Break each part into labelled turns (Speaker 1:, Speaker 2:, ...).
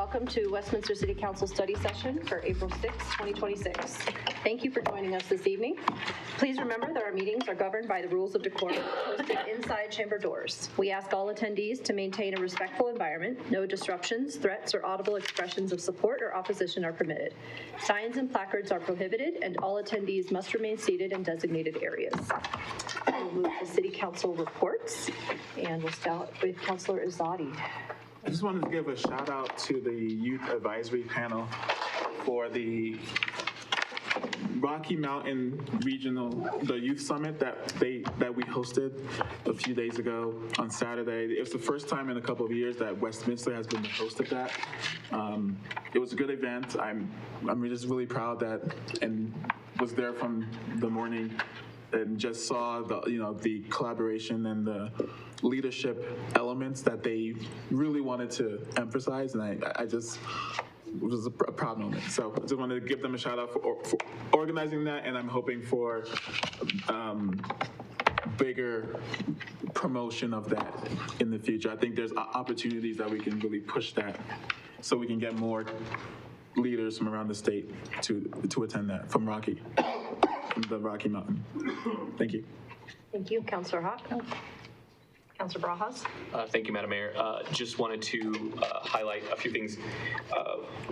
Speaker 1: welcome to Westminster City Council study session for April 6, 2026. Thank you for joining us this evening. Please remember that our meetings are governed by the rules of decorum posted inside chamber doors. We ask all attendees to maintain a respectful environment. No disruptions, threats, or audible expressions of support or opposition are permitted. Signs and placards are prohibited, and all attendees must remain seated in designated areas. We'll move to City Council reports, and we'll start with Councilor Azadi.
Speaker 2: I just wanted to give a shout out to the Youth Advisory Panel for the Rocky Mountain Regional, the Youth Summit that we hosted a few days ago on Saturday. It was the first time in a couple of years that Westminster has been the host of that. It was a good event. I'm just really proud that, and was there from the morning and just saw the collaboration and the leadership elements that they really wanted to emphasize, and I just, it was a proud moment. So I just wanted to give them a shout out for organizing that, and I'm hoping for bigger promotion of that in the future. I think there's opportunities that we can really push that so we can get more leaders from around the state to attend that from the Rocky Mountain. Thank you.
Speaker 1: Thank you, Councilor Hawk. Councilor Barajas.
Speaker 3: Thank you, Madam Mayor. Just wanted to highlight a few things.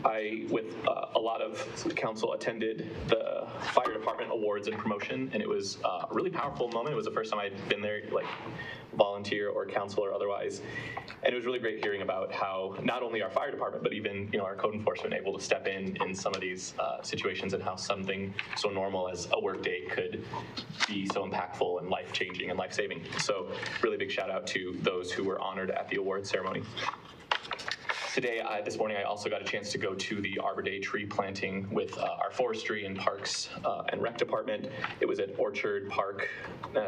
Speaker 3: I, with a lot of council, attended the Fire Department Awards and Promotion, and it was a really powerful moment. It was the first time I'd been there, like volunteer or council or otherwise, and it was really great hearing about how not only our fire department, but even our code enforcement able to step in some of these situations, and how something so normal as a work day could be so impactful and life-changing and life-saving. So really big shout out to those who were honored at the award ceremony. Today, this morning, I also got a chance to go to the Arbor Day tree planting with our Forestry and Parks and Rec Department. It was at Orchard Park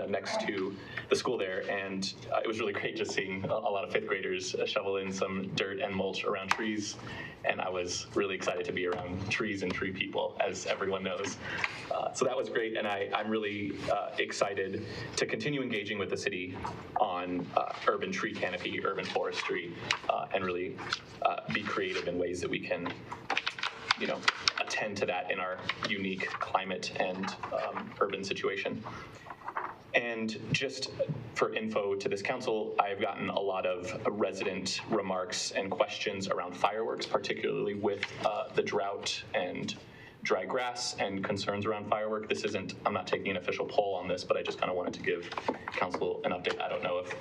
Speaker 3: next to the school there, and it was really great just seeing a lot of fifth graders shovel in some dirt and mulch around trees, and I was really excited to be around trees and tree people, as everyone knows. So that was great, and I'm really excited to continue engaging with the city on urban tree canopy, urban forestry, and really be creative in ways that we can, attend to that in our unique climate and urban situation. And just for info to this council, I've gotten a lot of resident remarks and questions around fireworks, particularly with the drought and dry grass and concerns around firework. I'm not taking an official poll on this, but I just kind of wanted to give council an update. I don't know if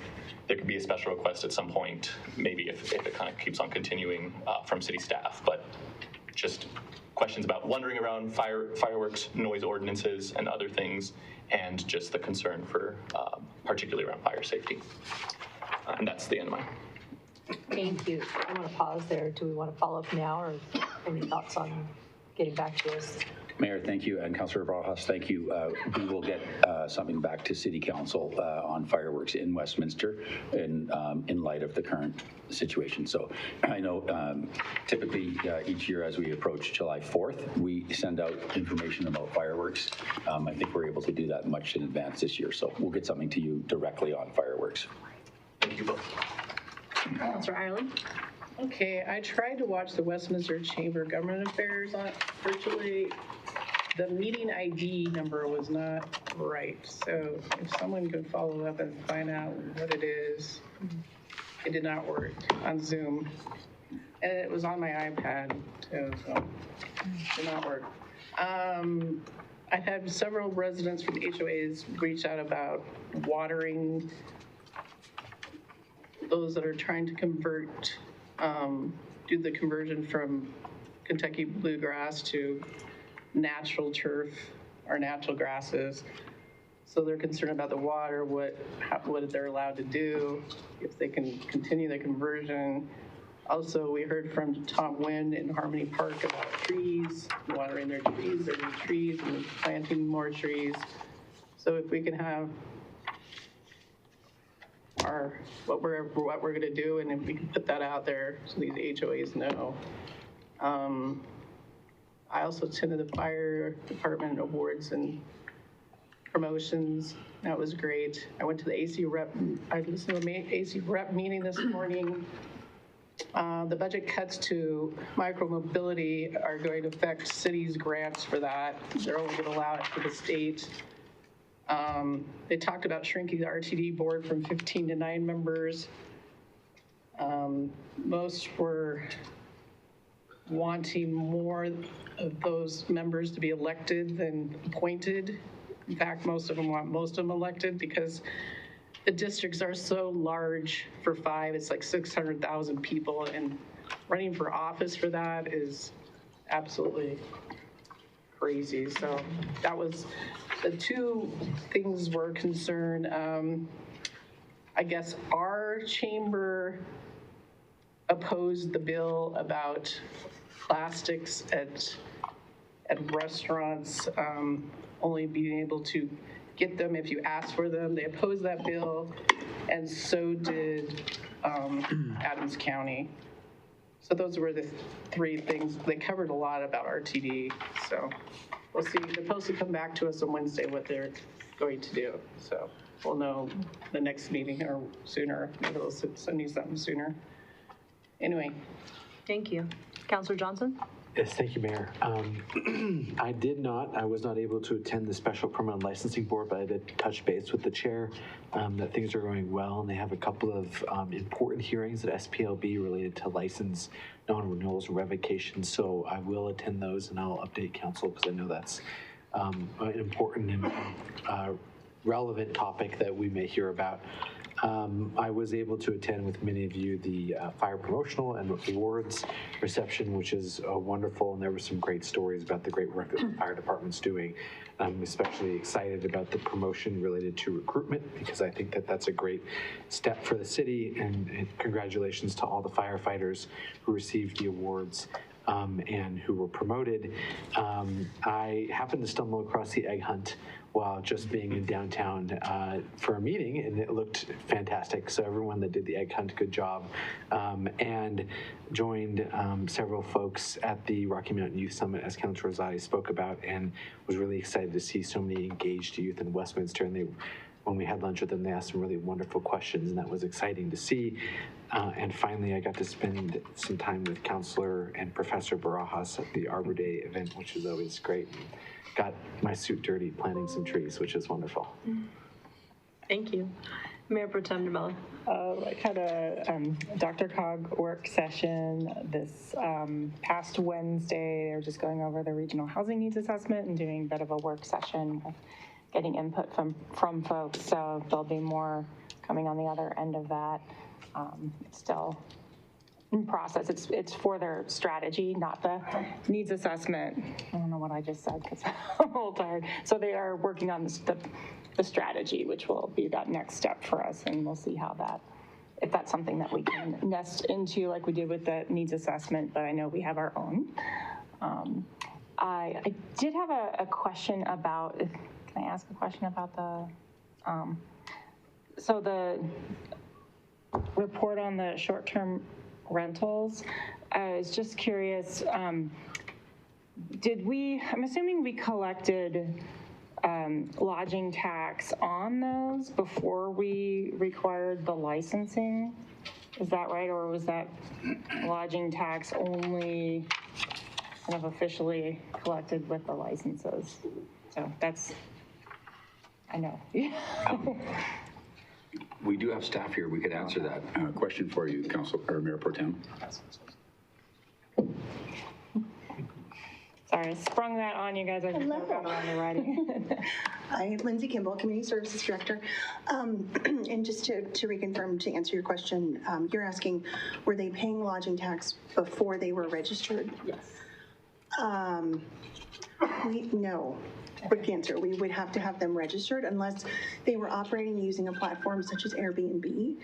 Speaker 3: there could be a special request at some point, maybe if it kind of keeps on continuing from city staff, but just questions about wandering around fireworks, noise ordinances, and other things, and just the concern for particularly around fire safety. And that's the end of mine.
Speaker 1: Thank you. I want to pause there. Do we want to follow up now, or any thoughts on getting back to us?
Speaker 4: Mayor, thank you, and Councilor Barajas, thank you. We will get something back to City Council on fireworks in Westminster in light of the current situation. So I know typically each year as we approach July 4th, we send out information about fireworks. I think we're able to do that much in advance this year, so we'll get something to you directly on fireworks.
Speaker 3: Thank you both.
Speaker 1: Councilor Ireland.
Speaker 5: Okay, I tried to watch the Westminster Chamber of Government Affairs on virtually. The meeting ID number was not right, so if someone could follow up and find out what it is. It did not work on Zoom, and it was on my iPad too, so it did not work. I've had several residents from the HOAs reach out about watering, those that are trying to convert, do the conversion from Kentucky bluegrass to natural turf or natural grasses. So they're concerned about the water, what they're allowed to do, if they can continue the conversion. Also, we heard from Tom Wynn in Harmony Park about trees, watering their trees, their new trees, and planting more trees. So if we can have what we're going to do, and if we can put that out there so these HOAs know. I also attended the fire department awards and promotions. That was great. I went to the AC rep. I listened to the AC rep meeting this morning. The budget cuts to micromobility are going to affect cities' grants for that. They're only going to allow it for the state. They talked about shrinking the RTD board from 15 to 9 members. Most were wanting more of those members to be elected than appointed. In fact, most of them want most of them elected because the districts are so large for 5. It's like 600,000 people, and running for office for that is absolutely crazy. So that was the two things we're concerned. I guess our chamber opposed the bill about plastics at restaurants, only being able to get them if you ask for them. They opposed that bill, and so did Adams County. So those were the 3 things. They covered a lot about RTD, so we'll see. They're supposed to come back to us on Wednesday what they're going to do. So we'll know the next meeting or sooner. Maybe they'll send me something sooner. Anyway.
Speaker 1: Thank you. Councilor Johnson?
Speaker 6: Yes, thank you, Mayor. I was not able to attend the Special Permanent Licensing Board, but I did touch base with the chair that things are going well, and they have a couple of important hearings at SPLB related to license non-renewals and revocations, so I will attend those and I'll update council because I know that's an important and relevant topic that we may hear about. I was able to attend with many of you the fire promotional and awards reception, which is wonderful, and there were some great stories about the great work that the fire department's doing. I'm especially excited about the promotion related to recruitment because I think that that's a great step for the city, and congratulations to all the firefighters who received the awards and who were promoted. I happened to stumble across the egg hunt while just being in downtown for a meeting, and it looked fantastic. So everyone that did the egg hunt, good job. And joined several folks at the Rocky Mountain Youth Summit, as Councilor Rosati spoke about, and was really excited to see so many engaged youth in Westminster. And when we had lunch with them, they asked some really wonderful questions, and that was exciting to see. And finally, I got to spend some time with Councilor and Professor Barajas at the Arbor Day event, which is always great. Got my suit dirty planting some trees, which is wonderful.
Speaker 1: Thank you. Mayor Pro Tem DeMello.
Speaker 7: I had a Dr. Cog work session this past Wednesday. They were just going over the regional housing needs assessment and doing a bit of a work session with getting input from folks. So there'll be more coming on the other end of that. It's still in process. It's for their strategy, not the needs assessment. I don't know what I just said because I'm a little tired. So they are working on the strategy, which will be that next step for us, and we'll see how that, if that's something that we can nest into like we did with the needs assessment, but I know we have our own. I did have a question about, can I ask a question about so the report on the short-term rentals? I was just curious, I'm assuming we collected lodging tax on those before we required the licensing? Is that right? Or was that lodging tax only kind of officially collected with the licenses? So that's, I know.
Speaker 4: We do have staff here. We could answer that question for you, Council or Mayor Pro Tem.
Speaker 7: Sorry, I sprung that on you guys. I just don't have it on the writing.
Speaker 8: Hi, Lindsay Kimball, Community Services Director. And just to reconfirm, to answer your question, you're asking, were they paying lodging tax before they were registered?
Speaker 7: Yes.
Speaker 8: No. Quick answer, we would have to have them registered unless they were operating using a platform such as Airbnb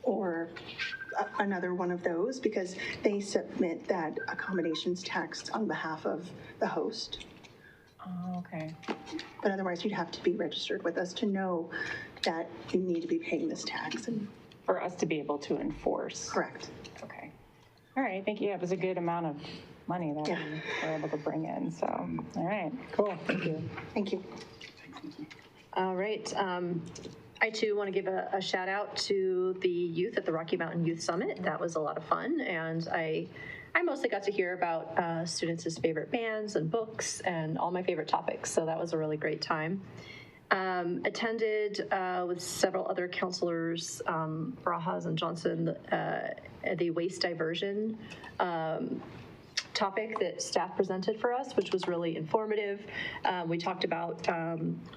Speaker 8: or another one of those, because they submit that accommodations tax on behalf of the host.
Speaker 7: Oh, okay.
Speaker 8: But otherwise, you'd have to be registered with us to know that you need to be paying this tax. And
Speaker 7: For us to be able to enforce.
Speaker 8: correct.
Speaker 7: Okay. All right, thank you. Yeah, it was a good amount of money that we were able to bring in. So, all right, cool. Thank you.
Speaker 8: Thank you.
Speaker 1: All right. I too want to give a shout out to the youth at the Rocky Mountain Youth Summit. That was a lot of fun, and I mostly got to hear about students' favorite bands and books and all my favorite topics, so that was a really great time. Attended with several other counselors, Barajas and Johnson, the waste diversion topic that staff presented for us, which was really informative. We talked about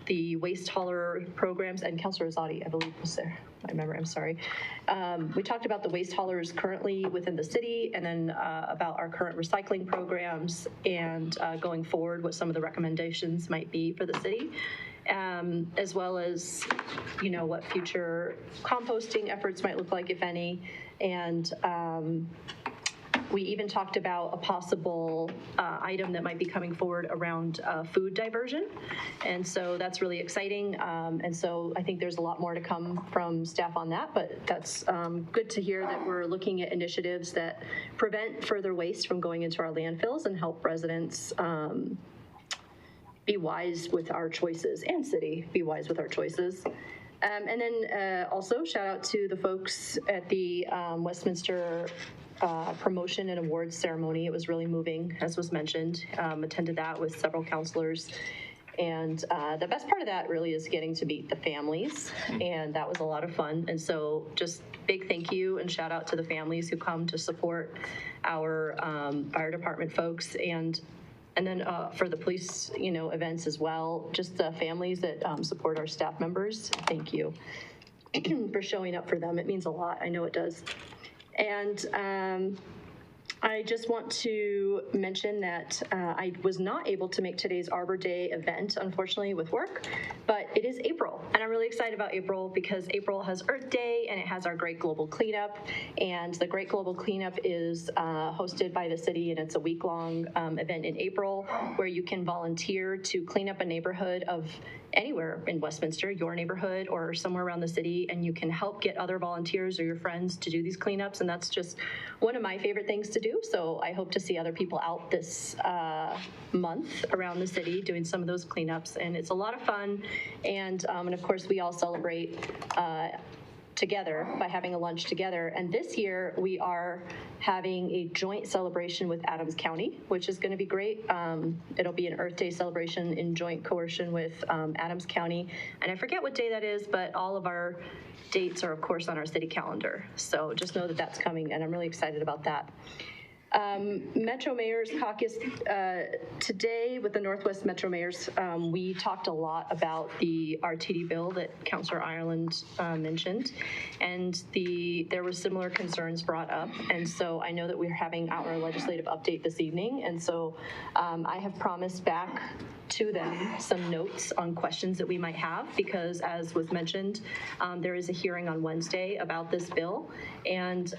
Speaker 1: the waste hauler programs, and Councilor Azadi, I believe, was there. I remember, I'm sorry. We talked about the waste haulers currently within the city, and then about our current recycling programs, and going forward, what some of the recommendations might be for the city. As well as, what future composting efforts might look like, if any. And we even talked about a possible item that might be coming forward around food diversion. And so that's really exciting. And so I think there's a lot more to come from staff on that, but that's good to hear that we're looking at initiatives that prevent further waste from going into our landfills and help residents be wise with our choices, and city be wise with our choices. And then also shout out to the folks at the Westminster promotion and awards ceremony. It was really moving, as was mentioned. Attended that with several counselors. And the best part of that really is getting to meet the families, and that was a lot of fun. And so just big thank you and shout out to the families who come to support our fire department folks, and then for the police, events as well, just the families that support our staff members. Thank you for showing up for them. It means a lot. I know it does. And I just want to mention that I was not able to make today's Arbor Day event, unfortunately, with work, but it is April, and I'm really excited about April because April has Earth Day, and it has our Great Global Cleanup, and the Great Global Cleanup is hosted by the city, and it's a week-long event in April where you can volunteer to clean up a neighborhood of anywhere in Westminster, your neighborhood or somewhere around the city, and you can help get other volunteers or your friends to do these cleanups, and that's just one of my favorite things to do. So I hope to see other people out this month around the city doing some of those cleanups, and it's a lot of fun. And of course, we all celebrate together by having a lunch together. And this year we are having a joint celebration with Adams County, which is going to be great. It'll be an Earth Day celebration in joint coercion with Adams County. And I forget what day that is, but all of our dates are, of course, on our city calendar. So just know that that's coming, and I'm really excited about that. Metro Mayor's Caucus today with the Northwest Metro Mayors, we talked a lot about the RTD bill that Councilor Ireland mentioned, and there were similar concerns brought up, and so I know that we're having our legislative update this evening, and so I have promised back to them some notes on questions that we might have, because as was mentioned, there is a hearing on Wednesday about this bill, and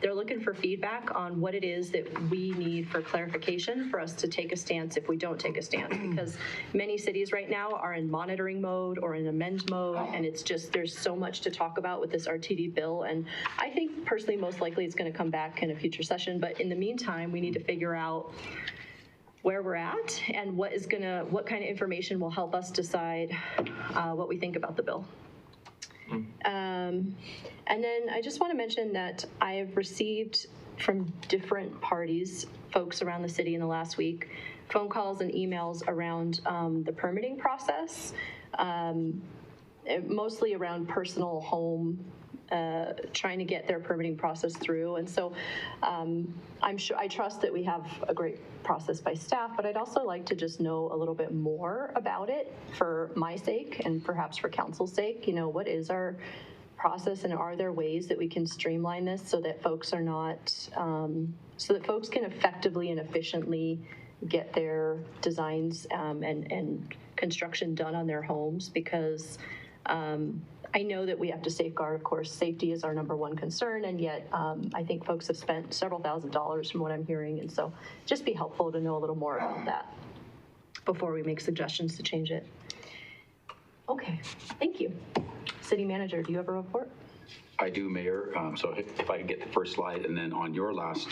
Speaker 1: they're looking for feedback on what it is that we need for clarification for us to take a stance if we don't take a stance, because many cities right now are in monitoring mode or in amend mode, and it's just, there's so much to talk about with this RTD bill, and I think personally most likely it's going to come back in a future session, but in the meantime we need to figure out where we're at and what kind of information will help us decide what we think about the bill. And then I just want to mention that I have received from different parties, folks around the city in the last week, phone calls and emails around the permitting process, mostly around personal home, trying to get their permitting process through. And so I trust that we have a great process by staff, but I'd also like to just know a little bit more about it for my sake and perhaps for council's sake. What is our process, and are there ways that we can streamline this so that folks are not, so that folks can effectively and efficiently get their designs and construction done on their homes? Because I know that we have to safeguard, of course, safety is our #1 concern, and yet I think folks have spent several $1,000s from what I'm hearing, and so just be helpful to know a little more about that before we make suggestions to change it. Okay, thank you. City Manager, do you have a report?
Speaker 4: I do, Mayor. So if I can get the first slide, and then on your last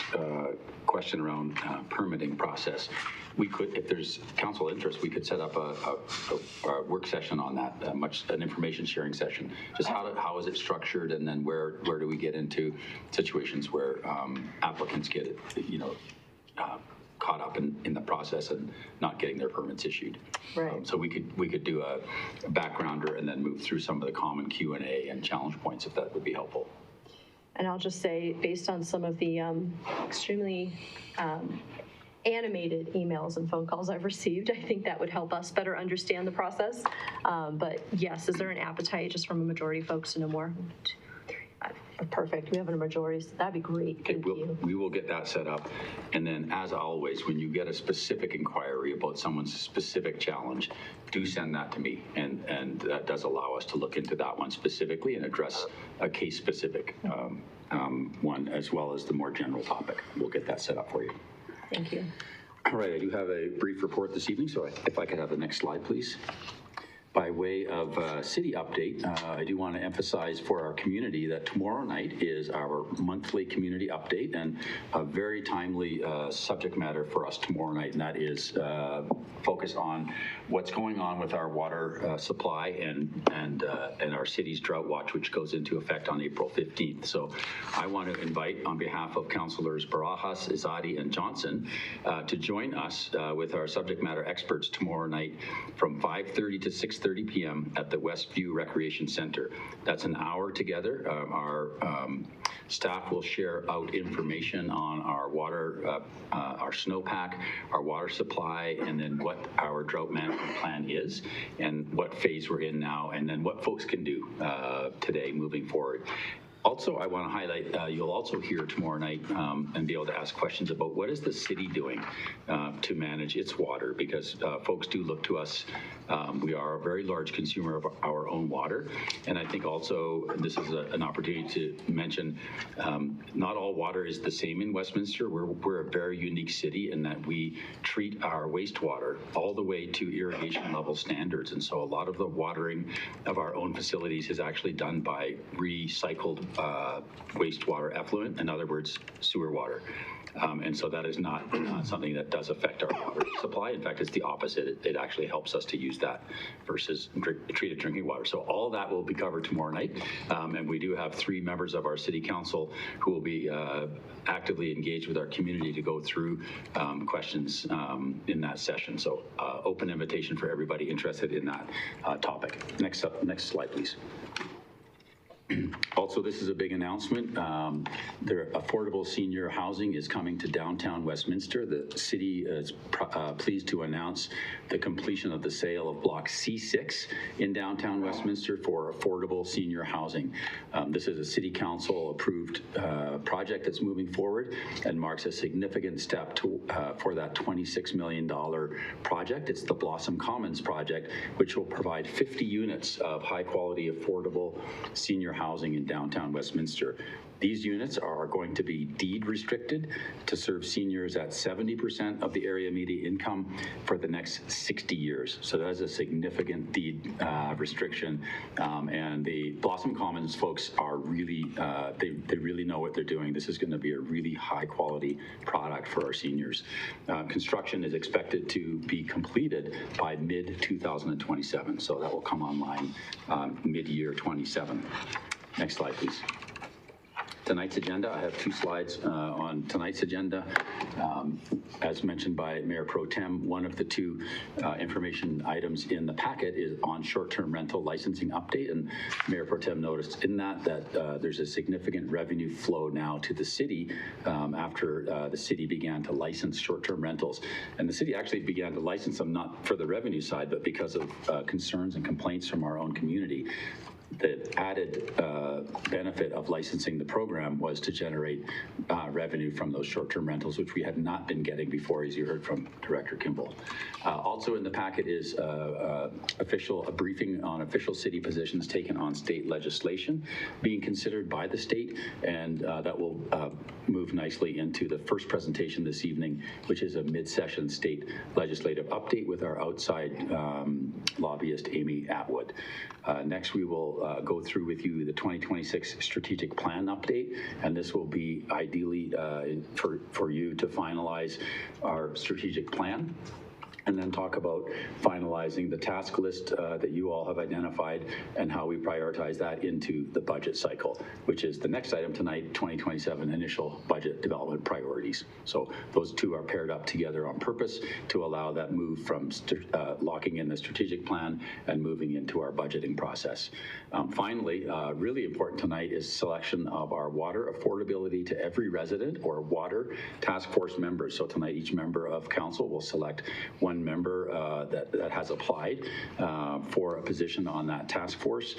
Speaker 4: question around permitting process, we could, if there's council interest, we could set up a work session on that, an information sharing session. Just how is it structured, and then where do we get into situations where applicants get, caught up in the process and not getting their permits issued.
Speaker 1: Right.
Speaker 4: So we could do a backgrounder and then move through some of the common Q&A and challenge points if that would be helpful.
Speaker 1: And I'll just say, based on some of the extremely animated emails and phone calls I've received, I think that would help us better understand the process. But yes, is there an appetite just from a majority of folks to know more? 1, 2, 3, 5. Perfect. We have a majority, so that'd be great. Thank you.
Speaker 4: We will get that set up. And then, as always, when you get a specific inquiry about someone's specific challenge, do send that to me. And that does allow us to look into that one specifically and address a case-specific one, as well as the more general topic. We'll get that set up for you.
Speaker 1: Thank you.
Speaker 4: All right, I do have a brief report this evening, so if I could have the next slide, please. By way of city update, I do want to emphasize for our community that tomorrow night is our monthly community update, and a very timely subject matter for us tomorrow night, and that is focused on what's going on with our water supply and our city's drought watch, which goes into effect on April 15th. So I want to invite, on behalf of Councilors Barajas, Izadi, and Johnson, to join us with our subject matter experts tomorrow night from 5:30 to 6:30 p.m. at the Westview Recreation Center. That's an hour together. Our staff will share out information on our water, our snowpack, our water supply, and then what our drought management plan is, and what phase we're in now, and then what folks can do today moving forward. Also, I want to highlight, you'll also hear tomorrow night and be able to ask questions about what is the city doing to manage its water, because folks do look to us. We are a very large consumer of our own water, and I think also this is an opportunity to mention not all water is the same in Westminster. We're a very unique city in that we treat our wastewater all the way to irrigation level standards, and so a lot of the watering of our own facilities is actually done by recycled wastewater effluent, in other words, sewer water. And so that is not something that does affect our water supply. In fact, it's the opposite. It actually helps us to use that versus treated drinking water. So all that will be covered tomorrow night. And we do have 3 members of our city council who will be actively engaged with our community to go through questions in that session. So open invitation for everybody interested in that topic. Next slide, please. Also, this is a big announcement. Their affordable senior housing is coming to downtown Westminster. The city is pleased to announce the completion of the sale of Block C6 in downtown Westminster for affordable senior housing. This is a city council approved project that's moving forward and marks a significant step for that $26 million project. It's the Blossom Commons project, which will provide 50 units of high quality, affordable senior housing in downtown Westminster. These units are going to be deed restricted to serve seniors at 70% of the area median income for the next 60 years. So that is a significant deed restriction. And the Blossom Commons folks are really, they really know what they're doing. This is going to be a really high quality product for our seniors. Construction is expected to be completed by mid-2027. So that will come online mid-year 27. Next slide, please. Tonight's agenda, I have 2 slides on tonight's agenda. As mentioned by Mayor Pro Tem, one of the 2 information items in the packet is on short-term rental licensing update, and Mayor Pro Tem noticed in that there's a significant revenue flow now to the city after the city began to license short-term rentals. And the city actually began to license them not for the revenue side, but because of concerns and complaints from our own community. The added benefit of licensing the program was to generate revenue from those short-term rentals, which we had not been getting before, as you heard from Director Kimball. Also in the packet is a briefing on official city positions taken on state legislation being considered by the state, and that will move nicely into the first presentation this evening, which is a mid-session state legislative update with our outside lobbyist Amy Atwood. Next, we will go through with you the 2026 strategic plan update, and this will be ideally for you to finalize our strategic plan, and then talk about finalizing the task list that you all have identified and how we prioritize that into the budget cycle, which is the next item tonight, 2027 initial budget development priorities. So those two are paired up together on purpose to allow that move from locking in the strategic plan and moving into our budgeting process. Finally, really important tonight is selection of our water affordability to every resident or water task force members. So tonight, each member of council will select one member that has applied for a position on that task force,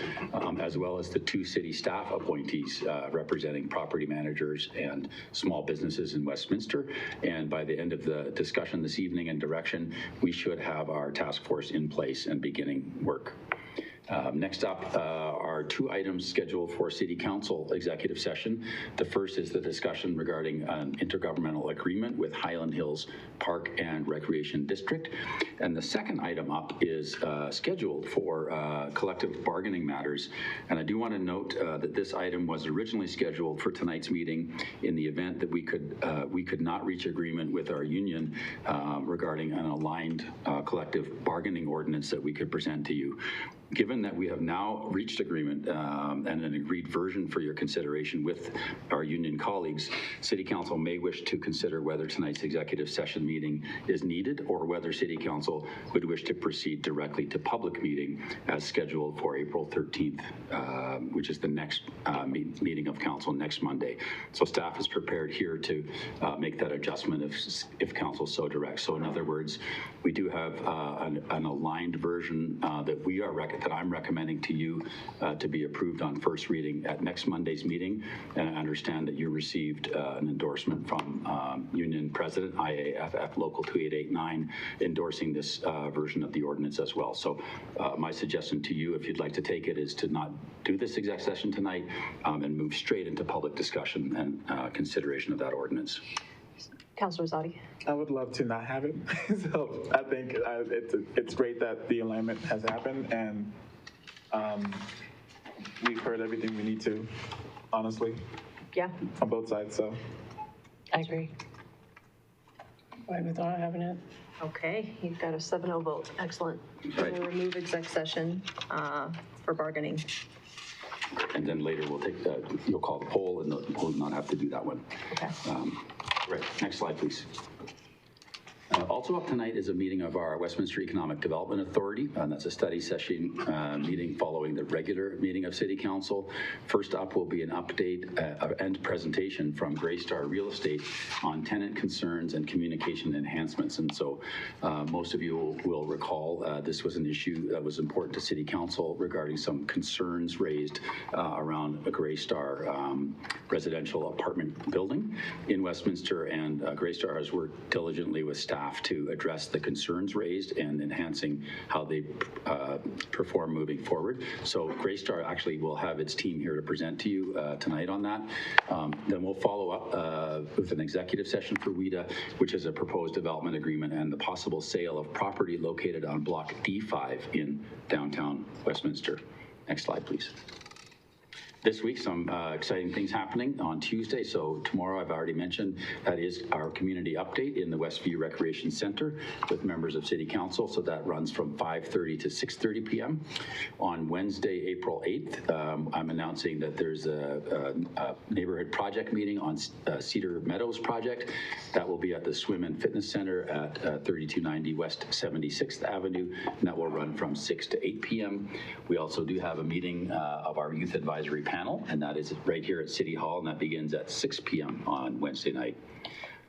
Speaker 4: as well as the 2 city staff appointees representing property managers and small businesses in Westminster. And by the end of the discussion this evening and direction, we should have our task force in place and beginning work. Next up are 2 items scheduled for City Council executive session. The first is the discussion regarding an intergovernmental agreement with Highland Hills Park and Recreation District. And the second item up is scheduled for collective bargaining matters. And I do want to note that this item was originally scheduled for tonight's meeting in the event that we could not reach agreement with our union regarding an aligned collective bargaining ordinance that we could present to you. Given that we have now reached agreement and an agreed version for your consideration with our union colleagues, City Council may wish to consider whether tonight's executive session meeting is needed or whether City Council would wish to proceed directly to public meeting as scheduled for April 13th, which is the next meeting of Council next Monday. So staff is prepared here to make that adjustment if Council so directs. So in other words, we do have an aligned version that I'm recommending to you to be approved on first reading at next Monday's meeting. And I understand that you received an endorsement from Union President, IAFF Local 2889, endorsing this version of the ordinance as well. So my suggestion to you, if you'd like to take it, is to not do this exec session tonight and move straight into public discussion and consideration of that ordinance.
Speaker 1: Councilor Zadi.
Speaker 2: I would love to not have it. So I think it's great that the alignment has happened, and we've heard everything we need to, honestly.
Speaker 1: Yeah.
Speaker 2: On both sides, so.
Speaker 1: I agree.
Speaker 5: Fine with not having it.
Speaker 1: Okay, you've got a 7-0 vote. Excellent.
Speaker 4: Right.
Speaker 1: We'll remove exec session for bargaining.
Speaker 4: And then later we'll take you'll call the poll and we'll not have to do that one.
Speaker 1: Okay.
Speaker 4: Right, next slide, please. Also up tonight is a meeting of our Westminster Economic Development Authority, and that's a study session meeting following the regular meeting of City Council. First up will be an update and presentation from Greystar Real Estate on tenant concerns and communication enhancements. And so most of you will recall this was an issue that was important to City Council regarding some concerns raised around a Greystar residential apartment building in Westminster, and Greystar has worked diligently with staff to address the concerns raised and enhancing how they perform moving forward. So Greystar actually will have its team here to present to you tonight on that. Then we'll follow up with an executive session for WIDA, which is a proposed development agreement and the possible sale of property located on Block D5 in downtown Westminster. Next slide, please. This week, some exciting things happening on Tuesday. So tomorrow, I've already mentioned, that is our community update in the Westview Recreation Center with members of City Council. So that runs from 5:30 to 6:30 p.m. On Wednesday, April 8th, I'm announcing that there's a neighborhood project meeting on Cedar Meadows project. That will be at the Swim and Fitness Center at 3290 West 76th Avenue, and that will run from 6 to 8 p.m. We also do have a meeting of our Youth Advisory Panel, and that is right here at City Hall, and that begins at 6 p.m. on Wednesday night.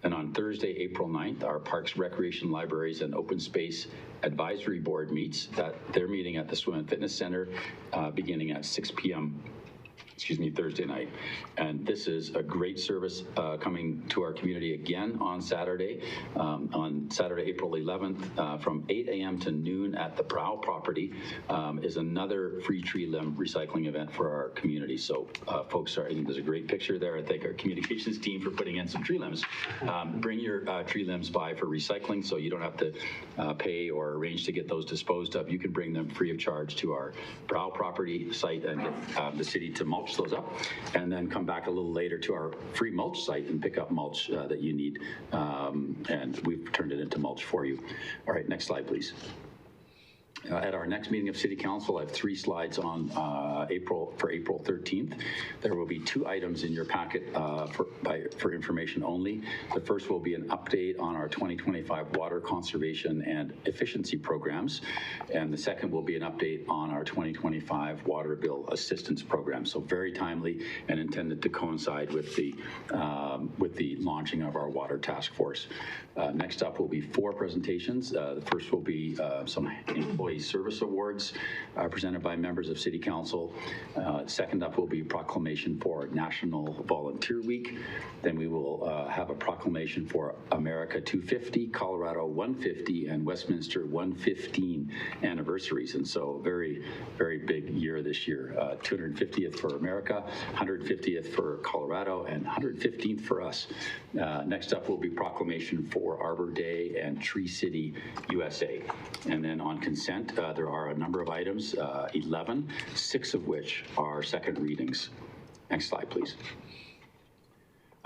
Speaker 4: And on Thursday, April 9th, our Parks, Recreation, Libraries, and Open Space Advisory Board meets. They're meeting at the Swim and Fitness Center beginning at 6 p.m. Thursday night. And this is a great service coming to our community again on Saturday, April 11th, from 8 a.m. to noon at the Brow property is another free tree limb recycling event for our community. So folks I think there's a great picture there. I thank our communications team for putting in some tree limbs. Bring your tree limbs by for recycling so you don't have to pay or arrange to get those disposed of. You can bring them free of charge to our Brow property site and get the city to mulch those up, and then come back a little later to our free mulch site and pick up mulch that you need, and we've turned it into mulch for you. All right, next slide, please. At our next meeting of City Council, I have 3 slides on April 13th. There will be 2 items in your packet for information only. The first will be an update on our 2025 water conservation and efficiency programs, and the second will be an update on our 2025 water bill assistance program. So very timely and intended to coincide with the launching of our water task force. Next up will be 4 presentations. The first will be some employee service awards presented by members of City Council. Second up will be proclamation for National Volunteer Week. Then we will have a proclamation for America 250, Colorado 150, and Westminster 115 anniversaries. And so very, very big year this year. 250th for America, 150th for Colorado, and 115th for us. Next up will be proclamation for Arbor Day and Tree City, USA. And then on consent, there are a number of items, 11, 6 of which are second readings. Next slide, please.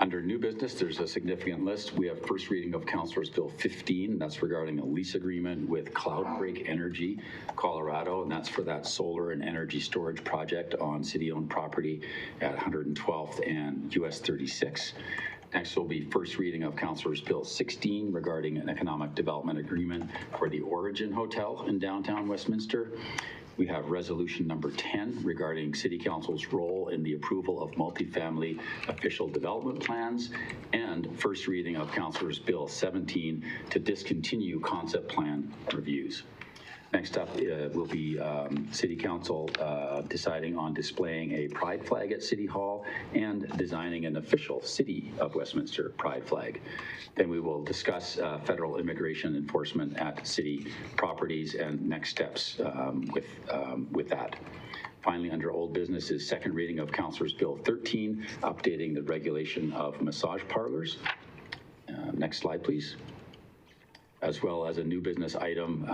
Speaker 4: Under new business, there's a significant list. We have first reading of Councilor's Bill 15. That's regarding a lease agreement with Cloudbreak Energy, Colorado, and that's for that solar and energy storage project on city-owned property at 112th and US 36. Next will be first reading of Councilor's Bill 16 regarding an economic development agreement for the Origin Hotel in downtown Westminster. We have resolution number 10 regarding City Council's role in the approval of multifamily official development plans, and first reading of Councilor's Bill 17 to discontinue concept plan reviews. Next up will be City Council deciding on displaying a pride flag at City Hall and designing an official City of Westminster pride flag. Then we will discuss federal immigration enforcement at city properties and next steps with that. Finally, under old business is second reading of Councilor's Bill 13, updating the regulation of massage parlors. Next slide, please. As well as a new business item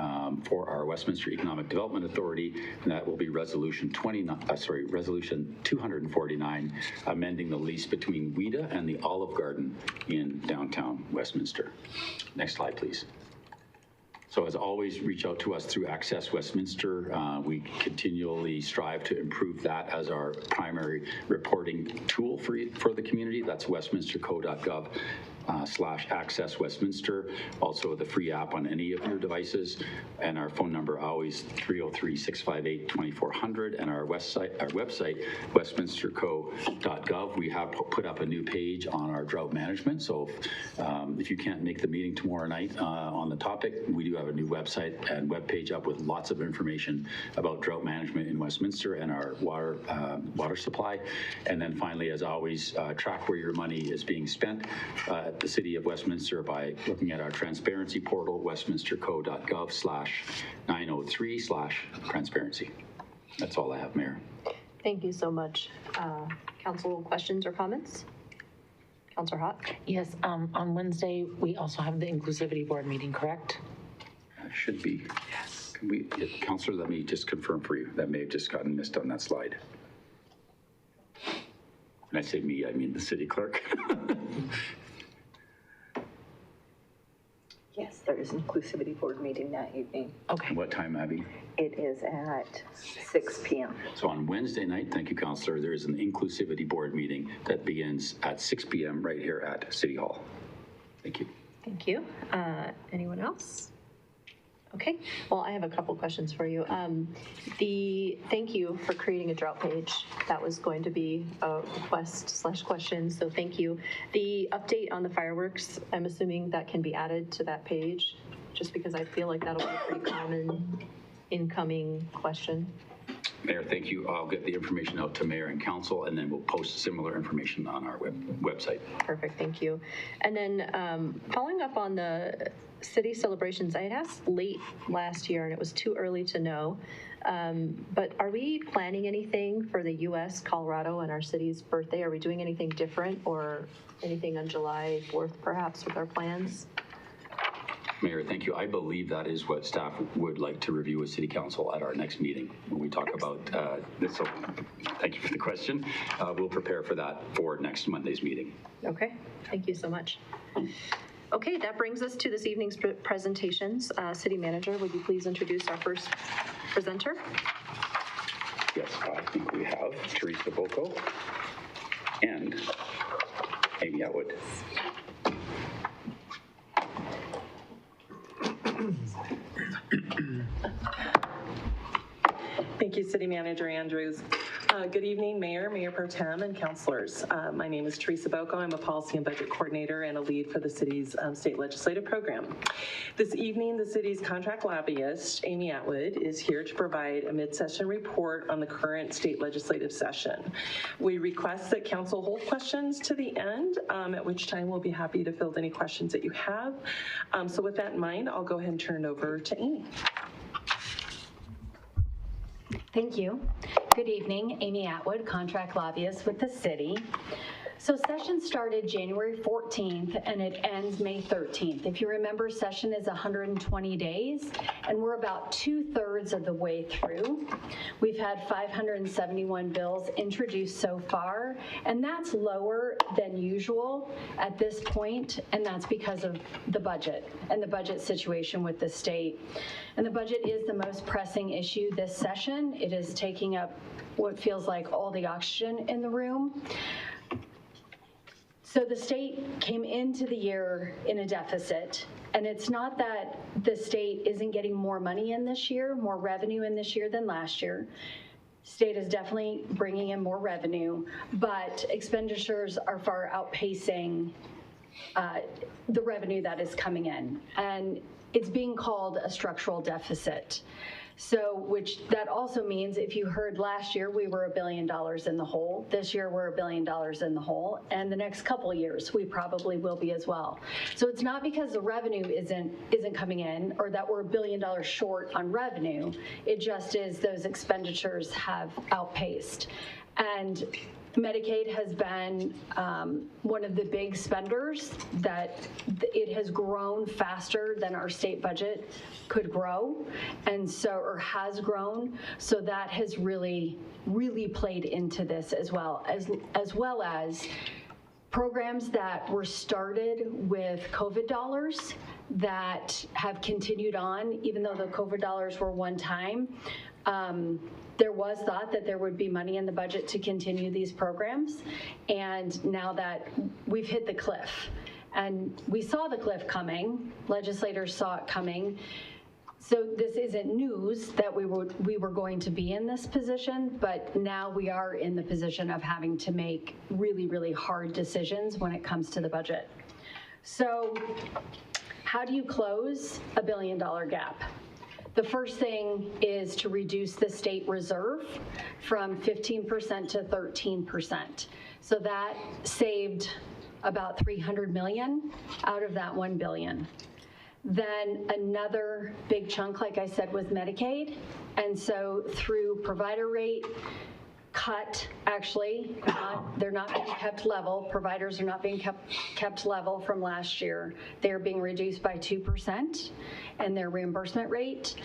Speaker 4: for our Westminster Economic Development Authority, and that will be resolution 249, amending the lease between WIDA and the Olive Garden in downtown Westminster. Next slide, please. So as always, reach out to us through Access Westminster. We continually strive to improve that as our primary reporting tool for the community. That's westminsterco.gov /Access Westminster. Also the free app on any of your devices, and our phone number always 303-658-2400, and our website westminsterco.gov. We have put up a new page on our drought management, so if you can't make the meeting tomorrow night on the topic, we do have a new website and web page up with lots of information about drought management in Westminster and our water supply. And then finally, as always, track where your money is being spent at the City of Westminster by looking at our transparency portal, westminsterco.gov /903/transparency. That's all I have, Mayor.
Speaker 1: Thank you so much. Council questions or comments? Councilor Hott?
Speaker 9: Yes, on Wednesday, we also have the Inclusivity Board meeting, correct?
Speaker 4: Should be. Yes. Councilor, let me just confirm for you. That may have just gotten missed on that slide. When I say me, I mean the city clerk.
Speaker 10: Yes, there is an Inclusivity Board meeting that evening.
Speaker 9: Okay.
Speaker 4: What time, Abby?
Speaker 10: It is at 6 p.m.
Speaker 4: So on Wednesday night, thank you, Councilor, there is an Inclusivity Board meeting that begins at 6 p.m. right here at City Hall. Thank you.
Speaker 1: Thank you. Anyone else? Okay, well, I have a couple questions for you. Thank you for creating a drought page. That was going to be a request/question, so thank you. The update on the fireworks, I'm assuming that can be added to that page, just because I feel like that'll be a pretty common incoming question.
Speaker 4: Mayor, thank you. I'll get the information out to Mayor and Council, and then we'll post similar information on our website.
Speaker 1: Perfect, thank you. And then following up on the city celebrations, I had asked late last year and it was too early to know, but are we planning anything for the U.S., Colorado, and our city's birthday? Are we doing anything different or anything on July 4th perhaps with our plans?
Speaker 4: Mayor, thank you. I believe that is what staff would like to review with City Council at our next meeting when we talk about this. So thank you for the question. We'll prepare for that for next Monday's meeting.
Speaker 1: Okay, thank you so much. Okay, that brings us to this evening's presentations. City Manager, would you please introduce our first presenter?
Speaker 4: Yes, I think we have Teresa Boko and Amy Atwood.
Speaker 11: Thank you, City Manager Andrews. Good evening, Mayor, Mayor Pro Tem, and councilors. My name is Teresa Boko. I'm a policy and budget coordinator and a lead for the city's state legislative program. This evening, the city's contract lobbyist, Amy Atwood, is here to provide a mid-session report on the current state legislative session. We request that council hold questions to the end, at which time we'll be happy to field any questions that you have. So with that in mind, I'll go ahead and turn it over to Amy.
Speaker 12: Thank you. Good evening, Amy Atwood, contract lobbyist with the city. So session started January 14th and it ends May 13th. If you remember, session is 120 days and we're about 2/3 of the way through. We've had 571 bills introduced so far, and that's lower than usual at this point, and that's because of the budget and the budget situation with the state. And the budget is the most pressing issue this session. It is taking up what feels like all the oxygen in the room. So the state came into the year in a deficit, and it's not that the state isn't getting more money in this year, more revenue in this year than last year. State is definitely bringing in more revenue, but expenditures are far outpacing the revenue that is coming in, and it's being called a structural deficit. So, which that also means, if you heard last year, we were $1 billion in the hole. This year, we're $1 billion in the hole. And the next couple of years, we probably will be as well. So it's not because the revenue isn't coming in or that we're $1 billion short on revenue. It just is those expenditures have outpaced. And Medicaid has been one of the big spenders, that it has grown faster than our state budget could grow, and so, or has grown. So that has really played into this as well as programs that were started with COVID dollars that have continued on, even though the COVID dollars were one time. There was thought that there would be money in the budget to continue these programs, and now that we've hit the cliff, and we saw the cliff coming, legislators saw it coming, so this isn't news that we were going to be in this position, but now we are in the position of having to make really hard decisions when it comes to the budget. So how do you close a $1 billion gap? The first thing is to reduce the state reserve from 15% to 13%. So that saved about $300 million out of that $1 billion. Then another big chunk, like I said, was Medicaid. And so through provider rate cut, actually, they're not being kept level. Providers are not being kept level from last year. They're being reduced by 2% in their reimbursement rate.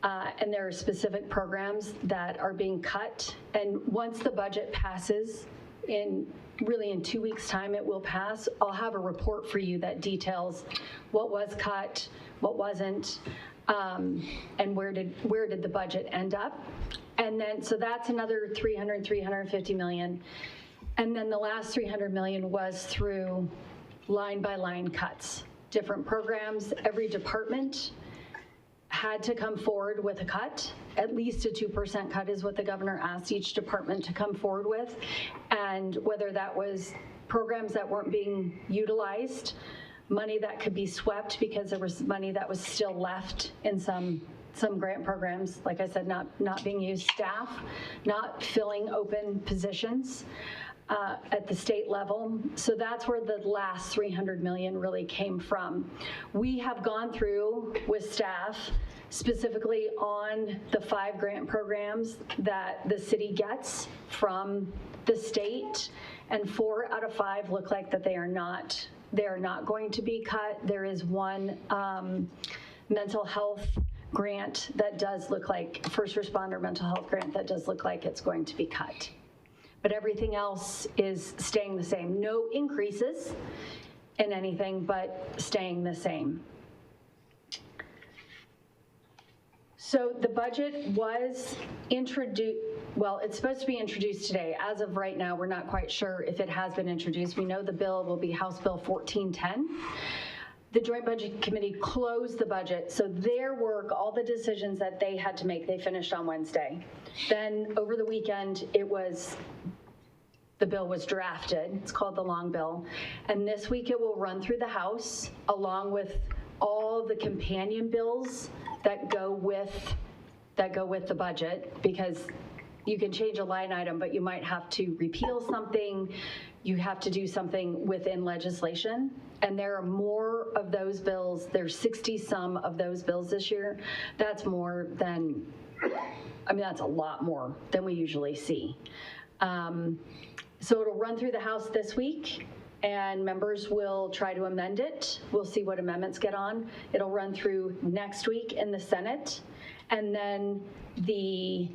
Speaker 12: And there are specific programs that are being cut. And once the budget passes, in 2 weeks' time it will pass, I'll have a report for you that details what was cut, what wasn't, and where did the budget end up. And then, so that's another $350 million. And then the last $300 million was through line by line cuts. Different programs, every department had to come forward with a cut. At least a 2% cut is what the governor asked each department to come forward with. And whether that was programs that weren't being utilized, money that could be swept because there was money that was still left in some some grant programs, like I said, not being used, staff, not filling open positions at the state level. So that's where the last 300 million really came from. We have gone through with staff specifically on the 5 grant programs that the city gets from the state, and 4 out of 5 look like that they are not going to be cut. There is one mental health grant that does look like, first responder mental health grant that does look like it's going to be cut. But everything else is staying the same. No increases in anything, but staying the same. So the budget was introduced, well, it's supposed to be introduced today. As of right now, we're not quite sure if it has been introduced. We know the bill will be House Bill 1410. The Joint Budget Committee closed the budget, so their work, all the decisions that they had to make, they finished on Wednesday. Then over the weekend, the bill was drafted. It's called the long bill. And this week it will run through the House along with all the companion bills that go with the budget, because you can change a line item, but you might have to repeal something. You have to do something within legislation. And there are more of those bills. There's 60 some of those bills this year. That's more than, I mean, that's a lot more than we usually see. So it'll run through the House this week, and members will try to amend it. We'll see what amendments get on. It'll run through next week in the Senate, and then the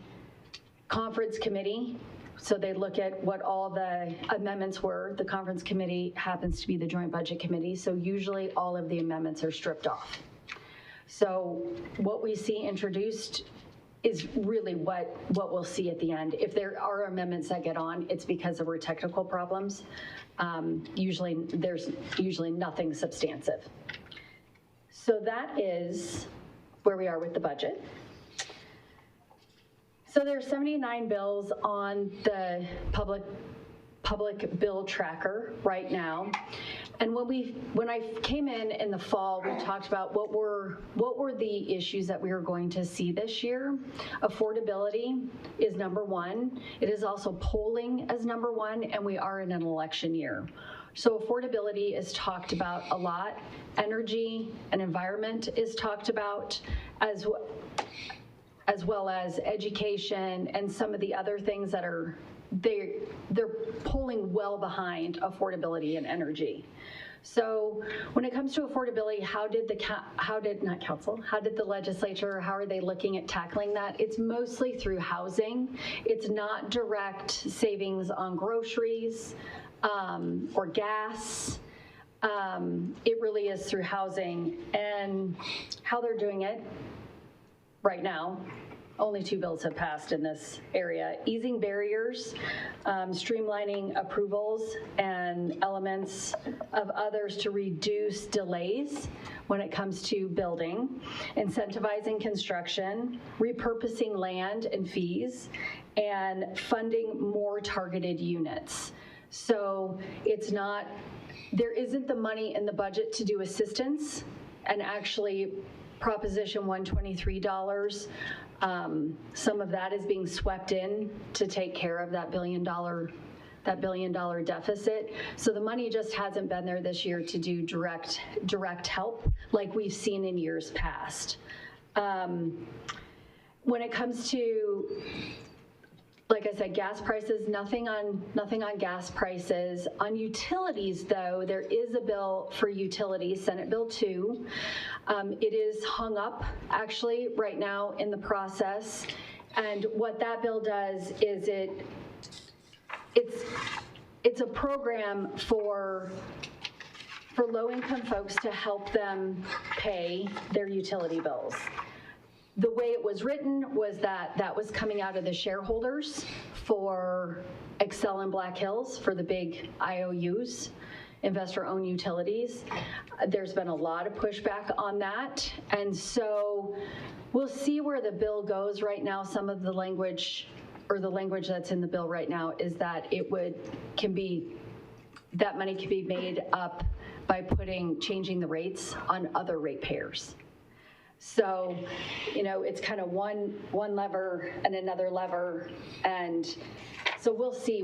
Speaker 12: conference committee, so they look at what all the amendments were. The conference committee happens to be the Joint Budget Committee, so usually all of the amendments are stripped off. So what we see introduced is really what we'll see at the end. If there are amendments that get on, it's because there were technical problems. There's usually nothing substantive. So that is where we are with the budget. So there's 79 bills on the public bill tracker right now. And when I came in the fall, we talked about what were the issues that we were going to see this year. Affordability is number one. It is also polling as number one, and we are in an election year. So affordability is talked about a lot. Energy and environment is talked about as well as education and some of the other things that are they're pulling well behind affordability and energy. So when it comes to affordability, how did the legislature, how are they looking at tackling that? It's mostly through housing. It's not direct savings on groceries or gas. It really is through housing, and how they're doing it right now. Only 2 bills have passed in this area. Easing barriers, streamlining approvals, and elements of others to reduce delays when it comes to building, incentivizing construction, repurposing land and fees, and funding more targeted units. So there isn't the money in the budget to do assistance, and actually Proposition 123 dollars. Some of that is being swept in to take care of that $1 billion deficit. So the money just hasn't been there this year to do direct help like we've seen in years past. When it comes to, like I said, gas prices, nothing on gas prices. On utilities, though, there is a bill for utilities, Senate Bill 2. It is hung up, actually, right now in the process. And what that bill does is it's a program for low-income folks to help them pay their utility bills. The way it was written was that was coming out of the shareholders for Excel and Black Hills, for the big IOUs, investor-owned utilities. There's been a lot of pushback on that, and so we'll see where the bill goes. Right now, some of the language, or the language that's in the bill right now, is that that money can be made up by changing the rates on other ratepayers. So, it's kind of one lever and another lever. And so we'll see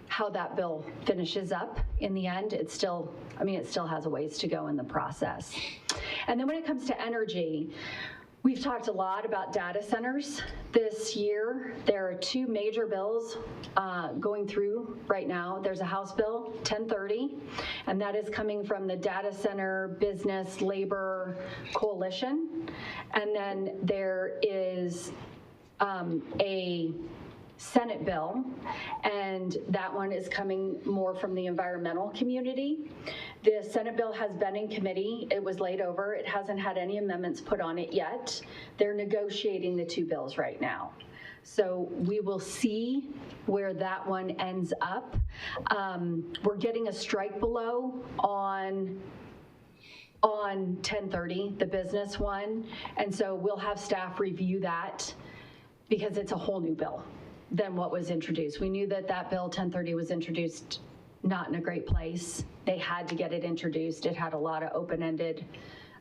Speaker 12: how that bill finishes up in the end. It still has a ways to go in the process. And then when it comes to energy, we've talked a lot about data centers this year. There are two major bills going through right now. There's a House Bill 1030, and that is coming from the Data Center Business Labor Coalition. And then there is a Senate bill, and that one is coming more from the environmental community. The Senate bill has been in committee. It was laid over. It hasn't had any amendments put on it yet. They're negotiating the two bills right now. So we will see where that one ends up. We're getting a strike below on 1030, the business one. And so we'll have staff review that because it's a whole new bill than what was introduced. We knew that bill 1030 was introduced not in a great place. They had to get it introduced. It had a lot of open-ended,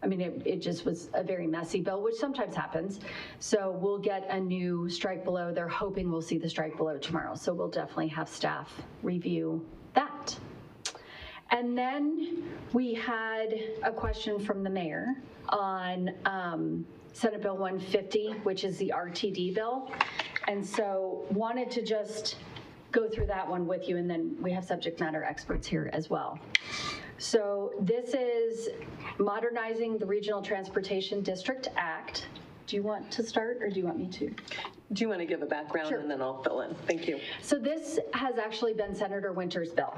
Speaker 12: it just was a very messy bill, which sometimes happens. So we'll get a new strike below. They're hoping we'll see the strike below tomorrow. So we'll definitely have staff review that. And then we had a question from the mayor on Senate Bill 150, which is the RTD bill. And so wanted to just go through that one with you, and then we have subject matter experts here as well. So this is modernizing the Regional Transportation District Act. Do you want to start, or do you want me to?
Speaker 11: Do you want to give a background? Sure. And then I'll fill in? Thank you.
Speaker 12: So this has actually been Senator Winter's bill.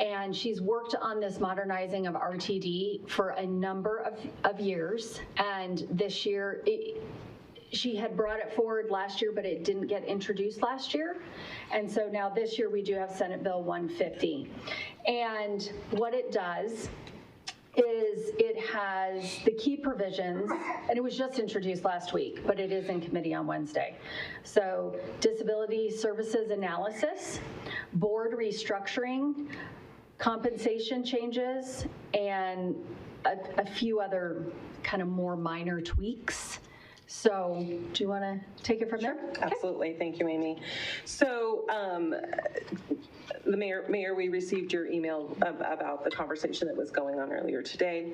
Speaker 12: And she's worked on this modernizing of RTD for a number of years. And this year, she had brought it forward last year, but it didn't get introduced last year. And so now this year we do have Senate Bill 150. And what it does is it has the key provisions, and it was just introduced last week, but it is in committee on Wednesday. So disability services analysis, board restructuring, compensation changes, and a few other kind of more minor tweaks. So do you want to take it from there?
Speaker 11: Absolutely. Thank you, Amy. So the Mayor, we received your email about the conversation that was going on earlier today,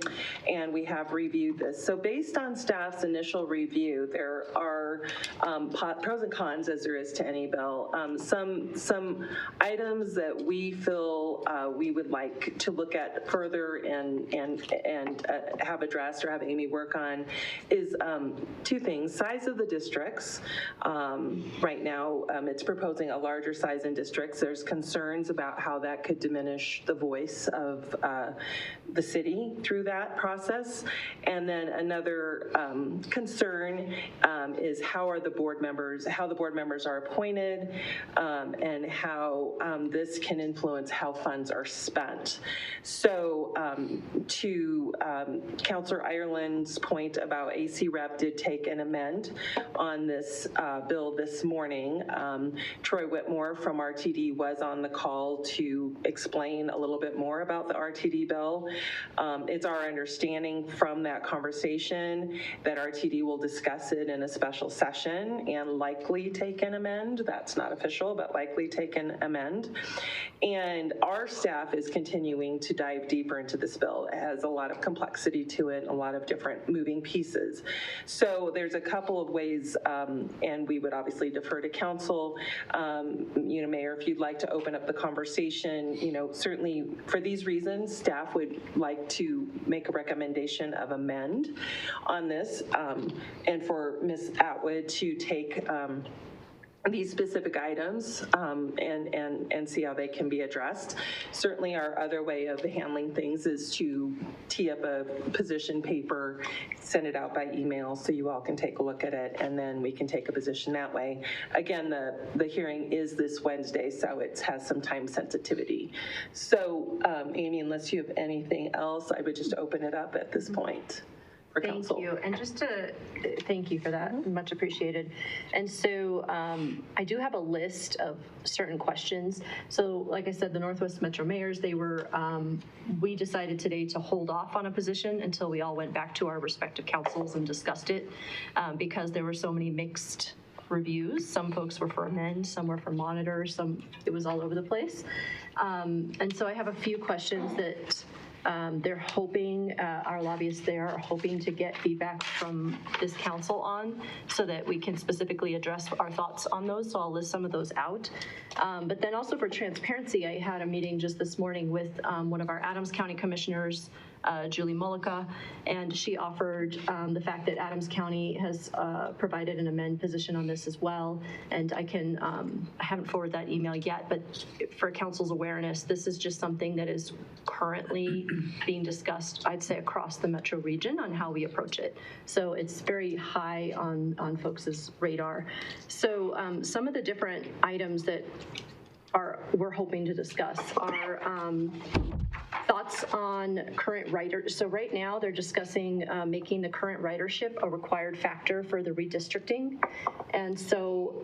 Speaker 11: and we have reviewed this. So based on staff's initial review, there are pros and cons, as there is to any bill. Some items that we feel we would like to look at further and have addressed or have Amy work on is two things. Size of the districts. Right now, it's proposing a larger size in districts. There's concerns about how that could diminish the voice of the city through that process. And then another concern is how the board members are appointed, and how this can influence how funds are spent. So to Councilor Ireland's point about AC Rep did take an amend on this bill this morning. Troy Whitmore from RTD was on the call to explain a little bit more about the RTD bill. It's our understanding from that conversation that RTD will discuss it in a special session and likely take an amend. That's not official, but likely take an amend. And our staff is continuing to dive deeper into this bill. It has a lot of complexity to it, a lot of different moving pieces. So there's a couple of ways, and we would obviously defer to council. Mayor, if you'd like to open up the conversation, certainly for these reasons, staff would like to make a recommendation of amend on this, and for Ms. Atwood to take these specific items and see how they can be addressed. Certainly our other way of handling things is to tee up a position paper, send it out by email so you all can take a look at it, and then we can take a position that way. Again, the hearing is this Wednesday, so it has some time sensitivity. So Amy, unless you have anything else, I would just open it up at this point. for council.
Speaker 1: Thank you. And just to thank you for that, much appreciated. And so I do have a list of certain questions. So like I said, the Northwest Metro Mayors, we decided today to hold off on a position until we all went back to our respective councils and discussed it because there were so many mixed reviews. Some folks were for amend, some were for monitor, it was all over the place. And so I have a few questions that they're hoping, our lobbyists there are hoping to get feedback from this council on so that we can specifically address our thoughts on those. So I'll list some of those out. But then also for transparency, I had a meeting just this morning with one of our Adams County commissioners, Julie Mullica, and she offered the fact that Adams County has provided an amend position on this as well. And I haven't forwarded that email yet, but for council's awareness, this is just something that is currently being discussed, I'd say, across the metro region on how we approach it. So it's very high on folks' radar. So some of the different items that we're hoping to discuss are thoughts on current writers. So right now they're discussing making the current ridership a required factor for the redistricting. And so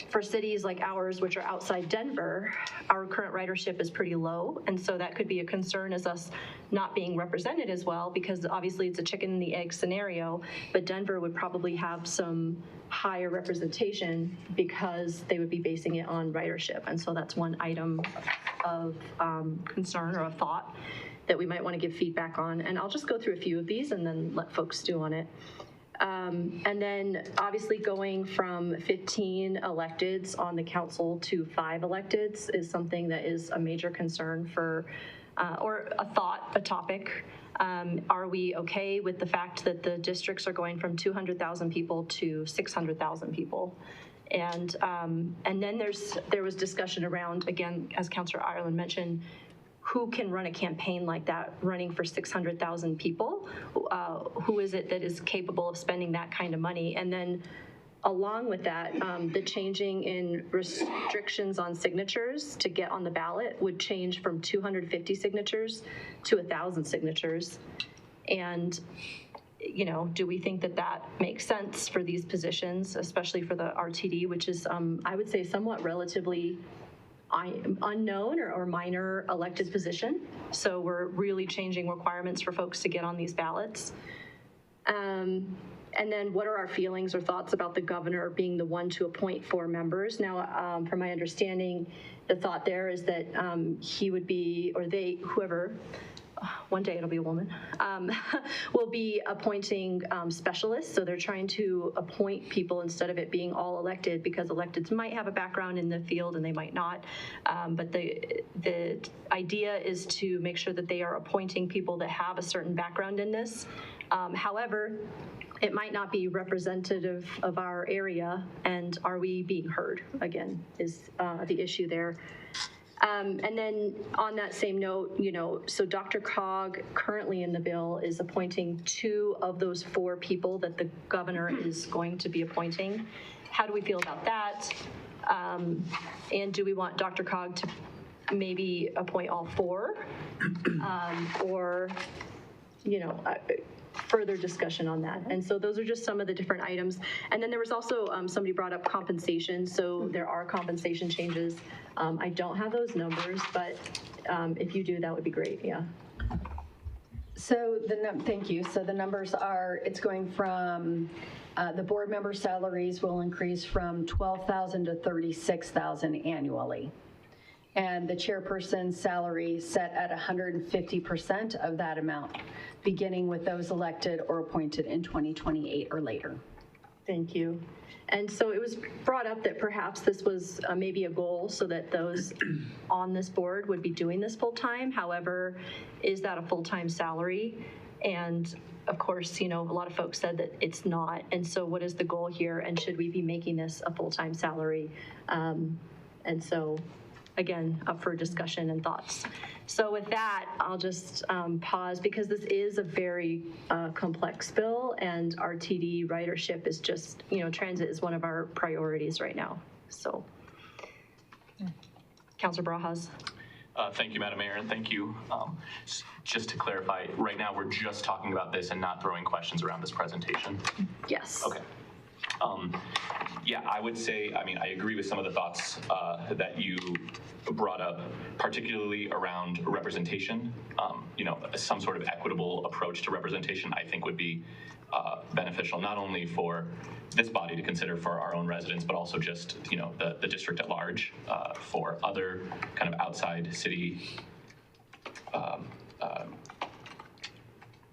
Speaker 1: for cities like ours, which are outside Denver, our current ridership is pretty low. And so that could be a concern as us not being represented as well, because obviously it's a chicken and the egg scenario, but Denver would probably have some higher representation because they would be basing it on ridership. And so that's one item of concern or a thought that we might want to give feedback on. And I'll just go through a few of these and then let folks stew on it. And then obviously going from 15 electeds on the council to 5 electeds is something that is a major concern for, or a topic. Are we okay with the fact that the districts are going from 200,000 people to 600,000 people? And then there was discussion around, again, as Councilor Ireland mentioned, who can run a campaign like that, running for 600,000 people? Who is it that is capable of spending that kind of money? And then along with that, the changing in restrictions on signatures to get on the ballot would change from 250 signatures to 1,000 signatures. And do we think that that makes sense for these positions, especially for the RTD, which is, I would say, somewhat relatively unknown or minor elected position. So we're really changing requirements for folks to get on these ballots. And then what are our feelings or thoughts about the governor being the one to appoint 4 members? Now, from my understanding, the thought there is that he would be, or they, whoever, one day it'll be a woman, will be appointing specialists. So they're trying to appoint people instead of it being all elected, because electeds might have a background in the field and they might not. But the idea is to make sure that they are appointing people that have a certain background in this. However, it might not be representative of our area, and are we being heard, again, is the issue there. And then on that same note, so Dr. Cog currently in the bill is appointing 2 of those 4 people that the governor is going to be appointing. How do we feel about that? And do we want Dr. Cog to maybe appoint all 4? Or, further discussion on that. And so those are just some of the different items. And then there was also, somebody brought up compensation. So there are compensation changes. I don't have those numbers, but if you do, that would be great, yeah.
Speaker 12: So thank you. So the numbers are, it's going from, the board member salaries will increase from $12,000 to $36,000 annually. And the chairperson's salary set at 150% of that amount, beginning with those elected or appointed in 2028 or later.
Speaker 1: Thank you. And so it was brought up that perhaps this was maybe a goal so that those on this board would be doing this full time. However, is that a full-time salary? And of course, a lot of folks said that it's not. And so what is the goal here? And should we be making this a full-time salary? And so again, up for discussion and thoughts. So with that, I'll just pause, because this is a very complex bill, and RTD ridership is just, transit is one of our priorities right now. So, Councilor Barajas.
Speaker 3: Thank you, Madam Mayor, and thank you. Just to clarify, right now we're just talking about this and not throwing questions around this presentation.
Speaker 12: Yes.
Speaker 3: Okay. Yeah, I would say, I mean, I agree with some of the thoughts that you brought up, particularly around representation. You know, some sort of equitable approach to representation, I think, would be beneficial, not only for this body to consider for our own residents, but also just, you know, the district at large, for other kind of outside city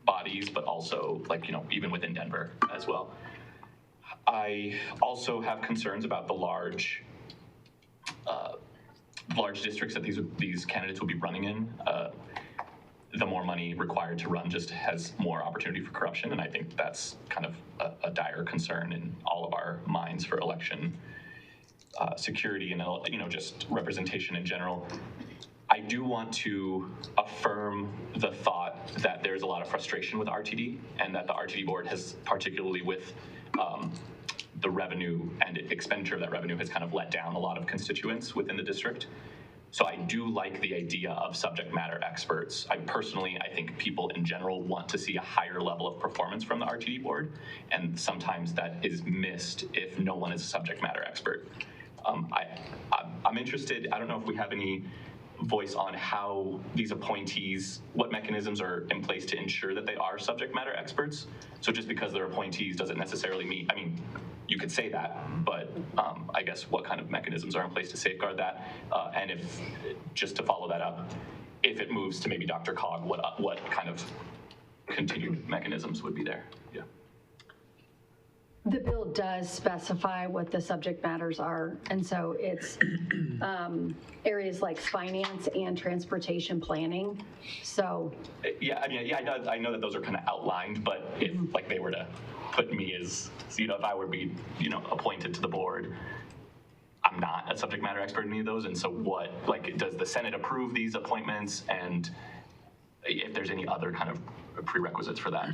Speaker 3: bodies, but also, like, you know, even within Denver as well. I also have concerns about the large districts that these candidates will be running in. The more money required to run just has more opportunity for corruption, and I think that's kind of a dire concern in all of our minds for election security and, you know, just representation in general. I do want to affirm the thought that there's a lot of frustration with RTD, and that the RTD board has, particularly with the revenue and expenditure of that revenue, has kind of let down a lot of constituents within the district. So I do like the idea of subject matter experts. I think people in general want to see a higher level of performance from the RTD board, and sometimes that is missed if no one is a subject matter expert. I'm interested, I don't know if we have any voice on how these appointees, what mechanisms are in place to ensure that they are subject matter experts. So just because they're appointees doesn't necessarily mean, I mean, you could say that, but I guess what kind of mechanisms are in place to safeguard that? And if, just to follow that up, if it moves to maybe Dr. Cog, what kind of continued mechanisms would be there? Yeah.
Speaker 12: The bill does specify what the subject matters are, and so it's areas like finance and transportation planning. So
Speaker 3: yeah, I mean, I know that those are kind of outlined, but if like they were to put me as, you know, if I were to be, you know, appointed to the board, I'm not a subject matter expert in any of those, and so what, like, does the Senate approve these appointments, and if there's any other kind of prerequisites for that?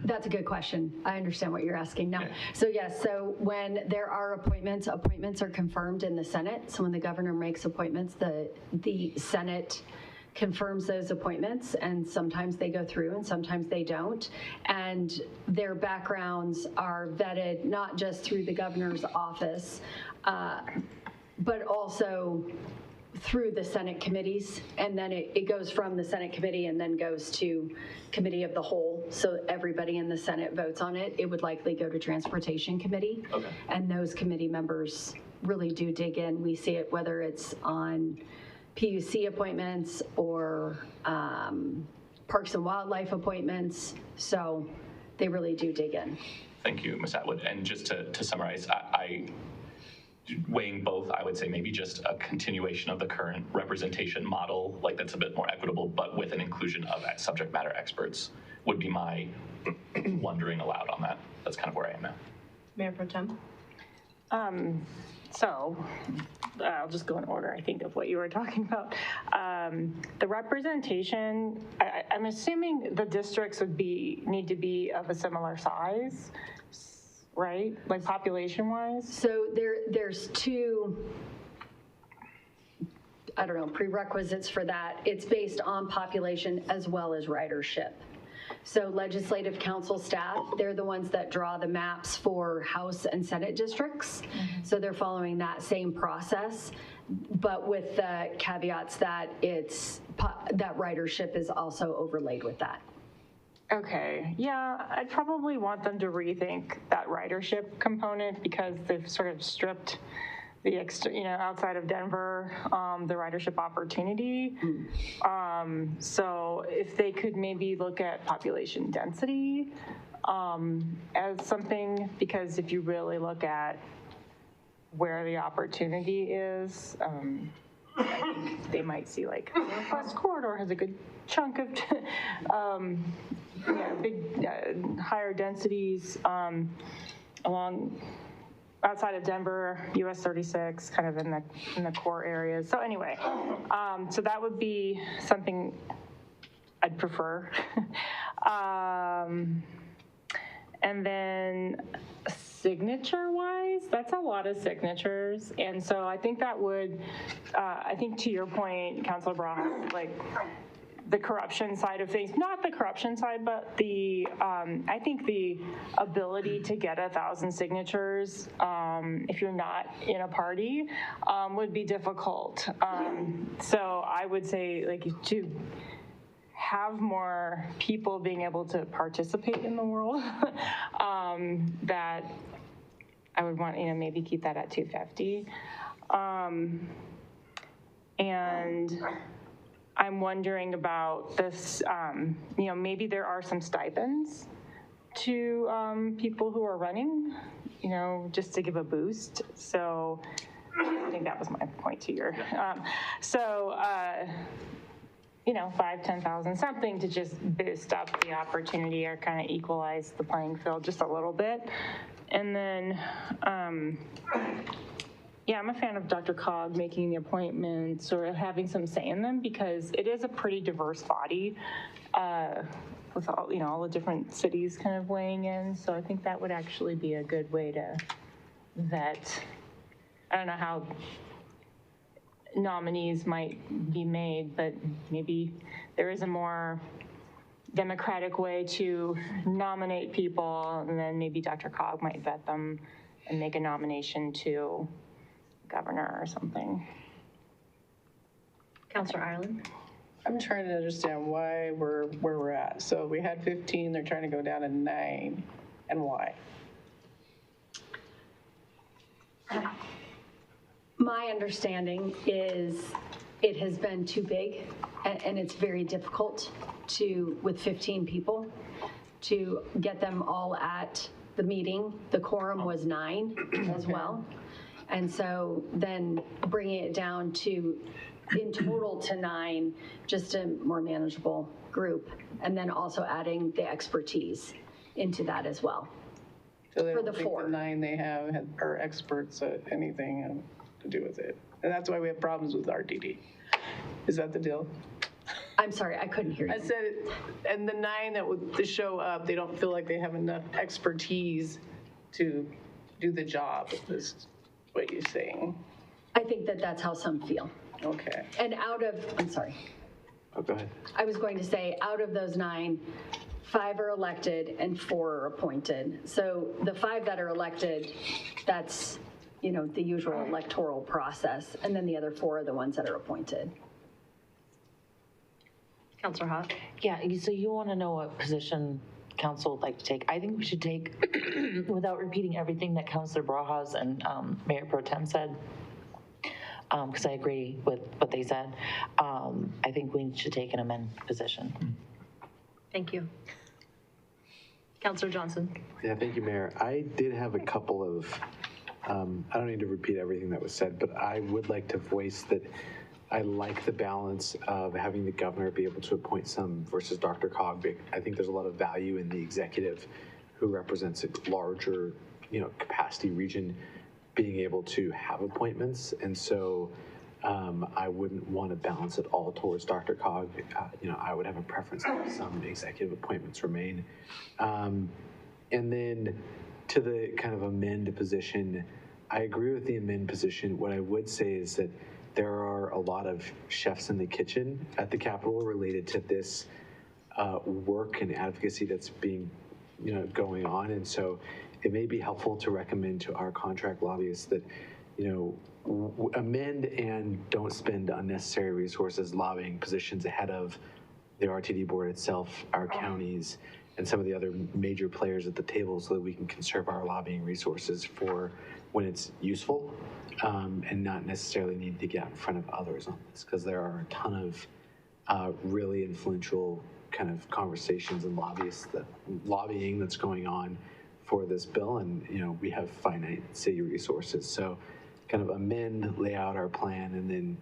Speaker 12: that's a good question. I understand what you're asking now.
Speaker 3: Yeah.
Speaker 12: So yes, so when there are appointments are confirmed in the Senate. So when the governor makes appointments, the Senate confirms those appointments, and sometimes they go through and sometimes they don't. And their backgrounds are vetted not just through the governor's office, but also through the Senate committees, and then it goes from the Senate committee and then goes to committee of the whole. So everybody in the Senate votes on it. It would likely go to Transportation Committee. Okay. And those committee members really do dig in. We see it whether it's on PUC appointments or Parks and Wildlife appointments. So they really do dig in.
Speaker 3: Thank you, Ms. Atwood. And just to summarize, I weighing both, I would say maybe just a continuation of the current representation model, like that's a bit more equitable, but with an inclusion of subject matter experts would be my wondering aloud on that. That's kind of where I am now.
Speaker 1: Mayor Pro Tem?
Speaker 7: So I'll just go in order, I think, of what you were talking about. The representation, I'm assuming the districts would need to be of a similar size, right? Like population-wise?
Speaker 12: So there's two, I don't know, prerequisites for that. It's based on population as well as ridership. So legislative council staff, they're the ones that draw the maps for House and Senate districts. So they're following that same process, but with the caveats that that ridership is also overlaid with that.
Speaker 7: Okay, yeah, I'd probably want them to rethink that ridership component, because they've sort of stripped the outside of Denver, the ridership opportunity. So if they could maybe look at population density as something, because if you really look at where the opportunity is, I think they might see like the Northwest Corridor has a good chunk of higher densities along outside of Denver, US 36, kind of in the core areas. So anyway, so that would be something I'd prefer. And then signature-wise, that's a lot of signatures. And so I think that would, I think to your point, Councilor Barajas, like the corruption side of things, not the corruption side, but the, I think the ability to get 1,000 signatures if you're not in a party would be difficult. So I would say like to have more people being able to participate in the world, that I would want, maybe keep that at 250. And I'm wondering about this, maybe there are some stipends to people who are running, just to give a boost. So I think that was my point to your, 5, 10,000, something to just boost up the opportunity or kind of equalize the playing field just a little bit. And then, I'm a fan of Dr. Cog making the appointments or having some say in them because it is a pretty diverse body with all the different cities kind of weighing in. So I think that would actually be a good way to vet. I don't know how nominees might be made, but maybe there is a more democratic way to nominate people, and then maybe Dr. Cog might vet them and make a nomination to governor or something.
Speaker 1: Councilor Ireland?
Speaker 5: I'm trying to understand why we're where we're at. So we had 15, they're trying to go down to 9, and why?
Speaker 12: My understanding is it has been too big, and it's very difficult with 15 people, to get them all at the meeting. The quorum was 9 as well. And so then bringing it down to, in total to 9, just a more manageable group, and then also adding the expertise into that as well.
Speaker 5: So they
Speaker 12: for
Speaker 5: don't
Speaker 12: the
Speaker 5: think
Speaker 12: 4.
Speaker 5: the 9 they have are experts at anything to do with it. And that's why we have problems with RTD. Is that the deal?
Speaker 12: I'm sorry, I couldn't hear you.
Speaker 5: I said, and the 9 that would show up, they don't feel like they have enough expertise to do the job, is what you're saying.
Speaker 12: I think that's how some feel.
Speaker 5: Okay.
Speaker 12: And I'm sorry.
Speaker 6: Oh, go ahead.
Speaker 12: I was going to say, out of those 9, 5 are elected and 4 are appointed. So the 5 that are elected, that's, the usual electoral process. And then the other 4 are the ones that are appointed.
Speaker 1: Councilor Hott?
Speaker 9: Yeah, so you want to know what position council would like to take. I think we should take, without repeating everything that Councilor Barajas and Mayor Pro Tem said, because I agree with what they said, I think we should take an amend position.
Speaker 1: Thank you. Councilor Johnson?
Speaker 6: Yeah, thank you, Mayor. I did have a couple of, I don't need to repeat everything that was said, but I would like to voice that I like the balance of having the governor be able to appoint some versus Dr. Cog. I think there's a lot of value in the executive who represents a larger, capacity region being able to have appointments. And so I wouldn't want to balance it all towards Dr. Cog. I would have a preference that some executive appointments remain. And then to the kind of amend position, I agree with the amend position. What I would say is that there are a lot of chefs in the kitchen at the Capitol related to this work and advocacy that's being, going on. And so it may be helpful to recommend to our contract lobbyists that, amend and don't spend unnecessary resources lobbying positions ahead of the RTD board itself, our counties, and some of the other major players at the table so that we can conserve our lobbying resources for when it's useful. And not necessarily need to get out in front of others on this, because there are a ton of really influential kind of conversations and lobbying that's going on for this bill, and we have finite city resources. So kind of amend, lay out our plan, and then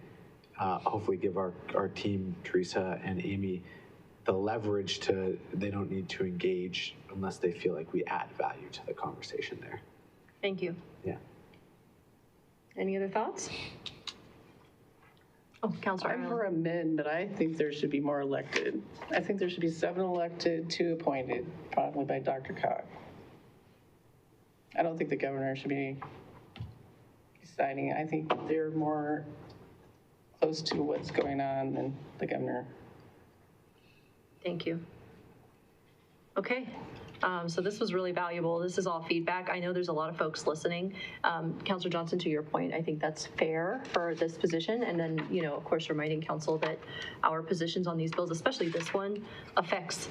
Speaker 6: hopefully give our team, Teresa and Amy, the leverage they don't need to engage unless they feel like we add value to the conversation there.
Speaker 1: Thank you.
Speaker 6: Yeah.
Speaker 1: Any other thoughts? Oh, Councilor
Speaker 5: I'm
Speaker 1: Ireland.
Speaker 5: for amend, but I think there should be more elected. I think there should be 7 elected, 2 appointed, probably by Dr. Cog. I don't think the governor should be deciding. I think they're more close to what's going on than the governor.
Speaker 1: Thank you. Okay, so this was really valuable. This is all feedback. I know there's a lot of folks listening. Councilor Johnson, to your point, I think that's fair for this position. And then, you know, of course, reminding council that our positions on these bills, especially this one, affects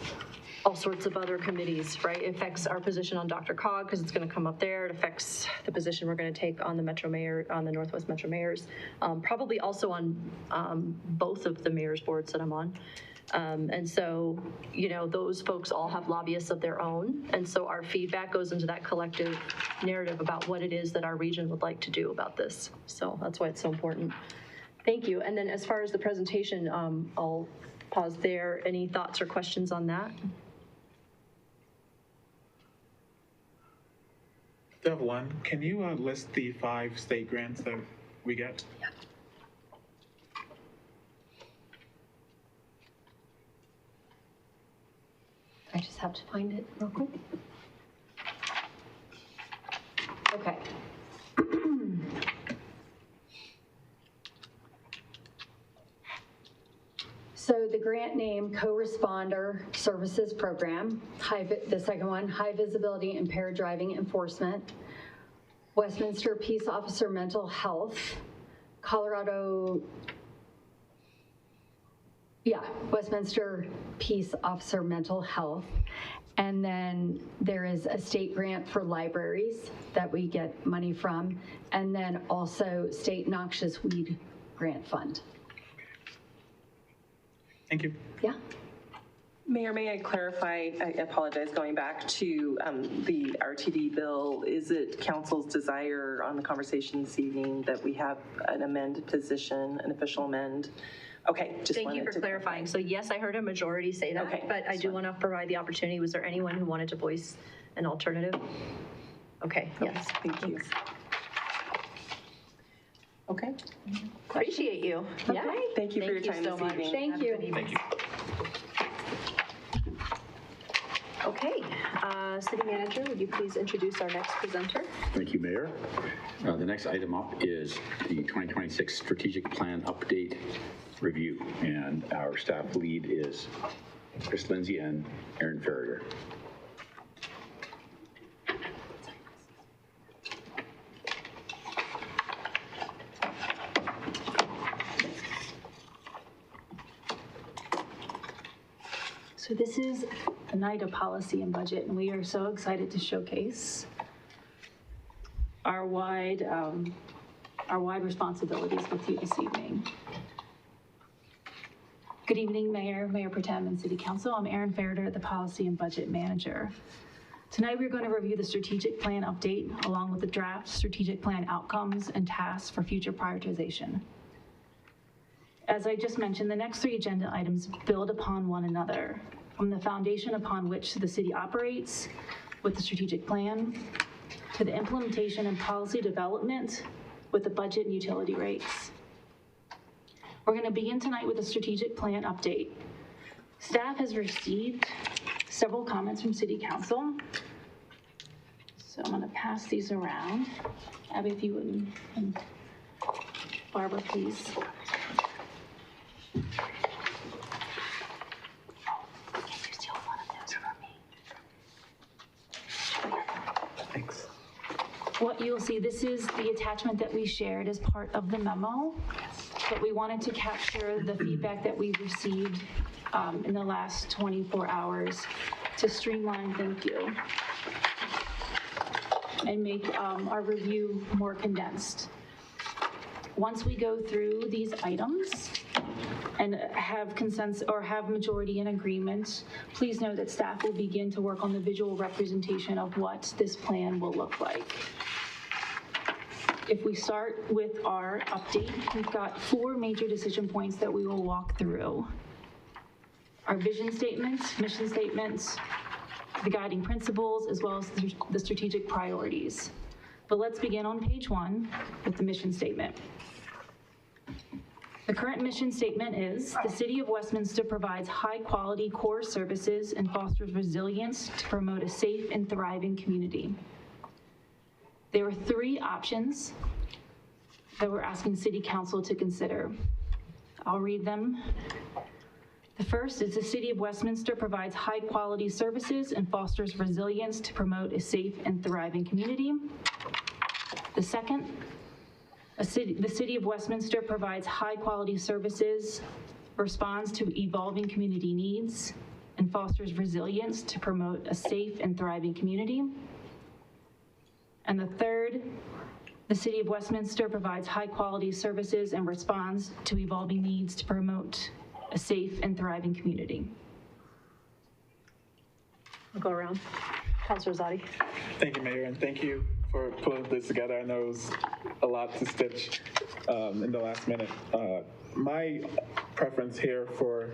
Speaker 1: all sorts of other committees, right? It affects our position on Dr. Cog because it's going to come up there. It affects the position we're going to take on the Metro Mayor, on the Northwest Metro Mayors, probably also on both of the mayor's boards that I'm on. And so, you know, those folks all have lobbyists of their own. And so our feedback goes into that collective narrative about what it is that our region would like to do about this. So that's why it's so important. Thank you. And then as far as the presentation, I'll pause there. Any thoughts or questions on that?
Speaker 2: Step one, can you list the 5 state grants that we get?
Speaker 1: Yeah. I just have to find it real quick. Okay.
Speaker 12: So the grant name Co-Responder Services Program, the second one, High Visibility Impaired Driving Enforcement, Westminster Peace Officer Mental Health, Westminster Peace Officer Mental Health. And then there is a state grant for libraries that we get money from, and then also State Noxious Weed Grant Fund.
Speaker 2: Thank you.
Speaker 12: Yeah.
Speaker 11: Mayor, may I clarify, I apologize, going back to the RTD bill, is it council's desire on the conversation this evening that we have an amended position, an official amend? Okay, just
Speaker 1: Thank you for clarifying. So yes, I heard a majority say that,
Speaker 11: Okay,
Speaker 1: but I do want to provide the opportunity. Was there anyone who wanted to voice an alternative? Okay, yes.
Speaker 11: Thank you.
Speaker 5: Okay.
Speaker 1: Appreciate you. Yeah.
Speaker 11: Thank you for your time
Speaker 1: so
Speaker 11: this
Speaker 1: much.
Speaker 11: evening.
Speaker 12: Thank you.
Speaker 3: Thank you.
Speaker 1: Okay, City Manager, would you please introduce our next presenter?
Speaker 4: Thank you, Mayor. The next item up is the 2026 Strategic Plan Update Review, and our staff lead is Chris Lindsay and Aaron Farrier.
Speaker 13: So this is a night of policy and budget, and we are so excited to showcase our wide responsibilities with you this evening. Good evening, Mayor, Mayor Pro Tem, and City Council. I'm Erin Farrier, the Policy and Budget Manager. Tonight, we're going to review the strategic plan update along with the draft strategic plan outcomes and tasks for future prioritization. As I just mentioned, the next 3 agenda items build upon one another, from the foundation upon which the city operates with the strategic plan, to the implementation and policy development with the budget and utility rates. We're going to begin tonight with a strategic plan update. Staff has received several comments from City Council. So I'm going to pass these around. Abby, if you wouldn't, and Barbara, please.
Speaker 6: Thanks.
Speaker 13: What you'll see, this is the attachment that we shared as part of the memo, but we wanted to capture the feedback that we've received in the last 24 hours to streamline, thank you, and make our review more condensed. Once we go through these items and have consensus or have majority in agreement, please know that staff will begin to work on the visual representation of what this plan will look like. If we start with our update, we've got 4 major decision points that we will walk through. Our vision statements, mission statements, the guiding principles, as well as the strategic priorities. But let's begin on page 1 with the mission statement. The current mission statement is, the City of Westminster provides high-quality core services and fosters resilience to promote a safe and thriving community. There were 3 options that we're asking City Council to consider. I'll read them. The first is the City of Westminster provides high-quality services and fosters resilience to promote a safe and thriving community. The second, the City of Westminster provides high-quality services, responds to evolving community needs, and fosters resilience to promote a safe and thriving community. And the third, the City of Westminster provides high-quality services and responds to evolving needs to promote a safe and thriving community.
Speaker 1: I'll go around. Councilor Zadi.
Speaker 2: Thank you, Mayor, and thank you for pulling this together. I know it was a lot to stitch in the last minute. My preference here for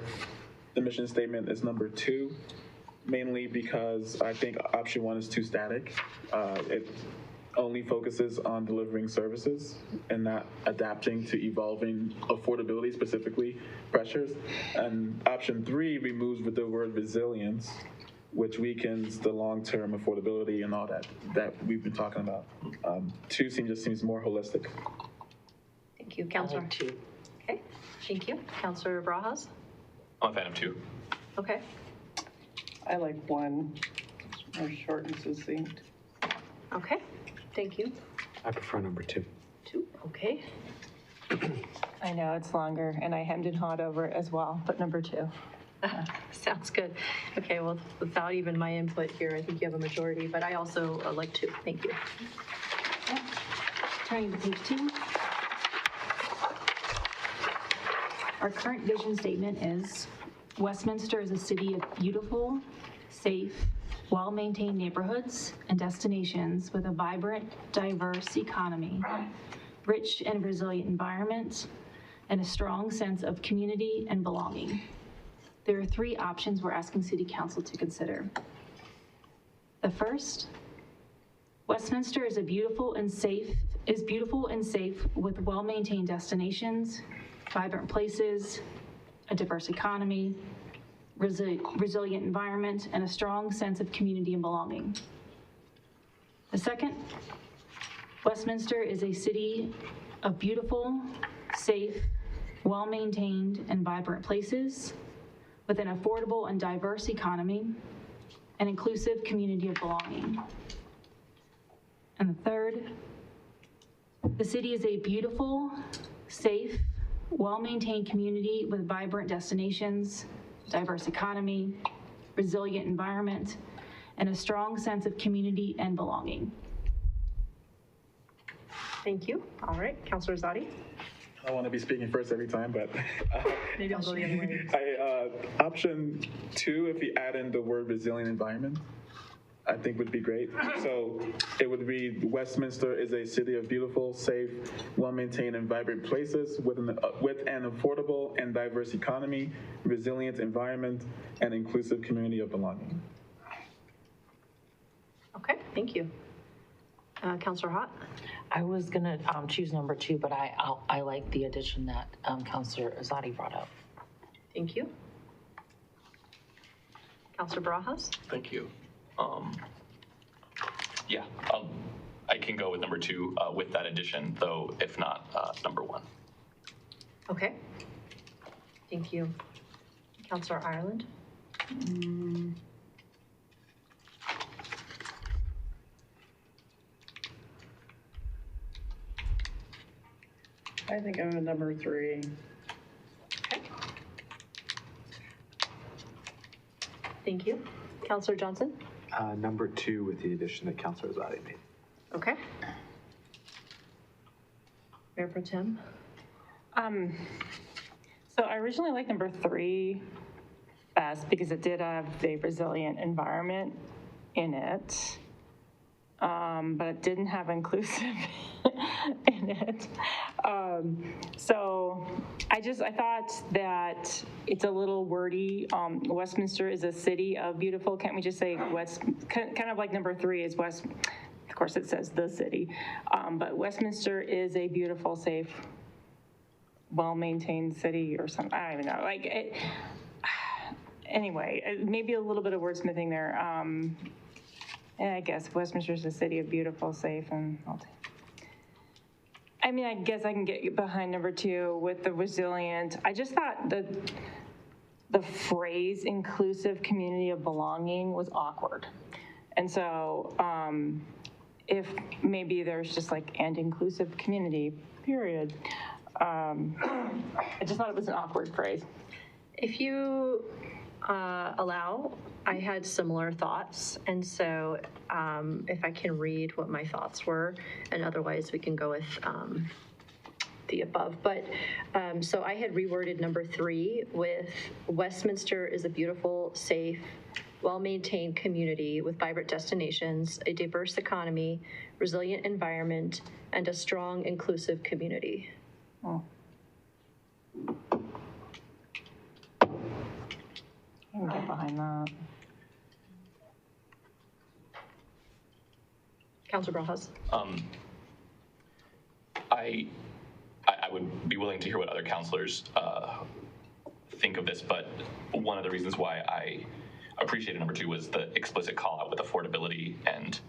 Speaker 2: the mission statement is number 2, mainly because I think option 1 is too static. It only focuses on delivering services and not adapting to evolving affordability, specifically pressures. And option 3 removes the word resilience, which weakens the long-term affordability and all that we've been talking about. 2 just seems more holistic.
Speaker 1: Thank you, Councilor.
Speaker 9: I like 2.
Speaker 1: Okay, thank you. Councilor Barajas.
Speaker 3: I'm a fan of 2.
Speaker 1: Okay.
Speaker 5: I like 1, it's more short and succinct.
Speaker 1: Okay, thank you.
Speaker 6: I prefer number 2.
Speaker 1: 2, okay.
Speaker 7: I know it's longer, and I hemmed and hawed over it as well, but number 2.
Speaker 1: Sounds good. Okay, well, without even my input here, I think you have a majority, but I also like 2. Thank you.
Speaker 13: Yep. Turning to page 2. Our current vision statement is Westminster is a city of beautiful, safe, well-maintained neighborhoods and destinations with a vibrant, diverse economy, rich and resilient environment, and a strong sense of community and belonging. There are 3 options we're asking City Council to consider. The first, Westminster is beautiful and safe with well-maintained destinations, vibrant places, a diverse economy, resilient environment, and a strong sense of community and belonging. The second, Westminster is a city of beautiful, safe, well-maintained, and vibrant places with an affordable and diverse economy, an inclusive community of belonging. And the third, the city is a beautiful, safe, well-maintained community with vibrant destinations, diverse economy, resilient environment, and a strong sense of community and belonging.
Speaker 1: Thank you. All right, Councilor Zadi.
Speaker 2: I want to be speaking first every time, but
Speaker 1: Maybe I'll go the other way.
Speaker 2: Option 2, if you add in the word resilient environment, I think would be great. So it would read, Westminster is a city of beautiful, safe, well-maintained and vibrant places with an affordable and diverse economy, resilient environment, and inclusive community of belonging.
Speaker 1: Okay, thank you. Councilor Hott.
Speaker 9: I was gonna choose number 2, but I like the addition that Councilor Azadi brought up.
Speaker 1: Thank you. Councilor Barajas.
Speaker 3: Thank you. Yeah, I can go with number 2 with that addition, though if not, number 1.
Speaker 1: Okay. Thank you. Councilor Ireland.
Speaker 5: I think I'm a number 3.
Speaker 1: Okay. Thank you. Councilor Johnson.
Speaker 6: Number 2 with the addition that Councilor Zadi made.
Speaker 1: Okay. Mayor Pro Tem.
Speaker 7: So I originally liked number 3 best because it did have the resilient environment in it, but it didn't have inclusive in it. So I thought that it's a little wordy. Westminster is a city of beautiful. Can't we just say kind of like number 3 is West? Of course, it says the city, but Westminster is a beautiful, safe, well-maintained city or something. I don't even know. Like it. Anyway, maybe a little bit of wordsmithing there. I guess Westminster's a city of beautiful, safe, and I mean, I guess I can get behind number 2 with the resilient. I just thought the phrase inclusive community of belonging was awkward. And so if maybe there's just like and inclusive community, period. I just thought it was an awkward phrase.
Speaker 1: If you allow, I had similar thoughts, and so if I can read what my thoughts were, and otherwise we can go with the above. But so I had reworded number 3 with Westminster is a beautiful, safe, well-maintained community with vibrant destinations, a diverse economy, resilient environment, and a strong, inclusive community.
Speaker 7: Oh. I can get behind that.
Speaker 1: Councilor Barajas.
Speaker 3: I would be willing to hear what other councilors think of this, but one of the reasons why I appreciated number 2 was the explicit call out with affordability, and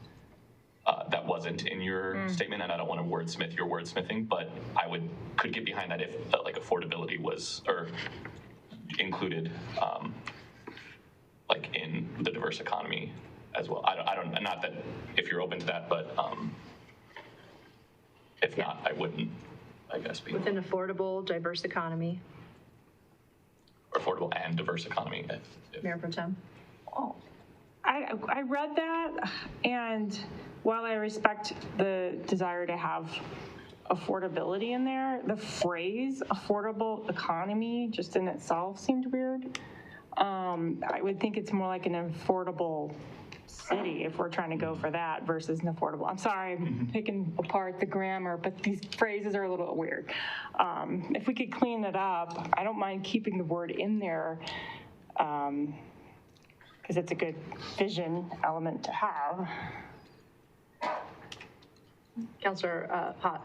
Speaker 3: that wasn't in your statement, and I don't want to wordsmith your wordsmithing, but I could get behind that if like affordability was or included like in the diverse economy as well. I don't not that if you're open to that, but if not, I wouldn't, I guess, be
Speaker 1: With an affordable, diverse economy.
Speaker 3: affordable and diverse economy.
Speaker 1: Mayor Pro Tem.
Speaker 7: Oh, I read that, and while I respect the desire to have affordability in there, the phrase affordable economy just in itself seemed weird. I would think it's more like an affordable city if we're trying to go for that versus an affordable. I'm sorry, I'm picking apart the grammar, but these phrases are a little weird. If we could clean it up, I don't mind keeping the word in there because it's a good vision element to have.
Speaker 1: Councilor Hott.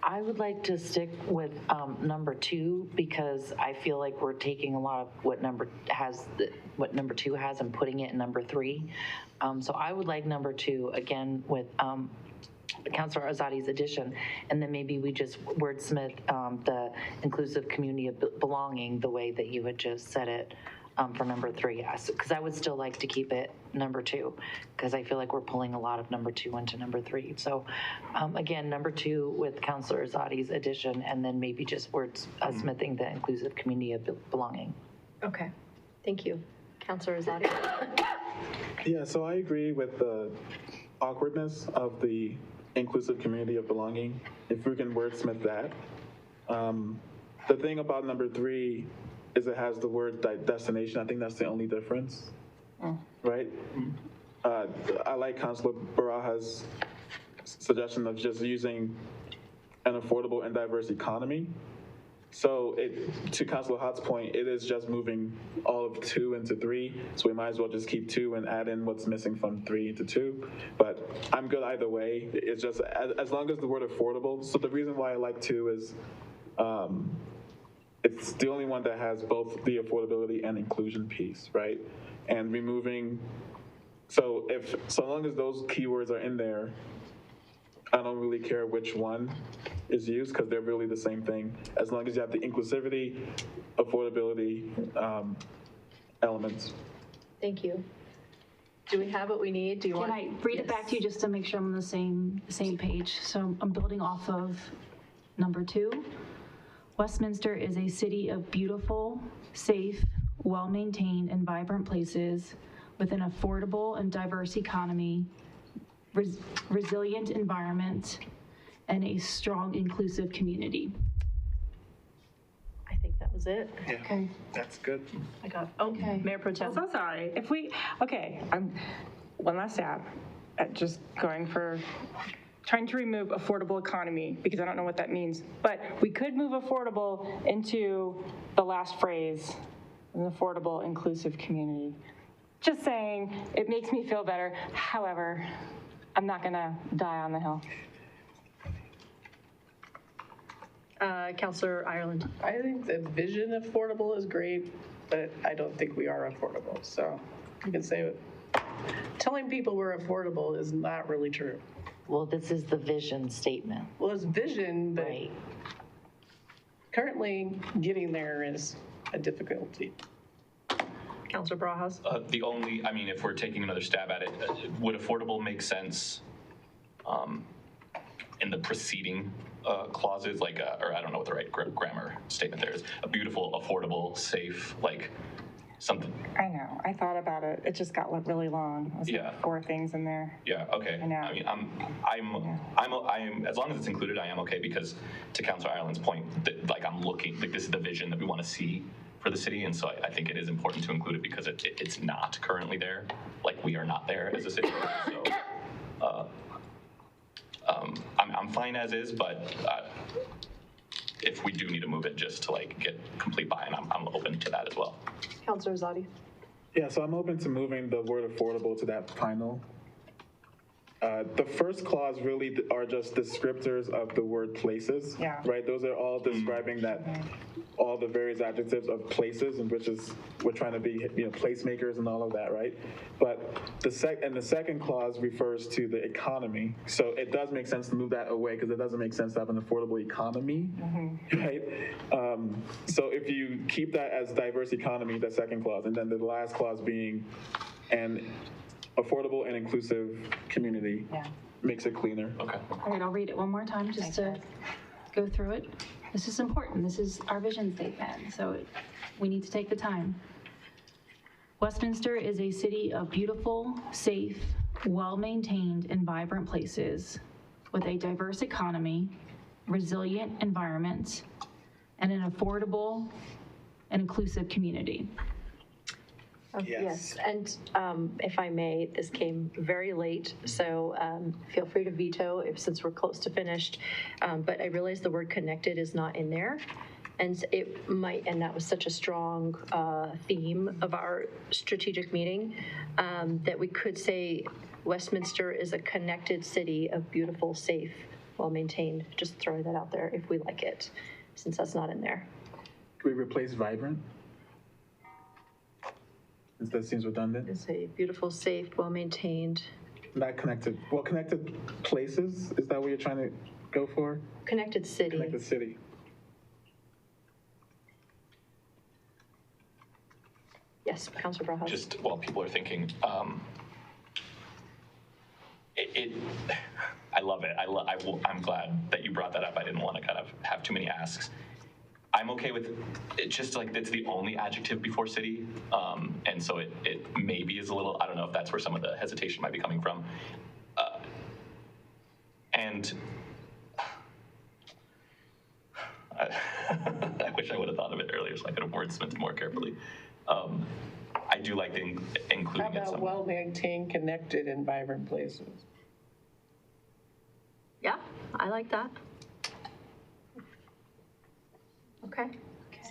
Speaker 9: I would like to stick with number 2 because I feel like we're taking a lot of what number 2 has and putting it in number 3. So I would like number 2 again with Councilor Azadi's addition, and then maybe we just wordsmith the inclusive community of belonging the way that you had just said it. For number 3, yes, because I would still like to keep it number 2, because I feel like we're pulling a lot of number 2 into number 3. So again, number 2 with Councilor Azadi's addition, and then maybe just wordsmithing the inclusive community of belonging.
Speaker 1: Okay, thank you. Councilor Azadi.
Speaker 2: Yeah, so I agree with the awkwardness of the inclusive community of belonging, if we can wordsmith that. The thing about number 3 is it has the word destination. I think that's the only difference, right? I like Councilor Barajas' suggestion of just using an affordable and diverse economy. So to Councilor Hott's point, it is just moving all of 2 into 3, so we might as well just keep 2 and add in what's missing from 3 into 2. But I'm good either way. It's just as long as the word affordable. So the reason why I like 2 is it's the only one that has both the affordability and inclusion piece, right? And removing, so long as those keywords are in there, I don't really care which one is used because they're really the same thing. As long as you have the inclusivity, affordability elements.
Speaker 1: Thank you. Do we have what we need? Do you want?
Speaker 13: Can I read it back to you just to make sure I'm on the same page? So I'm building off of number 2. Westminster is a city of beautiful, safe, well-maintained, and vibrant places with an affordable and diverse economy, resilient environment, and a strong, inclusive community.
Speaker 1: I think that was it.
Speaker 2: Yeah, okay. That's good.
Speaker 1: I got, okay. Mayor Pro Tem.
Speaker 7: I'm so sorry. I'm one last stab at just trying to remove affordable economy because I don't know what that means. But we could move affordable into the last phrase, an affordable, inclusive community. Just saying, it makes me feel better. However, I'm not gonna die on the hill.
Speaker 1: Councilor Ireland.
Speaker 5: I think the vision of affordable is great, but I don't think we are affordable. So you can say telling people we're affordable is not really true.
Speaker 9: Well, this is the vision statement.
Speaker 5: Well, it's vision, but
Speaker 9: Right.
Speaker 5: currently getting there is a difficulty.
Speaker 1: Councilor Barajas?
Speaker 3: The only, I mean, if we're taking another stab at it, would affordable make sense in the preceding clauses, like, or I don't know what the right grammar statement there is, a beautiful, affordable, safe, like something?
Speaker 7: I know, I thought about it, it just got really long. It was
Speaker 3: Yeah.
Speaker 7: like 4 things in there.
Speaker 3: Yeah, okay.
Speaker 7: I know.
Speaker 3: I mean, I'm, as long as it's included, I am okay, because to Councilor Ireland's point, that, like, I'm looking, like, this is the vision that we want to see for the city, and so I think it is important to include it because it's not currently there. Like, we are not there as a city. So, I'm fine as is, but if we do need to move it just to like get complete buy-in, I'm open to that as well.
Speaker 1: Councilor Zadi?
Speaker 2: Yeah, so I'm open to moving the word affordable to that final. The first clause really are just descriptors of the word places,
Speaker 7: Yeah.
Speaker 2: right? Those are all describing that, all the various adjectives of places, and which is, we're trying to be, placemakers and all of that, right? But the second clause refers to the economy, so it does make sense to move that away because it doesn't make sense to have an affordable economy, right? So if you keep that as diverse economy, the second clause, and then the last clause being an affordable and inclusive community, makes it cleaner.
Speaker 3: Okay.
Speaker 13: All right, I'll read it one more time just to go through it. This is important. This is our vision statement, so we need to take the time. Westminster is a city of beautiful, safe, well-maintained, and vibrant places with a diverse economy, resilient environment, and an affordable and inclusive community.
Speaker 1: Yes, and if I may, this came very late, so feel free to veto since we're close to finished. But I realize the word connected is not in there. And it might, and that was such a strong theme of our strategic meeting, that we could say Westminster is a connected city of beautiful, safe, well-maintained. Just throwing that out there if we like it, since that's not in there.
Speaker 2: Can we replace vibrant? That seems redundant.
Speaker 1: It's a beautiful, safe, well-maintained.
Speaker 2: Not connected. Well, connected places, is that what you're trying to go for?
Speaker 1: Connected city.
Speaker 2: Connected city.
Speaker 1: Yes, Councilor Barajas.
Speaker 3: Just while people are thinking, I love it. I'm glad that you brought that up. I didn't want to kind of have too many asks. I'm okay with it, just like it's the only adjective before city, and so it maybe is a little, I don't know if that's where some of the hesitation might be coming from. And I wish I would have thought of it earlier so I could have wordsmithed it more carefully. I do like the including
Speaker 5: How
Speaker 3: it
Speaker 5: about
Speaker 3: somewhere.
Speaker 5: well-maintained, connected, and vibrant places?
Speaker 1: Yeah, I like that. Okay.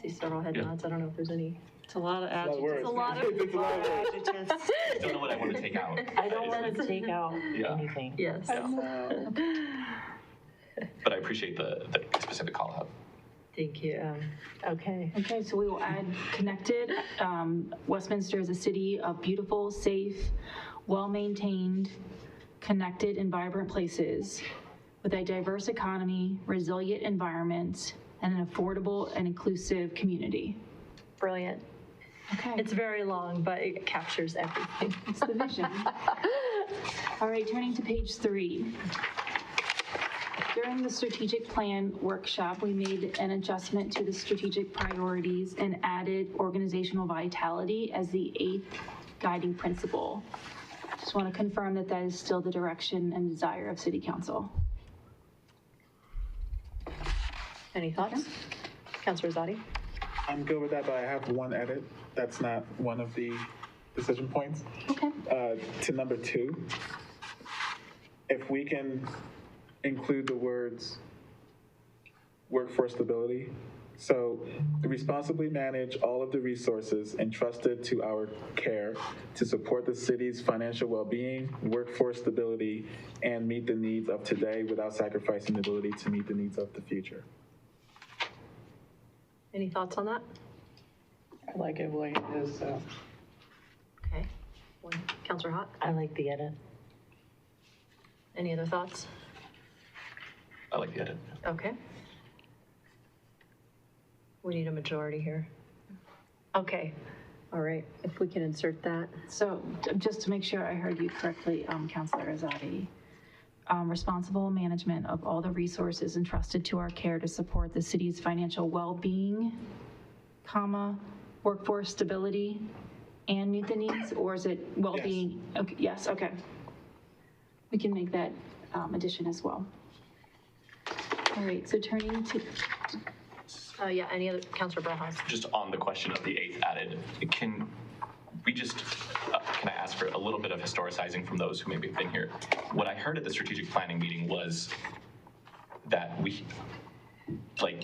Speaker 1: See several head nods. I don't know if there's any.
Speaker 9: It's a lot of
Speaker 2: It's
Speaker 9: adjectives.
Speaker 2: a lot of words. It's a lot of words.
Speaker 9: adjectives.
Speaker 3: I don't know what I want to take out.
Speaker 9: I don't want to take out anything.
Speaker 1: Yes.
Speaker 3: But I appreciate the specific call out.
Speaker 1: Thank you. Okay.
Speaker 13: Okay, so we will add connected. Westminster is a city of beautiful, safe, well-maintained, connected, and vibrant places with a diverse economy, resilient environment, and an affordable and inclusive community.
Speaker 1: Brilliant.
Speaker 13: Okay.
Speaker 1: It's very long, but it captures everything.
Speaker 13: It's the vision. All right, turning to page 3. During the strategic plan workshop, we made an adjustment to the strategic priorities and added organizational vitality as the 8th guiding principle. Just want to confirm that that is still the direction and desire of City Council.
Speaker 1: Any thoughts? Councilor Zadi?
Speaker 2: I'm good with that, but I have one edit. That's not one of the decision points.
Speaker 13: Okay.
Speaker 2: To number 2, if we can include the words workforce stability. So responsibly manage all of the resources entrusted to our care to support the city's financial well-being, workforce stability, and meet the needs of today without sacrificing the ability to meet the needs of the future.
Speaker 1: Any thoughts on that?
Speaker 5: I like it the way it is, so.
Speaker 1: Okay. Councilor Hott,
Speaker 9: I like the edit.
Speaker 1: any other thoughts?
Speaker 3: I like the edit.
Speaker 1: Okay. We need a majority here. Okay, all right, if we can insert that.
Speaker 13: So just to make sure I heard you correctly, Councilor Azadi, responsible management of all the resources entrusted to our care to support the city's financial well-being, comma, workforce stability, and meet the needs, or is it well-being? Yes. Okay, yes, okay. We can make that addition as well. All right, so turning to
Speaker 1: Yeah, any other, Councilor Barajas?
Speaker 3: Just on the question of the 8th added, can we just, can I ask for a little bit of historicizing from those who maybe have been here? What I heard at the strategic planning meeting was that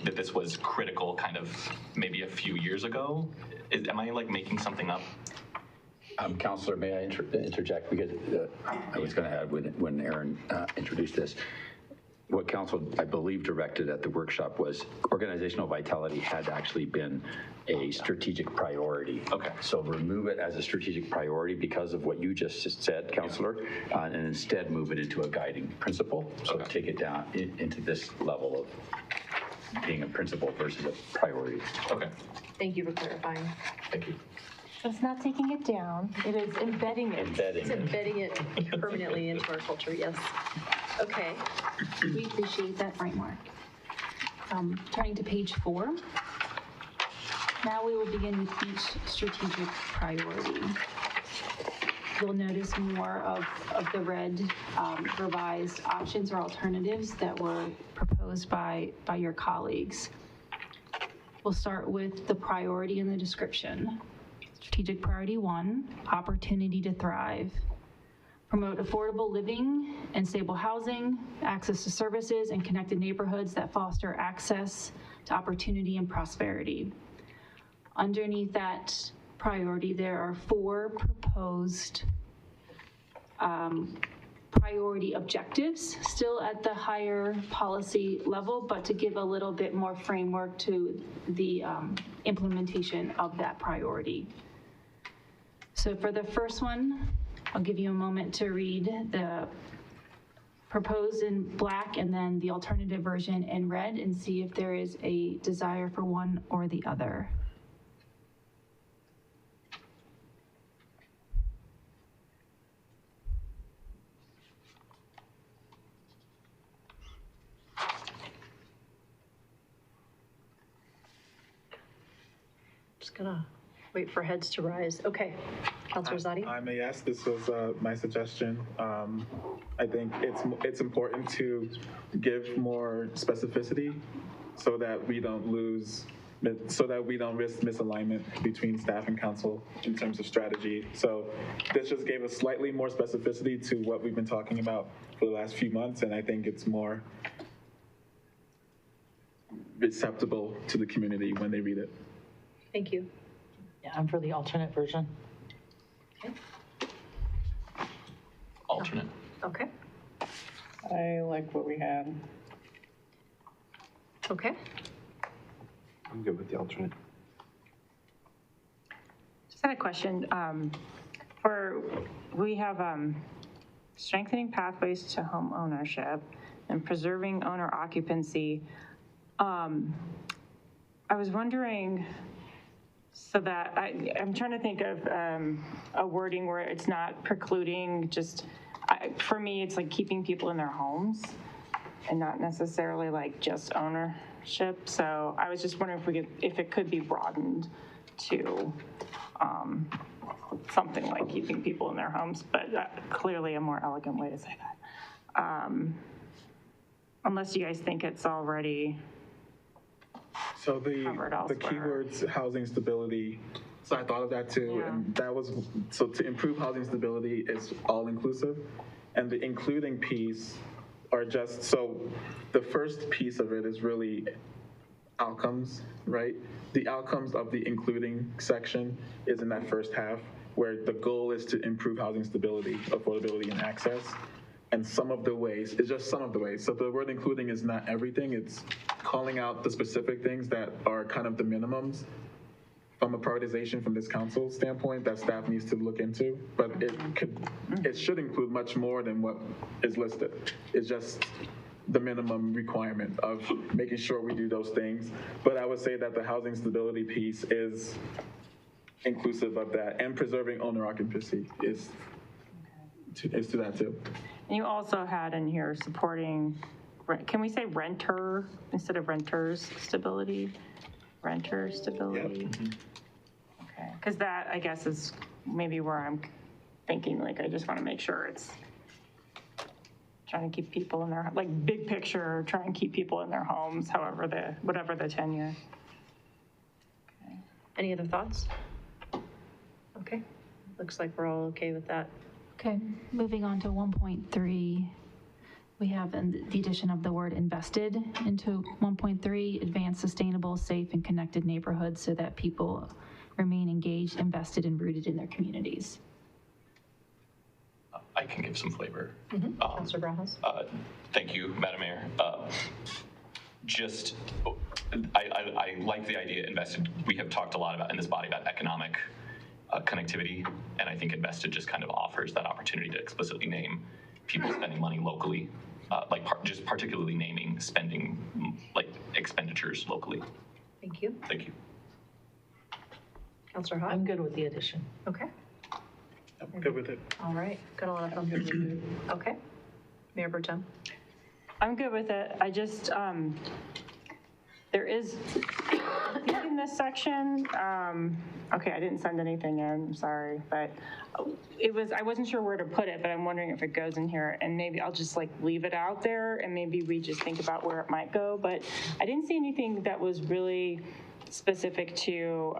Speaker 3: that this was critical kind of maybe a few years ago. Am I like making something up?
Speaker 4: Councilor, may I interject? Because I was going to add when Aaron introduced this. What council, I believe, directed at the workshop was organizational vitality had actually been a strategic priority.
Speaker 3: Okay.
Speaker 4: So remove it as a strategic priority because of what you just said, Councilor, and instead move it into a guiding principle. So take it down into this level of being a principle versus a priority.
Speaker 3: Okay.
Speaker 1: Thank you for clarifying.
Speaker 3: Thank you.
Speaker 7: It's not taking it down, it is embedding it.
Speaker 1: It's embedding it permanently into our culture, yes. Okay.
Speaker 13: We appreciate that framework. Turning to page 4. Now we will begin with each strategic priority. You'll notice more of the red revised options or alternatives that were proposed by your colleagues. We'll start with the priority in the description. Strategic priority 1, opportunity to thrive. Promote affordable living and stable housing, access to services and connected neighborhoods that foster access to opportunity and prosperity. Underneath that priority, there are 4 proposed priority objectives, still at the higher policy level, but to give a little bit more framework to the implementation of that priority. So for the first one, I'll give you a moment to read the proposed in black and then the alternative version in red and see if there is a desire for one or the other.
Speaker 1: Just gonna wait for heads to rise. Okay, Councilor Zadi?
Speaker 2: I'm a yes. This was my suggestion. I think it's important to give more specificity so that we don't risk misalignment between staff and council in terms of strategy. So this just gave us slightly more specificity to what we've been talking about for the last few months, and I think it's more acceptable to the community when they read it.
Speaker 1: Thank you.
Speaker 9: Yeah, I'm for the alternate version.
Speaker 1: Okay.
Speaker 3: Alternate.
Speaker 1: Okay.
Speaker 5: I like what we had.
Speaker 1: Okay.
Speaker 6: I'm good with the alternate.
Speaker 7: Just had a question. We have strengthening pathways to home ownership and preserving owner occupancy. I was wondering, so that I'm trying to think of a wording where it's not precluding just, for me, it's like keeping people in their homes and not necessarily like just ownership. So I was just wondering if it could be broadened to something like keeping people in their homes, but clearly a more elegant way to say that. Unless you guys think it's already
Speaker 2: So the
Speaker 7: elsewhere.
Speaker 2: keywords housing stability, so I thought of that too,
Speaker 7: Yeah.
Speaker 2: and that was, so to improve housing stability is all inclusive, and the including piece are just, so the first piece of it is really outcomes, right? The outcomes of the including section is in that first half, where the goal is to improve housing stability, affordability, and access. And some of the ways, it's just some of the ways. So the word including is not everything, it's calling out the specific things that are kind of the minimums from a prioritization from this council standpoint that staff needs to look into, but it should include much more than what is listed. It's just the minimum requirement of making sure we do those things. But I would say that the housing stability piece is inclusive of that, and preserving owner occupancy is to that too.
Speaker 7: And you also had in here supporting, can we say renter instead of renters stability? Renter stability? Yep. Okay, because that, I guess, is maybe where I'm thinking, like, I just want to make sure it's trying to keep people in their, like, big picture, try and keep people in their homes, whatever the tenure.
Speaker 1: Okay. Any other thoughts? Okay, looks like we're all okay with that.
Speaker 13: Okay, moving on to 1.3. We have the addition of the word invested into 1.3, advance sustainable, safe, and connected neighborhoods so that people remain engaged, invested, and rooted in their communities.
Speaker 3: I can give some flavor.
Speaker 1: Councilor Barajas?
Speaker 3: Thank you, Madam Mayor. I like the idea invested. We have talked a lot about in this body about economic connectivity, and I think invested just kind of offers that opportunity to explicitly name people spending money locally, just particularly naming spending, like expenditures locally.
Speaker 1: Thank you.
Speaker 3: Thank you.
Speaker 1: Councilor Hott?
Speaker 9: I'm good with the addition.
Speaker 1: Okay.
Speaker 2: I'm good with it.
Speaker 1: All right. Got a lot of thumbs. Okay. Mayor Pro Tem?
Speaker 7: I'm good with it. I just, there is, I think in this section, okay, I didn't send anything in, I'm sorry, but I wasn't sure where to put it, but I'm wondering if it goes in here, and maybe I'll just like leave it out there, and maybe we just think about where it might go, but I didn't see anything that was really specific to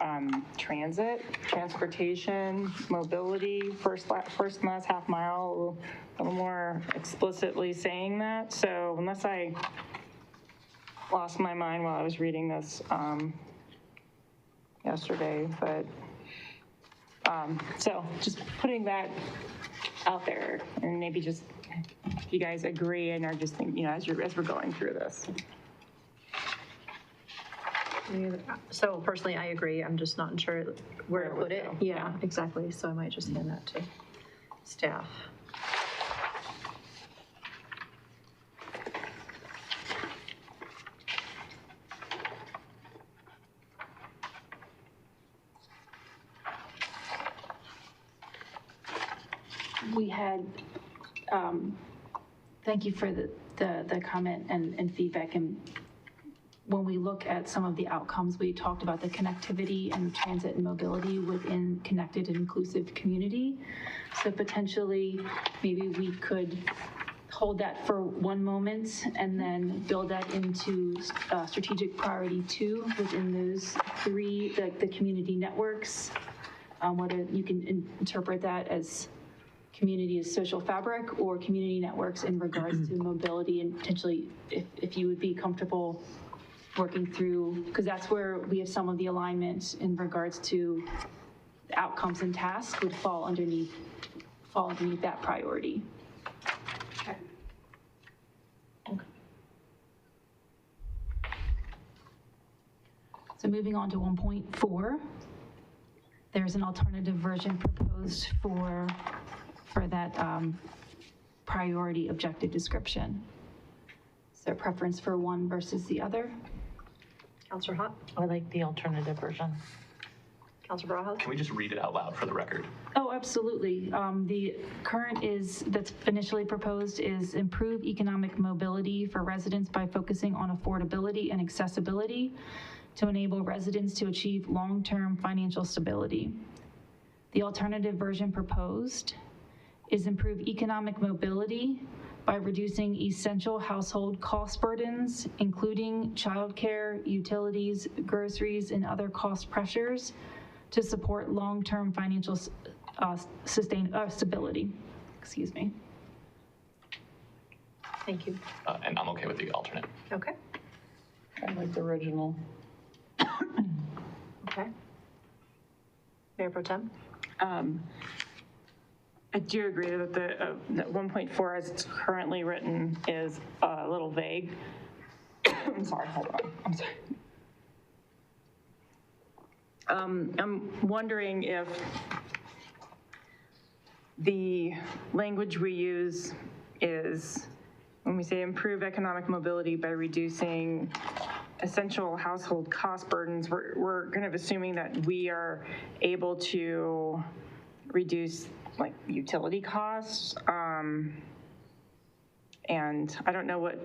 Speaker 7: transportation, mobility, first and last half mile, a little more explicitly saying that. So unless I lost my mind while I was reading this yesterday, but so just putting that out there, and maybe just if you guys agree and are just thinking, as we're going through this.
Speaker 1: So personally, I agree. I'm just not sure where to put it. Yeah, exactly. So I might just hand that to staff.
Speaker 13: We had, thank you for the comment and feedback. And when we look at some of the outcomes, we talked about the connectivity and transit and mobility within connected and inclusive community. So potentially, maybe we could hold that for one moment and then build that into strategic priority 2 within those 3, the community networks. Whether you can interpret that as community as social fabric or community networks in regards to mobility, and potentially if you would be comfortable working through, because that's where we have some of the alignment in regards to the outcomes and tasks would fall underneath that priority.
Speaker 1: Okay.
Speaker 13: So moving on to 1.4, there's an alternative version proposed for that priority objective description. Is there a preference for one versus the other?
Speaker 1: Councilor Hott?
Speaker 9: I like the alternative version.
Speaker 1: Councilor Barajas?
Speaker 3: Can we just read it out loud for the record?
Speaker 13: Oh, absolutely. The current that's initially proposed is improve economic mobility for residents by focusing on affordability and accessibility to enable residents to achieve long-term financial stability. The alternative version proposed is improve economic mobility by reducing essential household cost burdens, including childcare, utilities, groceries, and other cost pressures to support long-term financial stability. Excuse me.
Speaker 1: Thank you.
Speaker 3: And I'm okay with the alternate.
Speaker 1: Okay.
Speaker 5: I like the original.
Speaker 1: Okay. Mayor Pro Tem?
Speaker 7: I do agree that that 1.4 as it's currently written is a little vague. I'm sorry, hold on, I'm sorry. I'm wondering if the language we use is, when we say improve economic mobility by reducing essential household cost burdens, we're kind of assuming that we are able to reduce like utility costs. And I don't know what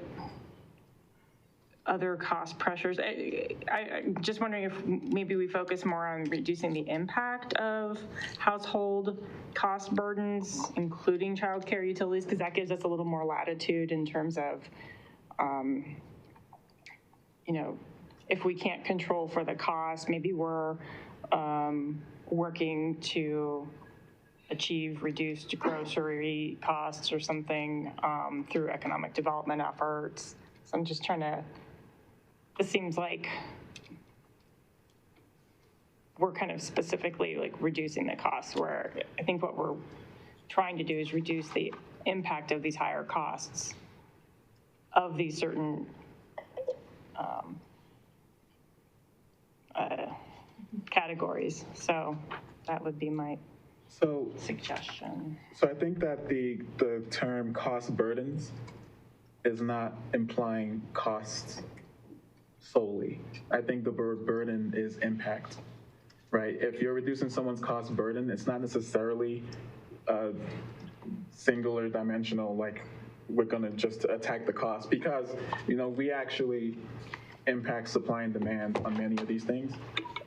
Speaker 7: other cost pressures. I'm just wondering if maybe we focus more on reducing the impact of household cost burdens, including childcare utilities, because that gives us a little more latitude in terms of, you know, if we can't control for the cost, maybe we're working to achieve reduced grocery costs or something through economic development efforts. So I'm just trying to, this seems like we're kind of specifically like reducing the costs, where I think what we're trying to do is reduce the impact of these higher costs of these certain categories. So that would be my suggestion.
Speaker 2: So I think that the term cost burdens is not implying costs solely. I think the word burden is impact, right? If you're reducing someone's cost burden, it's not necessarily a singular dimensional, like we're gonna just attack the cost, because, you know, we actually impact supply and demand on many of these things,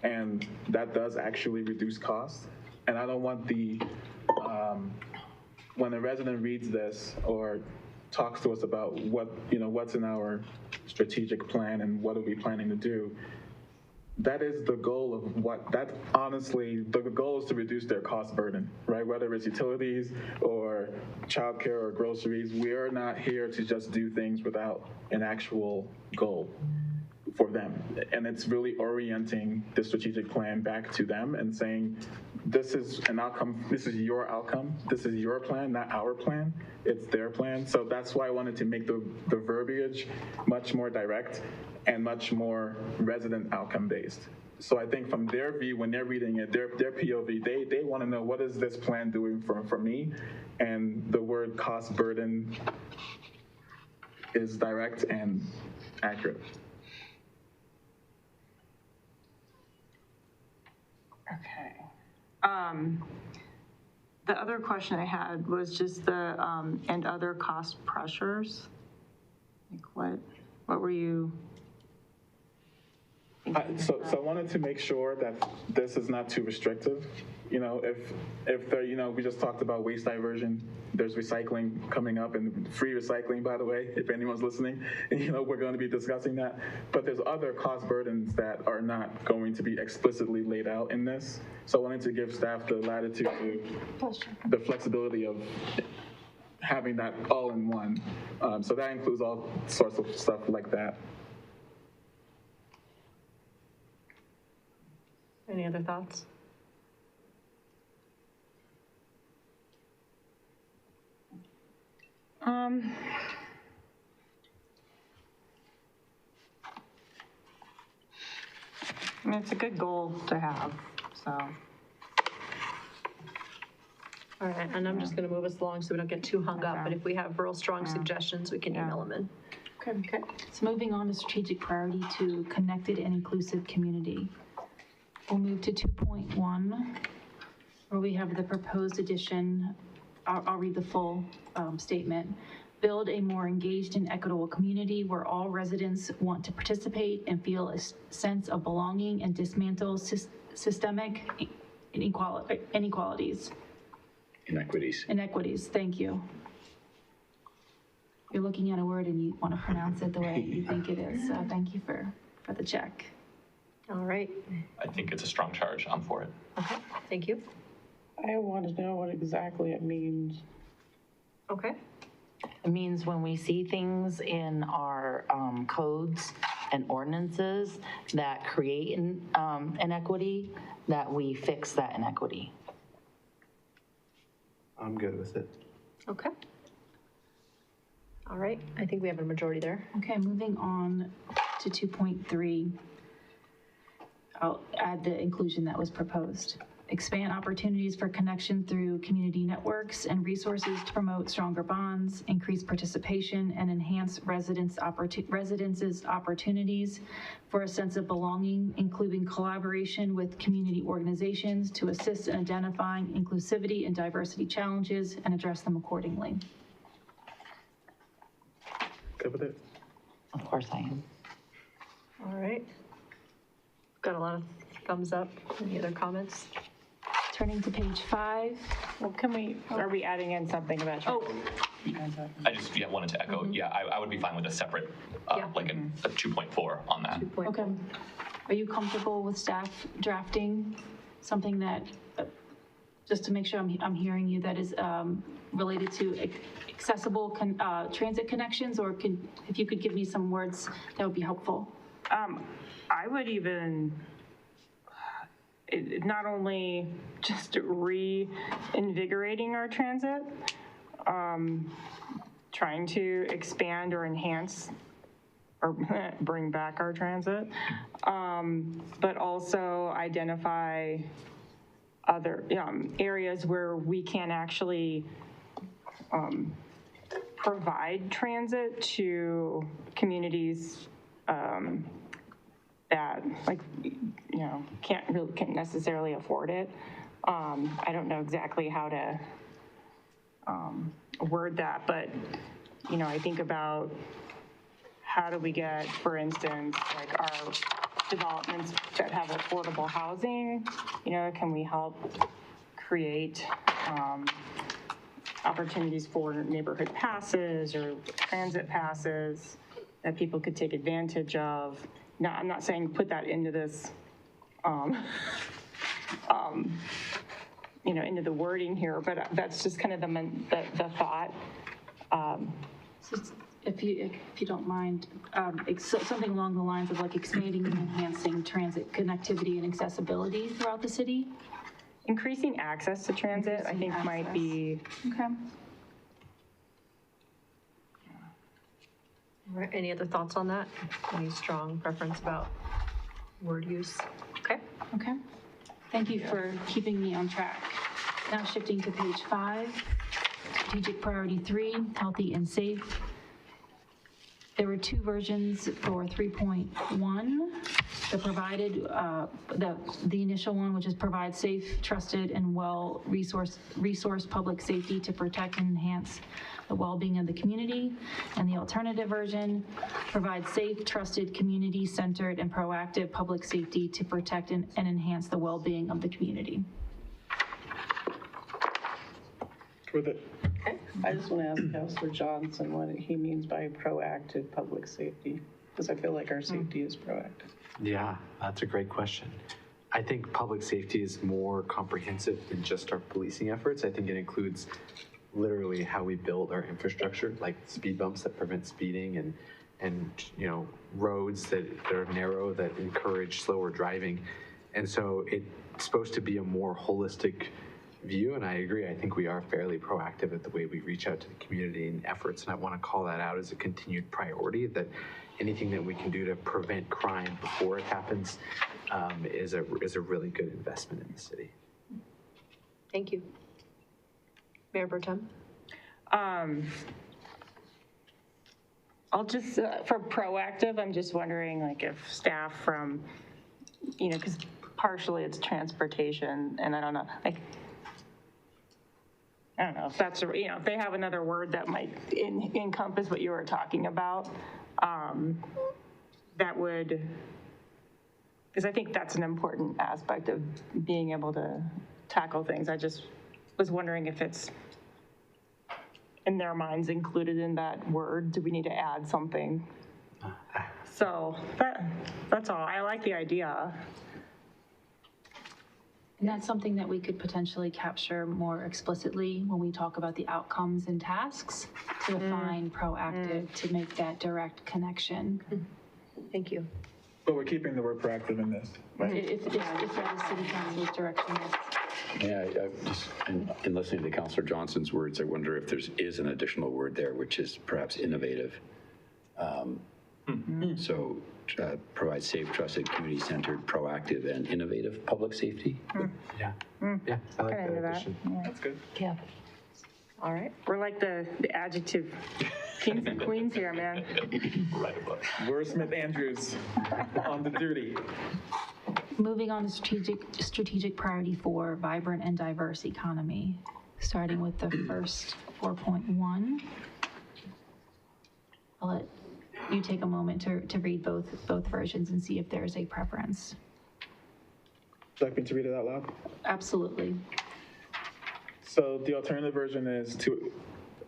Speaker 2: and that does actually reduce costs. And I don't want when a resident reads this or talks to us about what, you know, what's in our strategic plan and what are we planning to do, that is the goal of what, that honestly, the goal is to reduce their cost burden, right? Whether it's utilities or childcare or groceries, we are not here to just do things without an actual goal for them. And it's really orienting the strategic plan back to them and saying, this is an outcome, this is your outcome, this is your plan, not our plan, it's their plan. So that's why I wanted to make the verbiage much more direct and much more resident outcome based. So I think from their view, when they're reading it, their POV, they want to know, what is this plan doing for me? And the word cost burden is direct and accurate.
Speaker 7: Okay. The other question I had was just the, and other cost pressures. Like what were you?
Speaker 2: So I wanted to make sure that this is not too restrictive. You know, if there, you know, we just talked about waste diversion, there's recycling coming up, and free recycling, by the way, if anyone's listening, you know, we're going to be discussing that. But there's other cost burdens that are not going to be explicitly laid out in this. So I wanted to give staff the latitude to, the flexibility of having that all in one. So that includes all sorts of stuff like that.
Speaker 1: Any other thoughts?
Speaker 7: I mean, it's a good goal to have, so.
Speaker 1: All right, and I'm just going to move us along so we don't get too hung up, but if we have real strong suggestions, we can email them in.
Speaker 13: Okay. So moving on to strategic priority to connected and inclusive community. We'll move to 2.1, where we have the proposed addition. I'll read the full statement. Build a more engaged and equitable community where all residents want to participate and feel a sense of belonging, and dismantle systemic inequalities. Inequities, thank you. You're looking at a word and you want to pronounce it the way you think it is, so thank you for the check.
Speaker 1: All right.
Speaker 3: I think it's a strong charge. I'm for it.
Speaker 1: Okay, thank you.
Speaker 5: I want to know what exactly it means.
Speaker 1: Okay.
Speaker 9: It means when we see things in our codes and ordinances that create inequity, that we fix that inequity.
Speaker 6: I'm good with it.
Speaker 1: Okay. All right, I think we have a majority there.
Speaker 13: Okay, moving on to 2.3. I'll add the inclusion that was proposed. Expand opportunities for connection through community networks and resources to promote stronger bonds, increase participation, and enhance residents' opportunities for a sense of belonging, including collaboration with community organizations to assist in identifying inclusivity and diversity challenges and address them accordingly.
Speaker 2: Good with it?
Speaker 9: Of course I am.
Speaker 1: All right. Got a lot of thumbs up. Any other comments?
Speaker 13: Turning to page 5.
Speaker 7: Well, are we adding in something about? Transit?
Speaker 3: I just wanted to echo, I would be fine with a separate, like a 2.4 on that.
Speaker 13: Okay. Are you comfortable with staff drafting something that, just to make sure I'm hearing you, that is related to accessible transit connections, or if you could give me some words, that would be helpful.
Speaker 7: I would even, not only just reinvigorating our transit, trying to expand or enhance or bring back our transit, but also identify other areas where we can actually provide transit to communities that can't necessarily afford it. I don't know exactly how to word that, but I think about how do we get, for instance, like our developments that have affordable housing, can we help create opportunities for neighborhood passes or transit passes that people could take advantage of? Now, I'm not saying put that into this, into the wording here, but that's just kind of the thought.
Speaker 13: So if you don't mind, something along the lines of like expanding and enhancing transit connectivity and accessibility throughout the city.
Speaker 7: Increasing access to transit, I think, might be.
Speaker 13: Okay.
Speaker 1: All right, any other thoughts on that? Any strong preference about word use? Okay.
Speaker 13: Okay. Thank you for keeping me on track. Now shifting to page 5, strategic priority 3, healthy and safe. There were 2 versions for 3.1. The provided, the initial one, which is provide safe, trusted, and resource public safety to protect and enhance the well-being of the community. And the alternative version, provide safe, trusted, community-centered, and proactive public safety to protect and enhance the well-being of the community.
Speaker 2: With it.
Speaker 1: Okay.
Speaker 5: I just want to ask Councilor Johnson what he means by proactive public safety, because I feel like our safety is proactive.
Speaker 6: Yeah, that's a great question. I think public safety is more comprehensive than just our policing efforts. I think it includes literally how we build our infrastructure, like speed bumps that prevent speeding and roads that are narrow that encourage slower driving. And so it's supposed to be a more holistic view, and I agree. I think we are fairly proactive at the way we reach out to the community and efforts, and I want to call that out as a continued priority, that anything that we can do to prevent crime before it happens is a really good investment in the city.
Speaker 1: Thank you. Mayor Pro Tem?
Speaker 7: I'll just, for proactive, I'm just wondering, like, if staff from, because partially it's transportation, and I don't know, if that's, if they have another word that might encompass what you were talking about, that would, because I think that's an important aspect of being able to tackle things. I just was wondering if it's, in their minds, included in that word. Do we need to add something? So that's all. I like the idea.
Speaker 13: And that's something that we could potentially capture more explicitly when we talk about the outcomes and tasks, to define proactive, to make that direct connection.
Speaker 1: Thank you.
Speaker 2: But we're keeping the word proactive in this, right?
Speaker 13: If that is city council's direction.
Speaker 4: Yeah, I just, in listening to Councilor Johnson's words, I wonder if there is an additional word there, which is perhaps innovative. So provide safe, trusted, community-centered, proactive, and innovative public safety.
Speaker 6: Yeah, yeah, I like
Speaker 7: Kinda
Speaker 6: that
Speaker 7: into that.
Speaker 6: addition.
Speaker 2: That's good.
Speaker 9: Yeah.
Speaker 1: All right.
Speaker 7: We're like the adjective kings and queens here, man.
Speaker 3: Right above.
Speaker 2: Wordsmith Andrews on the duty.
Speaker 13: Moving on to strategic priority 4, vibrant and diverse economy, starting with the first 4.1. I'll let you take a moment to read both versions and see if there's a preference.
Speaker 2: Would you like me to read it out loud?
Speaker 13: Absolutely.
Speaker 2: So the alternative version is to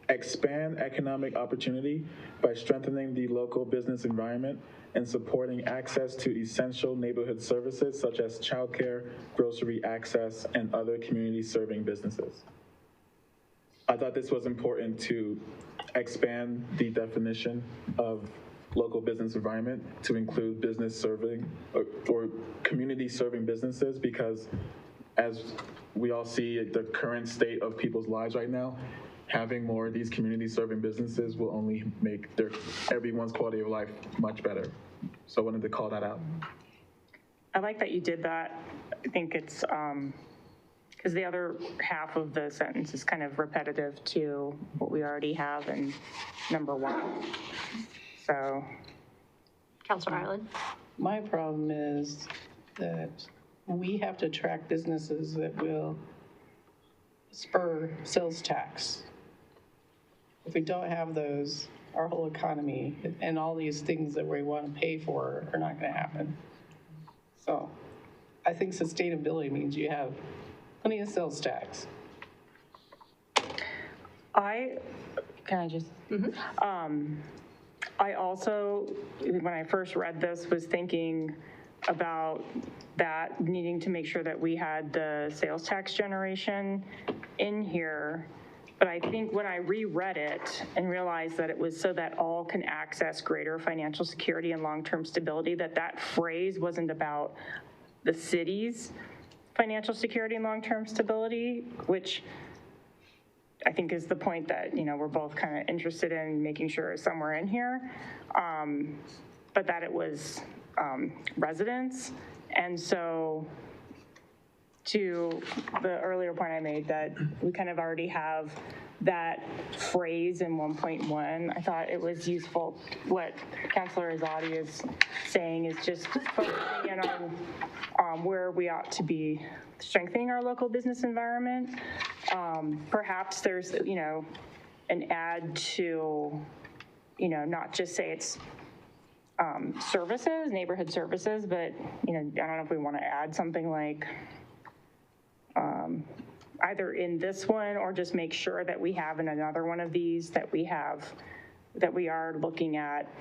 Speaker 2: expand economic opportunity by strengthening the local business environment and supporting access to essential neighborhood services such as childcare, grocery access, and other community-serving businesses. I thought this was important to expand the definition of local business environment to include business serving or community serving businesses, because as we all see the current state of people's lives right now, having more of these community serving businesses will only make everyone's quality of life much better. So I wanted to call that out.
Speaker 7: I like that you did that. I think it's, because the other half of the sentence is kind of repetitive to what we already have in number 1. So.
Speaker 1: Councilor Ireland?
Speaker 5: My problem is that we have to attract businesses that will spur sales tax. If we don't have those, our whole economy and all these things that we want to pay for are not going to happen. So I think sustainability means you have plenty of sales tax.
Speaker 7: Can I just? I also, when I first read this, was thinking about that needing to make sure that we had the sales tax generation in here. But I think when I reread it and realized that it was so that all can access greater financial security and long-term stability, that phrase wasn't about the city's financial security and long-term stability, which I think is the point that, we're both kind of interested in making sure is somewhere in here, but that it was residents. And so to the earlier point I made that we kind of already have that phrase in 1.1, I thought it was useful. What Councilor Azadi is saying is just focusing in on where we ought to be strengthening our local business environment. Perhaps there's, an add to, not just say it's services, neighborhood services, but, I don't know if we want to add something like either in this one or just make sure that we have in another one of these that we are looking at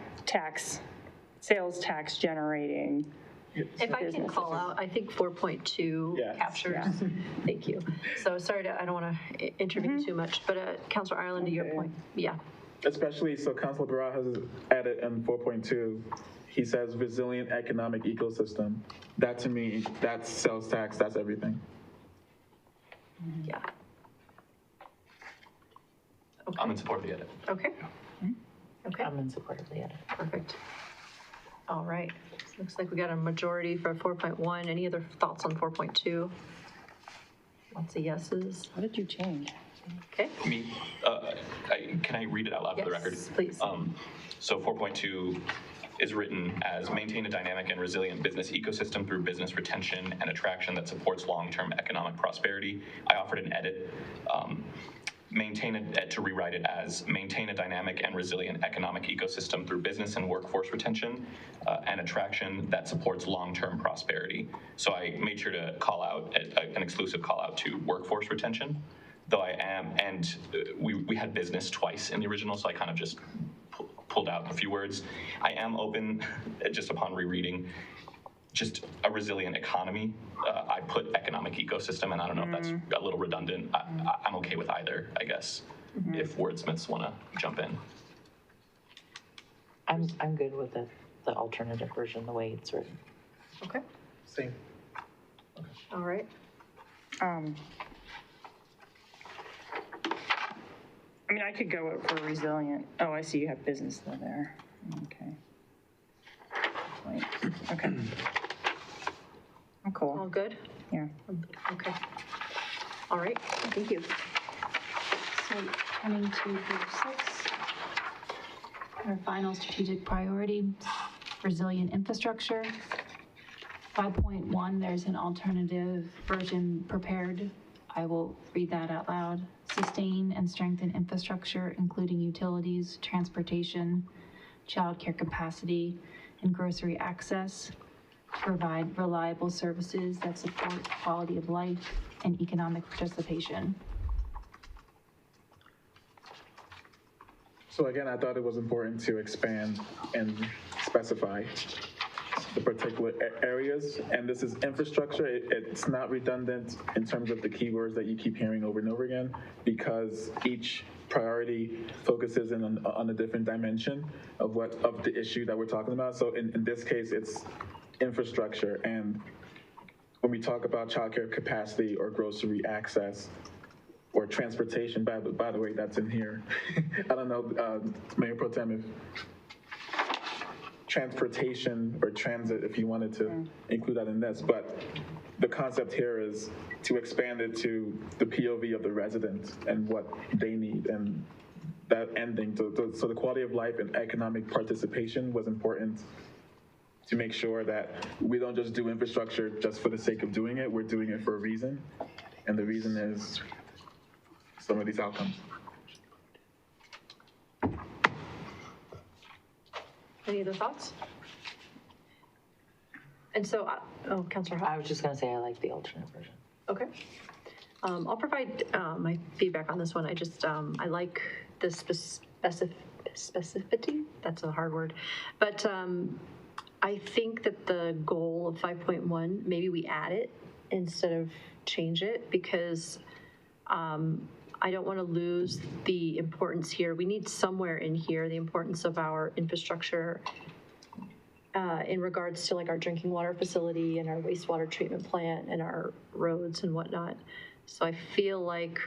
Speaker 7: sales tax generating.
Speaker 1: If I can call out, I think 4.2 captures. Thank you. So sorry, I don't want to intervene too much, but Councilor Ireland, to your point,
Speaker 2: Especially, so Councilor Barajas has added in 4.2, he says resilient economic ecosystem. That to me, that's sales tax, that's everything.
Speaker 1: Yeah. Okay.
Speaker 3: I'm in support of the edit.
Speaker 1: Okay. Okay.
Speaker 9: I'm in support of the edit.
Speaker 1: Perfect. All right. Looks like we got a majority for 4.1. Any other thoughts on 4.2? Lots of yeses.
Speaker 7: What did you change?
Speaker 1: Okay.
Speaker 3: Can I read it out loud for the record?
Speaker 1: Yes, please.
Speaker 3: So 4.2 is written as maintain a dynamic and resilient business ecosystem through business retention and attraction that supports long-term economic prosperity. I offered an edit. To rewrite it as maintain a dynamic and resilient economic ecosystem through business and workforce retention and attraction that supports long-term prosperity. So I made sure to call out an exclusive call out to workforce retention, though I am, and we had business twice in the original, so I kind of just pulled out a few words. I am open, just upon rereading, just a resilient economy. I put economic ecosystem, and I don't know if that's a little redundant. I'm okay with either, I guess, if wordsmiths want to jump in.
Speaker 9: I'm good with the alternative version, the way it's written.
Speaker 1: Okay.
Speaker 2: Same.
Speaker 1: Okay. All right.
Speaker 7: I could go for resilient. Oh, I see you have business though there. Okay. point. Okay. Cool.
Speaker 1: All good?
Speaker 7: Yeah.
Speaker 1: Okay. All right, thank you.
Speaker 13: So turning to page 6, our final strategic priority, resilient infrastructure. 5.1, there's an alternative version prepared. I will read that out loud. Sustain and strengthen infrastructure, including utilities, transportation, childcare capacity, and grocery access. Provide reliable services that support quality of life and economic participation.
Speaker 2: So again, I thought it was important to expand and specify the particular areas, and this is infrastructure. It's not redundant in terms of the keywords that you keep hearing over and over again, because each priority focuses in on a different dimension of the issue that we're talking about. So in this case, it's infrastructure, and when we talk about childcare capacity or grocery access or transportation, by the way, that's in here. I don't know, Mayor Pro Tem, if transportation or transit, if you wanted to include that in this, but the concept here is to expand it to the POV of the resident and what they need, and that ending. So the quality of life and economic participation was important to make sure that we don't just do infrastructure just for the sake of doing it. We're doing it for a reason, and the reason is some of these outcomes.
Speaker 1: Any other thoughts? And so, Councilor Hall.
Speaker 9: I was just going to say I like the alternate version.
Speaker 1: Okay. I'll provide my feedback on this one. I just, I like the specificity, that's a hard word, but I think that the goal of 5.1, maybe we add it instead of change it, because I don't want to lose the importance here. We need somewhere in here the importance of our infrastructure in regards to like our drinking water facility and our wastewater treatment plant and our roads and whatnot. So I feel like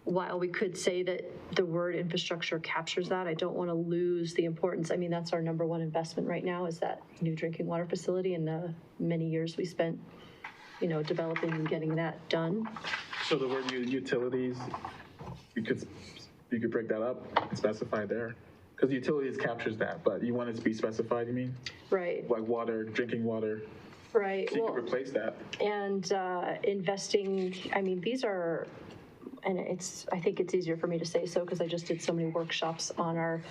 Speaker 1: while we could say that the word infrastructure captures that, I don't want to lose the importance. I mean, that's our number one investment right now, is that new drinking water facility, and the many years we spent, developing and getting that done.
Speaker 2: So the word utilities, you could break that up and specify there, because utilities captures that, but you want it to be specified, you mean?
Speaker 1: Right.
Speaker 2: Like water, drinking water.
Speaker 1: Right.
Speaker 2: So you could replace that.
Speaker 1: And investing, I mean, these are, and I think it's easier for me to say so because I just did so many workshops on our,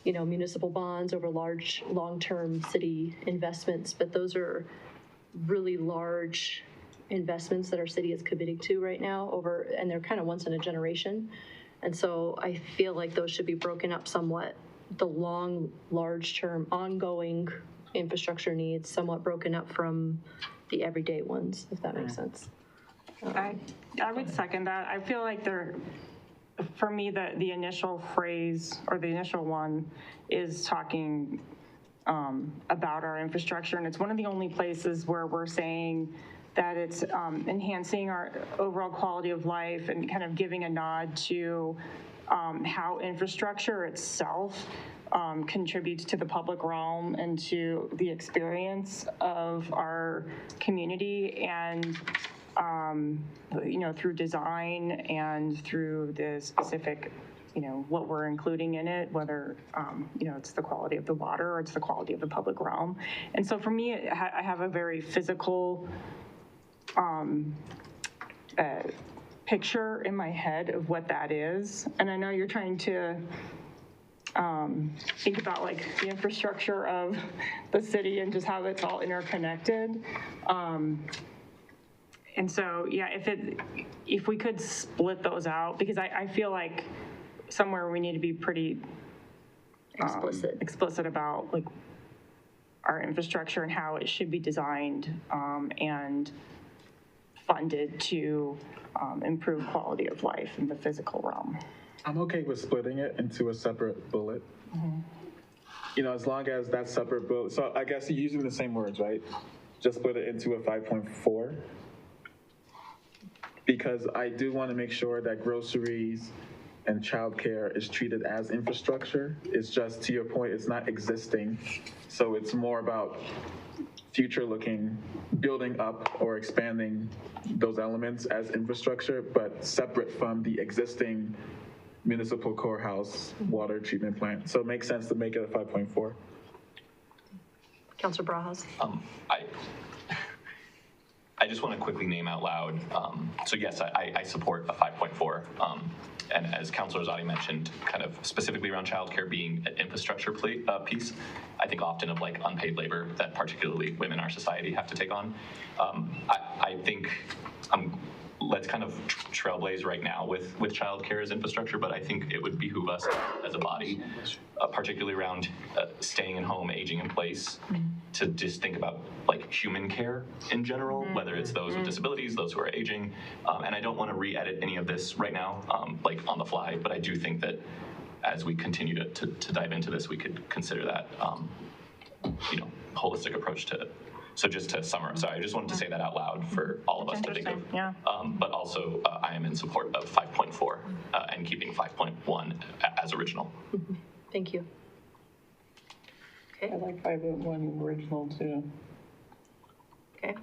Speaker 1: municipal bonds over large, long-term city investments, but those are really large investments that our city is committing to right now and they're kind of once in a generation. And so I feel like those should be broken up somewhat. The long, large-term, ongoing infrastructure needs somewhat broken up from the everyday ones, if that makes sense.
Speaker 7: I would second that. I feel like for me, the initial phrase or the initial one is talking about our infrastructure, and it's one of the only places where we're saying that it's enhancing our overall quality of life and kind of giving a nod to how infrastructure itself contributes to the public realm and to the experience of our community, and through design and through the specific, what we're including in it, whether, it's the quality of the water or it's the quality of the public realm. And so for me, I have a very physical picture in my head of what that is. And I know you're trying to think about like the infrastructure of the city and just how it's all interconnected. And so, yeah, if we could split those out, because I feel like somewhere we need to be pretty explicit about like our infrastructure and how it should be designed and funded to improve quality of life in the physical realm.
Speaker 2: I'm okay with splitting it into a separate bullet. Mm-hmm. As long as that separate bullet, so I guess you're using the same words, right? Just split it into a 5.4. Because I do want to make sure that groceries and childcare is treated as infrastructure. It's just, to your point, it's not existing. So it's more about future-looking, building up or expanding those elements as infrastructure, but separate from the existing municipal courthouse water treatment plant. So it makes sense to make it a 5.4.
Speaker 1: Councilor Barajas?
Speaker 3: I just want to quickly name out loud. So yes, I support a 5.4. And as Councilor Zadi mentioned, kind of specifically around childcare being an infrastructure piece, I think often of like unpaid labor that particularly women in our society have to take on. I think let's kind of trailblaze right now with childcare as infrastructure, but I think it would behoove us as a body, particularly around staying in home, aging in place, to just think about like human care in general, whether it's those with disabilities, those who are aging. And I don't want to re-edit any of this right now, like on the fly, but I do think that as we continue to dive into this, we could consider that, holistic approach to it. So just to summarize, sorry, I just wanted to say that out loud for all of us to think of.
Speaker 7: Yeah.
Speaker 3: But also, I am in support of 5.4 and keeping 5.1 as original.
Speaker 1: Thank you.
Speaker 5: I like 5.1 original too.
Speaker 1: Okay.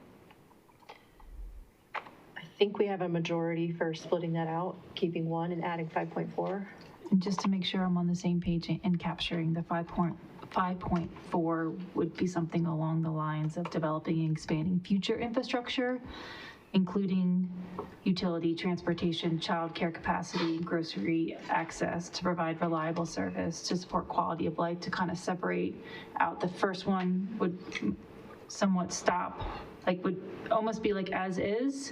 Speaker 1: I think we have a majority for splitting that out, keeping 1 and adding 5.4.
Speaker 13: And just to make sure I'm on the same page and capturing the 5.4 would be something along the lines of developing and expanding future infrastructure, including utility, transportation, childcare capacity, grocery access to provide reliable service to support quality of life, to kind of separate out. The first one would somewhat stop, like would almost be like as is.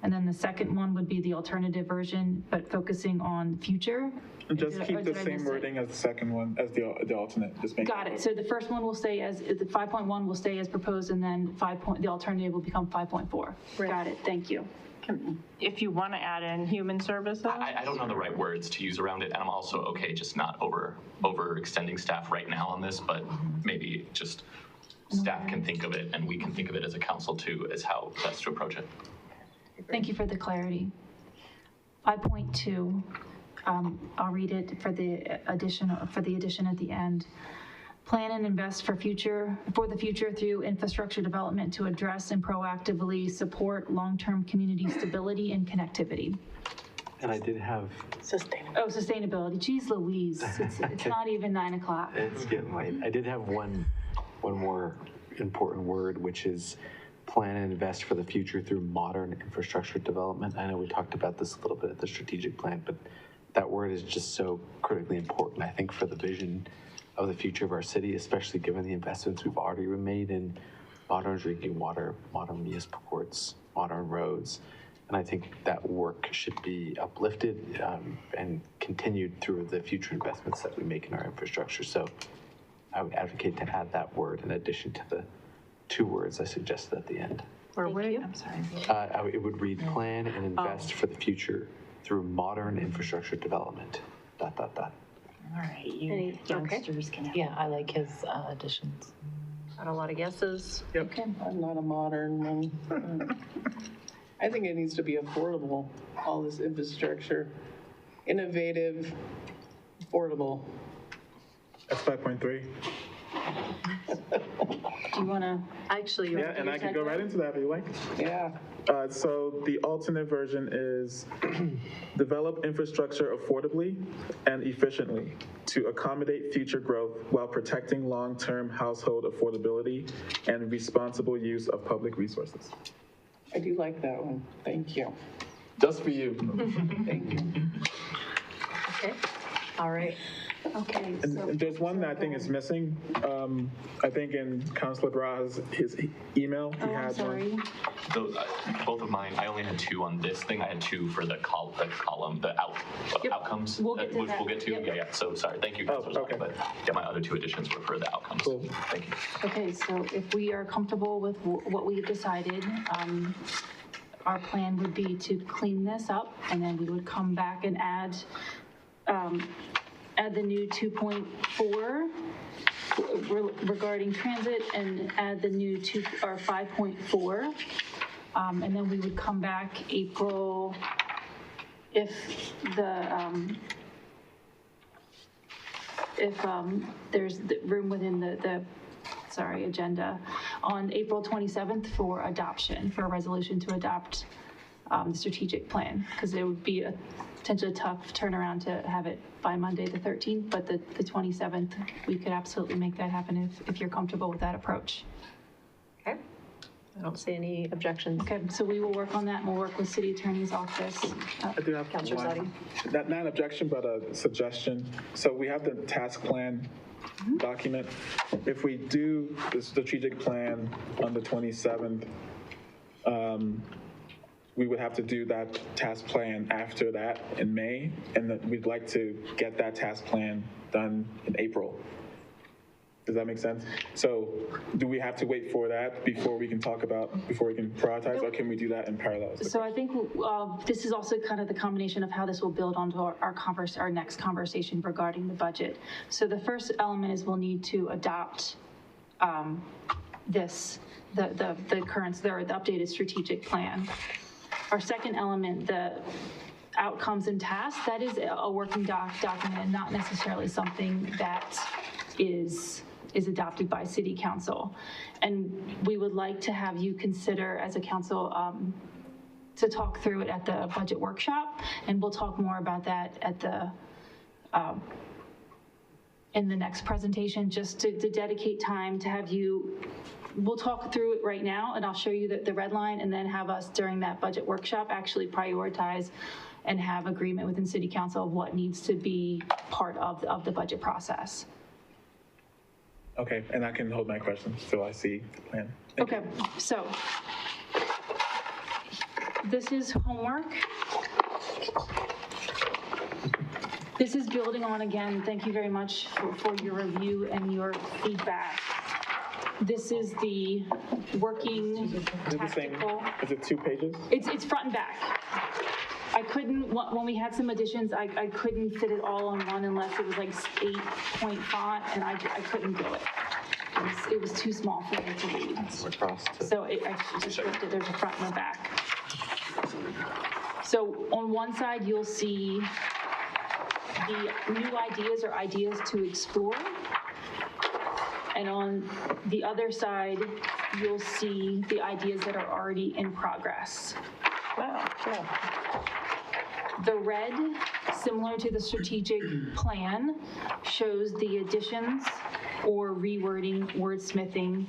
Speaker 13: And then the second one would be the alternative version, but focusing on future.
Speaker 2: And just keep the same wording as the second one, as the alternate. Just make
Speaker 13: Got it. So the first one will stay as, the 5.1 will stay as proposed, and then the alternative will become 5.4. Got it. Thank you.
Speaker 7: If you want to add in human services?
Speaker 3: I don't know the right words to use around it, and I'm also okay just not overextending staff right now on this, but maybe just staff can think of it, and we can think of it as a council too, as how best to approach it.
Speaker 13: Thank you for the clarity. 5.2, I'll read it for the addition at the end. Plan and invest for the future through infrastructure development to address and proactively support long-term community stability and connectivity.
Speaker 6: And I did have...
Speaker 13: Sustainability. Geez Louise, it's not even 9 o'clock.
Speaker 6: It's getting late. I did have one more important word, which is plan and invest for the future through modern infrastructure development. I know we talked about this a little bit at the strategic plan, but that word is just so critically important, I think, for the vision of the future of our city, especially given the investments we've already made in modern drinking water, modern municipal courts, modern roads. And I think that work should be uplifted and continued through the future investments that we make in our infrastructure. So I would advocate to add that word in addition to the 2 words I suggested at the end.
Speaker 1: Thank you.
Speaker 7: I'm sorry.
Speaker 6: It would read plan and invest for the future through modern infrastructure development, ...
Speaker 7: All right, you youngsters can have.
Speaker 9: Yeah, I like his additions.
Speaker 1: Got a lot of guesses.
Speaker 2: Yep.
Speaker 5: I'm not a modern one. I think it needs to be affordable, all this infrastructure. Innovative, affordable.
Speaker 2: That's 5.3.
Speaker 7: Do you want to?
Speaker 1: Actually,
Speaker 2: Yeah, and I can go right into that if you like.
Speaker 5: Yeah.
Speaker 2: So the alternate version is develop infrastructure affordably and efficiently to accommodate future growth while protecting long-term household affordability and responsible use of public resources.
Speaker 5: I do like that one. Thank you.
Speaker 2: Just for you.
Speaker 5: Thank you.
Speaker 1: Okay. All right.
Speaker 13: Okay.
Speaker 2: And there's one that I think is missing. I think in Councilor Barajas, his email, he had one.
Speaker 3: Those, both of mine, I only had 2 on this thing. I had 2 for the column, outcomes.
Speaker 13: We'll get to
Speaker 3: which
Speaker 13: that.
Speaker 3: we'll get to.
Speaker 13: Yep.
Speaker 3: Yeah. So sorry. Thank you, Councilor.
Speaker 2: okay.
Speaker 3: But yeah, my other 2 additions were for the outcomes.
Speaker 2: Cool.
Speaker 3: Thank you.
Speaker 13: Okay, so if we are comfortable with what we've decided, our plan would be to clean this up, and then we would come back and add the new 2.4 regarding transit, and add the new 5.4. And then we would come back April, if the there's room within the agenda on April 27th for adoption, for a resolution to adopt the strategic plan, because it would be a potentially tough turnaround to have it by Monday the 13th, but the 27th, we could absolutely make that happen if you're comfortable with that approach.
Speaker 1: Okay. I don't see any objections.
Speaker 13: Okay, so we will work on that, and we'll work with City Attorney's Office.
Speaker 2: I do have
Speaker 1: Councilor
Speaker 2: one, not an objection, but a suggestion. So we have the task plan document. If we do the strategic plan on the 27th, we would have to do that task plan after that in May, and that we'd like to get that task plan done in April. Does that make sense? So do we have to wait for that before we can prioritize, or can we do that in parallel?
Speaker 13: So I think this is also kind of the combination of how this will build onto our next conversation regarding the budget. So the first element is we'll need to adopt the updated strategic plan. Our second element, the outcomes and tasks, that is a working document and not necessarily something that is adopted by City Council. And we would like to have you consider as a council to talk through it at the budget workshop, and we'll talk more about that at the in the next presentation, just to dedicate time to have you. We'll talk through it right now, and I'll show you the red line, and then have us during that budget workshop actually prioritize and have agreement within City Council of what needs to be part of the budget process.
Speaker 2: Okay, and I can hold my questions till I see the plan.
Speaker 13: Okay, so this is homework. This is building on, again, thank you very much for your review and your feedback. This is the working tactical.
Speaker 2: Is it 2 pages?
Speaker 13: It's front and back. I couldn't, when we had some additions, I couldn't fit it all on one unless it was like 8-point font, and I couldn't do it. It was too small for me to read. So I just flipped it, there's a front and a back. So on one side, you'll see the new ideas or ideas to explore. And on the other side, you'll see the ideas that are already in progress.
Speaker 1: Wow, cool.
Speaker 13: The red, similar to the strategic plan, shows the additions or rewording, wordsmithing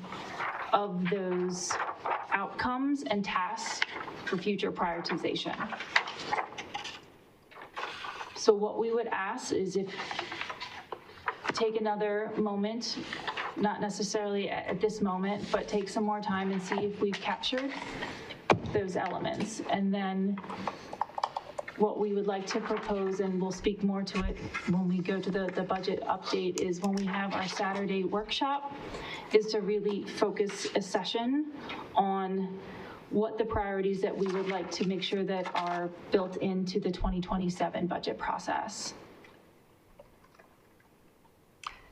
Speaker 13: of those outcomes and tasks for future prioritization. So what we would ask is if take another moment, not necessarily at this moment, but take some more time and see if we've captured those elements. And then what we would like to propose, and we'll speak more to it when we go to the budget update, is when we have our Saturday workshop, is to really focus a session on what the priorities that we would like to make sure that are built into the 2027 budget process.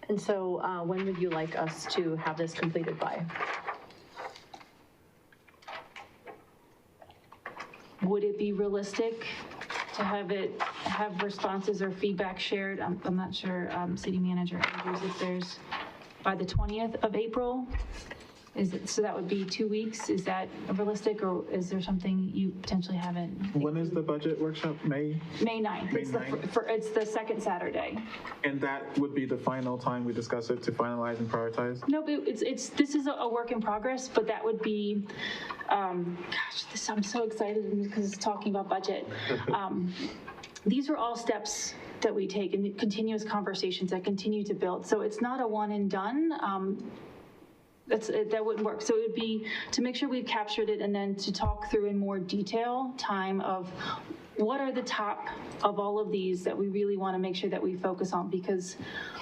Speaker 1: And so when would you like us to have this completed by?
Speaker 13: Would it be realistic to have responses or feedback shared? I'm not sure, City Manager Andrews, if there's by the 20th of April. So that would be 2 weeks. Is that realistic, or is there something you potentially haven't?
Speaker 2: When is the budget workship? May
Speaker 13: 9th.
Speaker 2: May
Speaker 13: It's
Speaker 2: 9th.
Speaker 13: it's the second Saturday.
Speaker 2: And that would be the final time we discuss it to finalize and prioritize?
Speaker 13: No, but this is a work in progress, but that would be, I'm so excited because it's talking about budget. These are all steps that we take and continuous conversations that continue to build. So it's not a one and done. That wouldn't work. So it would be to make sure we've captured it, and then to talk through in more detail time of what are the top of all of these that we really want to make sure that we focus on, because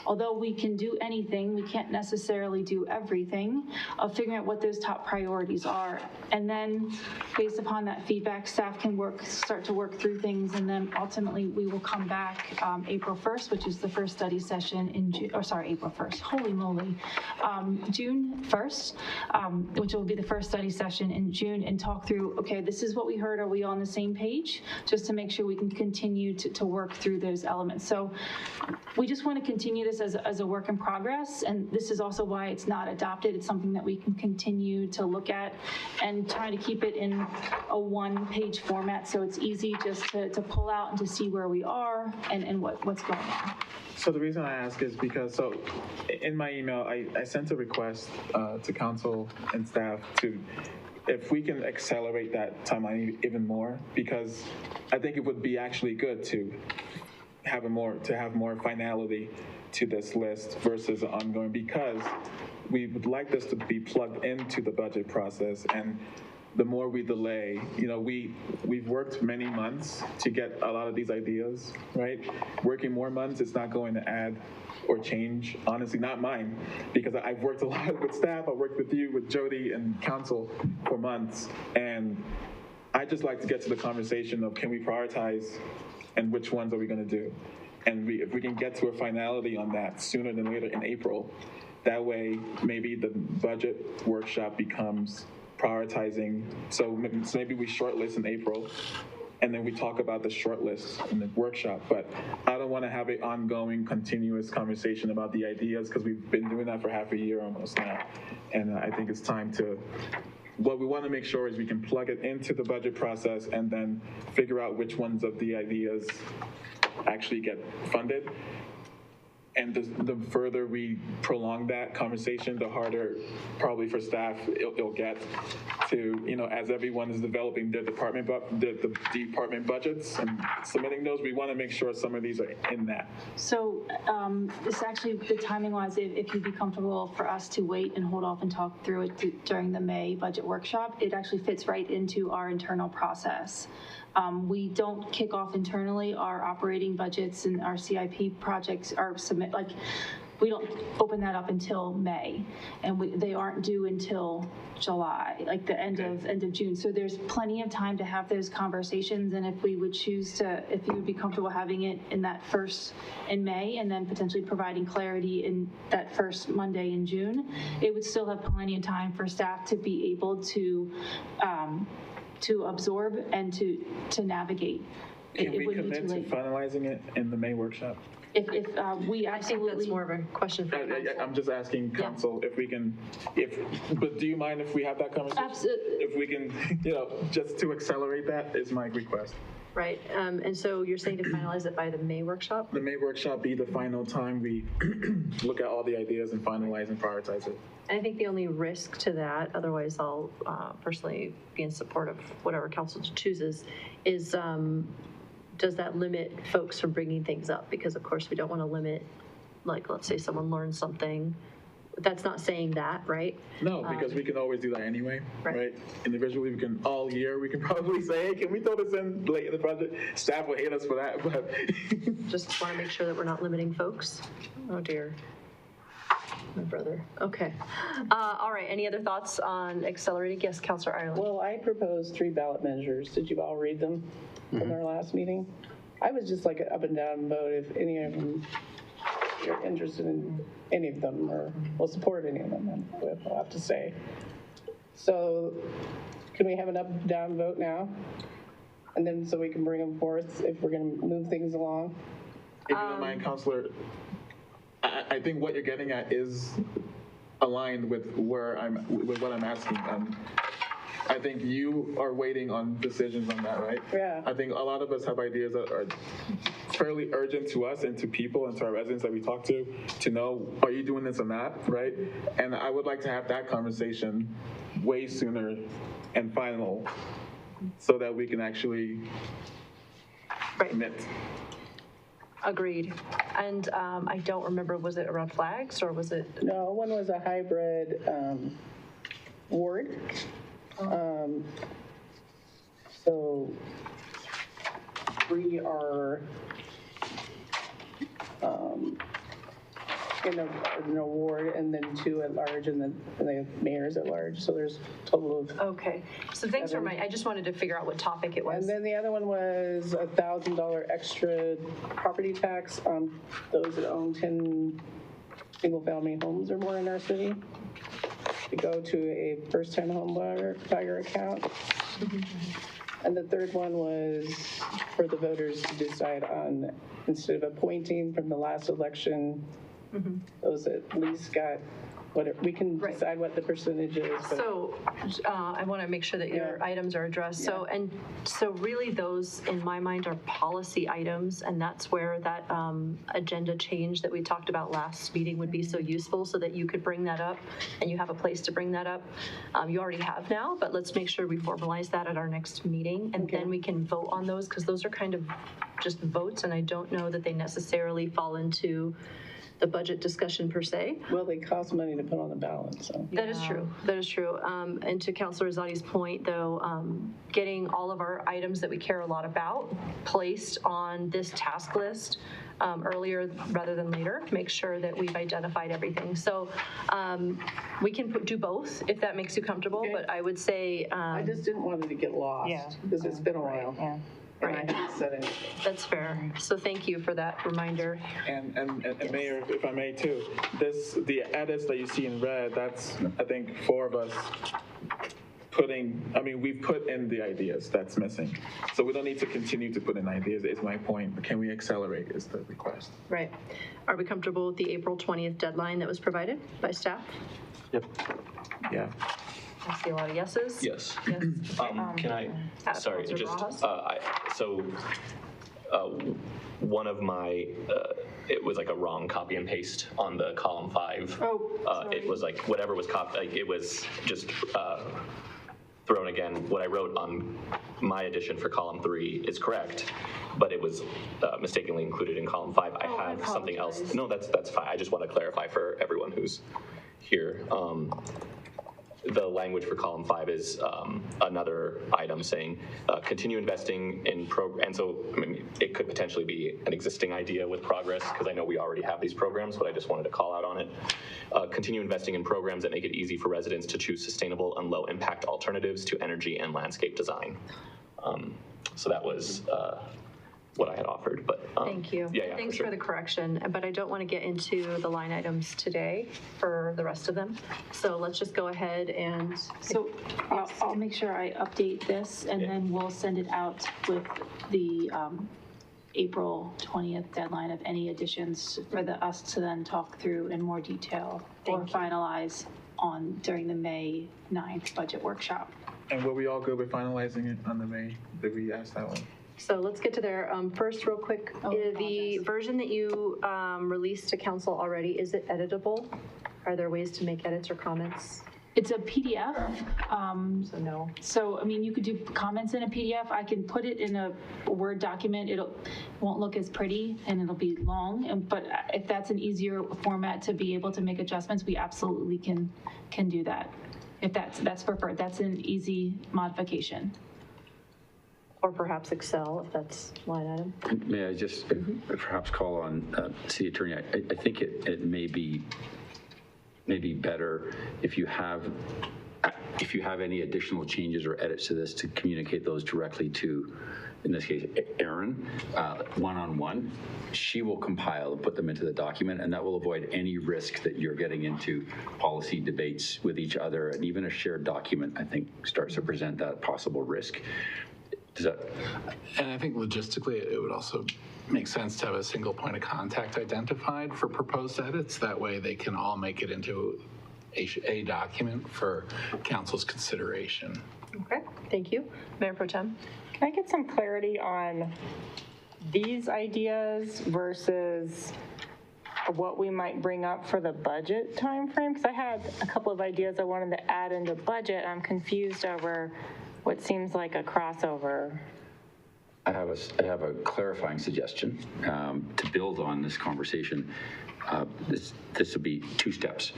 Speaker 13: although we can do anything, we can't necessarily do everything, of figuring out what those top priorities are. And then based upon that feedback, staff can start to work through things, and then ultimately we will come back April 1st, which is the first study session in June, or sorry, April 1st, holy moly, June 1st, which will be the first study session in June, and talk through, okay, this is what we heard, are we on the same page? Just to make sure we can continue to work through those elements. So we just want to continue this as a work in progress, and this is also why it's not adopted. It's something that we can continue to look at and try to keep it in a one-page format so it's easy just to pull out and to see where we are and what's going on.
Speaker 2: So the reason I ask is because, so in my email, I sent a request to council and staff to, if we can accelerate that timeline even more, because I think it would be actually good to have more finality to this list versus ongoing, because we would like this to be plugged into the budget process. And the more we delay, we've worked many months to get a lot of these ideas, right? Working more months, it's not going to add or change, honestly, not mine, because I've worked a lot with staff, I've worked with you, with Jody and council for months, and I just like to get to the conversation of, can we prioritize and which ones are we gonna do? And if we can get to a finality on that sooner than later in April, that way maybe the budget workshop becomes prioritizing. So maybe we shortlist in April, and then we talk about the shortlist in the workshop. But I don't want to have an ongoing, continuous conversation about the ideas, because we've been doing that for half a year almost now. And I think it's time to, what we want to make sure is we can plug it into the budget process and then figure out which ones of the ideas actually get funded. And the further we prolong that conversation, the harder probably for staff it'll get to, as everyone is developing their department budgets and submitting those, we want to make sure some of these are in that.
Speaker 13: So this actually, the timing wise, if you'd be comfortable for us to wait and hold off and talk through it during the May budget workshop, it actually fits right into our internal process. We don't kick off internally our operating budgets, and our CIP projects are we don't open that up until May, and they aren't due until July, like the end of June. So there's plenty of time to have those conversations, and if we would choose to, if you would be comfortable having it in that first in May, and then potentially providing clarity in that first Monday in June, it would still have plenty of time for staff to be able to absorb and to navigate.
Speaker 2: Can we commit to finalizing it in the May workshop?
Speaker 13: If we absolutely.
Speaker 1: I think that's more of a question for council.
Speaker 2: I'm just asking council if we can, but do you mind if we have that conversation?
Speaker 1: Absolutely.
Speaker 2: If we can, just to accelerate that is my request.
Speaker 1: Right, and so you're saying to finalize it by the May workshop?
Speaker 2: The May workshop be the final time we look at all the ideas and finalize and prioritize it.
Speaker 1: I think the only risk to that, otherwise I'll personally be in support of whatever council chooses, is does that limit folks from bringing things up? Because of course we don't want to limit, like, let's say someone learns something. That's not saying that, right?
Speaker 2: No, because we can always do that anyway, right? Individually, we can, all year, we can probably say, hey, can we throw this in late in the project? Staff will hate us for that, but.
Speaker 1: Just want to make sure that we're not limiting folks. Oh dear. My brother. Okay. All right, any other thoughts on accelerated? Yes, Councilor Ireland.
Speaker 5: Well, I proposed 3 ballot measures. Did you all read them from our last meeting? I was just like an up and down vote if any of them, you're interested in any of them or will support any of them, I'll have to say. So can we have an up and down vote now? And then so we can bring them forth if we're going to move things along?
Speaker 2: If you don't mind, Councilor, I think what you're getting at is aligned with what I'm asking. I think you are waiting on decisions on that, right?
Speaker 5: Yeah.
Speaker 2: I think a lot of us have ideas that are fairly urgent to us and to people and to our residents that we talk to know, are you doing this or not, right? And I would like to have that conversation way sooner and final so that we can actually commit.
Speaker 1: Agreed. And I don't remember, was it around flags or was it?
Speaker 5: No, one was a hybrid ward. So 3 are in a ward, and then 2 at large, and then the mayor's at large. So there's a total of.
Speaker 1: Okay. So thanks for I just wanted to figure out what topic it was.
Speaker 5: And then the other one was $1,000 extra property tax on those that own 10 single-family homes or more in our city, to go to a first-time home buyer account. And the third one was for the voters to decide on, instead of appointing from the last election, those at least got whatever, we can decide what the percentage is. But
Speaker 1: So I want to make sure that your items are addressed. So, so really those, in my mind, are policy items, and that's where that agenda change that we talked about last meeting would be so useful, so that you could bring that up and you have a place to bring that up. You already have now, but let's make sure we formalize that at our next meeting, and then we can vote on those, because those are kind of just votes, and I don't know that they necessarily fall into the budget discussion per se.
Speaker 5: well, they cost money to put on the ballot, so.
Speaker 1: That is true. That is true. And to Councilor Zadi's point, though, getting all of our items that we care a lot about placed on this task list earlier rather than later, make sure that we've identified everything. So we can do both if that makes you comfortable, but I would say.
Speaker 5: I just didn't want it to get lost because it's been a while.
Speaker 7: Yeah.
Speaker 5: And I haven't said anything.
Speaker 1: That's fair. So thank you for that reminder.
Speaker 2: And Mayor, if I may too, the edits that you see in red, that's, I think, 4 of us we've put in the ideas that's missing. So we don't need to continue to put in ideas, is my point. Can we accelerate is the request.
Speaker 1: Right. Are we comfortable with the April 20th deadline that was provided by staff?
Speaker 6: Yep.
Speaker 2: Yeah.
Speaker 1: I see a lot of yeses.
Speaker 3: Yes.
Speaker 1: Yes.
Speaker 3: Can I, sorry,
Speaker 1: Councilor
Speaker 3: just,
Speaker 1: Barajas?
Speaker 3: one of my, it was like a wrong copy and paste on the column 5.
Speaker 1: Oh,
Speaker 3: it was like whatever was copied, like it was just thrown again. What I wrote on my edition for column 3 is correct, but it was mistakenly included in column 5. I have something else. No, that's fine. I just want to clarify for everyone who's here. The language for column 5 is another item saying continue investing in and so it could potentially be an existing idea with progress, because I know we already have these programs, but I just wanted to call out on it. Continue investing in programs that make it easy for residents to choose sustainable and low impact alternatives to energy and landscape design. So that was what I had offered, but
Speaker 1: thank you. Thanks for the correction, but I don't want to get into the line items today for the rest of them. So let's just go ahead and.
Speaker 13: So I'll make sure I update this, and then we'll send it out with the April 20th deadline of any additions for us to then talk through in more detail or finalize on during the May 9th budget workshop.
Speaker 2: And were we all good with finalizing it on the May? Did we ask that one?
Speaker 1: So let's get to there. First, real quick, the version that you released to council already, is it editable? Are there ways to make edits or comments?
Speaker 13: It's a PDF.
Speaker 1: So no.
Speaker 13: So, I mean, you could do comments in a PDF. I can put it in a Word document. It won't look as pretty and it'll be long. But if that's an easier format to be able to make adjustments, we absolutely can do that. If that's preferred, that's an easy modification.
Speaker 1: Or perhaps Excel, if that's line item.
Speaker 4: May I just perhaps call on City Attorney? I think it may be better if you have any additional changes or edits to this, to communicate those directly to, in this case, Erin, one-on-one. She will compile and put them into the document, and that will avoid any risk that you're getting into policy debates with each other. And even a shared document, I think, starts to present that possible risk.
Speaker 14: And I think logistically, it would also make sense to have a single point of contact identified for proposed edits. That way they can all make it into a document for council's consideration.
Speaker 1: Okay, thank you. Mayor Pro Tem.
Speaker 7: Can I get some clarity on these ideas versus what we might bring up for the budget timeframe? Because I had a couple of ideas I wanted to add into budget. I'm confused over what seems like a crossover.
Speaker 4: I have a clarifying suggestion to build on this conversation. This will be 2 steps.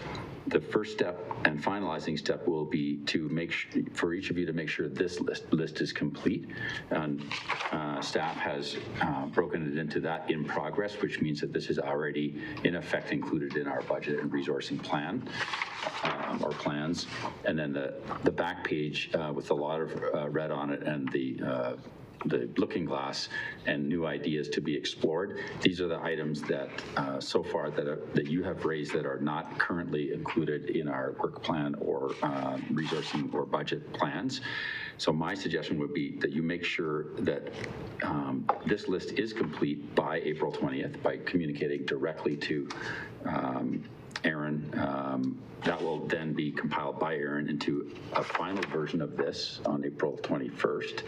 Speaker 4: The first step and finalizing step will be to make for each of you to make sure this list is complete. And staff has broken it into that in progress, which means that this is already in effect included in our budget and resourcing plan. Or plans, and then the back page with a lot of red on it and the the looking glass and new ideas to be explored. These are the items that so far that you have raised that are not currently included in our work plan or resourcing or budget plans. So my suggestion would be that you make sure that this list is complete by April 20th by communicating directly to Aaron. That will then be compiled by Aaron into a final version of this on April 21st.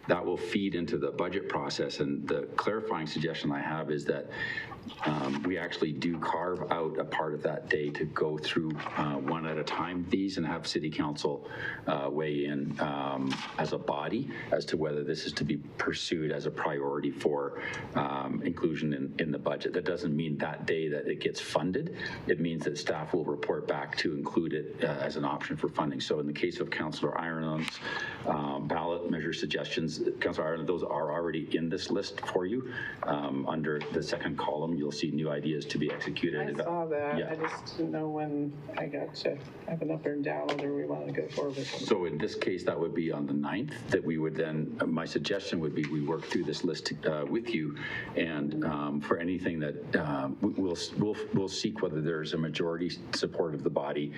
Speaker 4: That will feed into the budget process, and the clarifying suggestion I have is that we actually do carve out a part of that day to go through one at a time these and have City Council weigh in as a body as to whether this is to be pursued as a priority for inclusion in the budget. That doesn't mean that day that it gets funded. It means that staff will report back to include it as an option for funding. So in the case of Councilor Ireland's ballot measure suggestions, Councilor Ireland, those are already in this list for you. Under the second column, you'll see new ideas to be executed.
Speaker 5: I saw that.
Speaker 4: Yeah.
Speaker 5: I just didn't know when I got to have an up or down whether we want to go forward with it.
Speaker 4: So in this case, that would be on the 9th that we would then, my suggestion would be we work through this list with you, and for anything that we'll seek whether there's a majority support of the body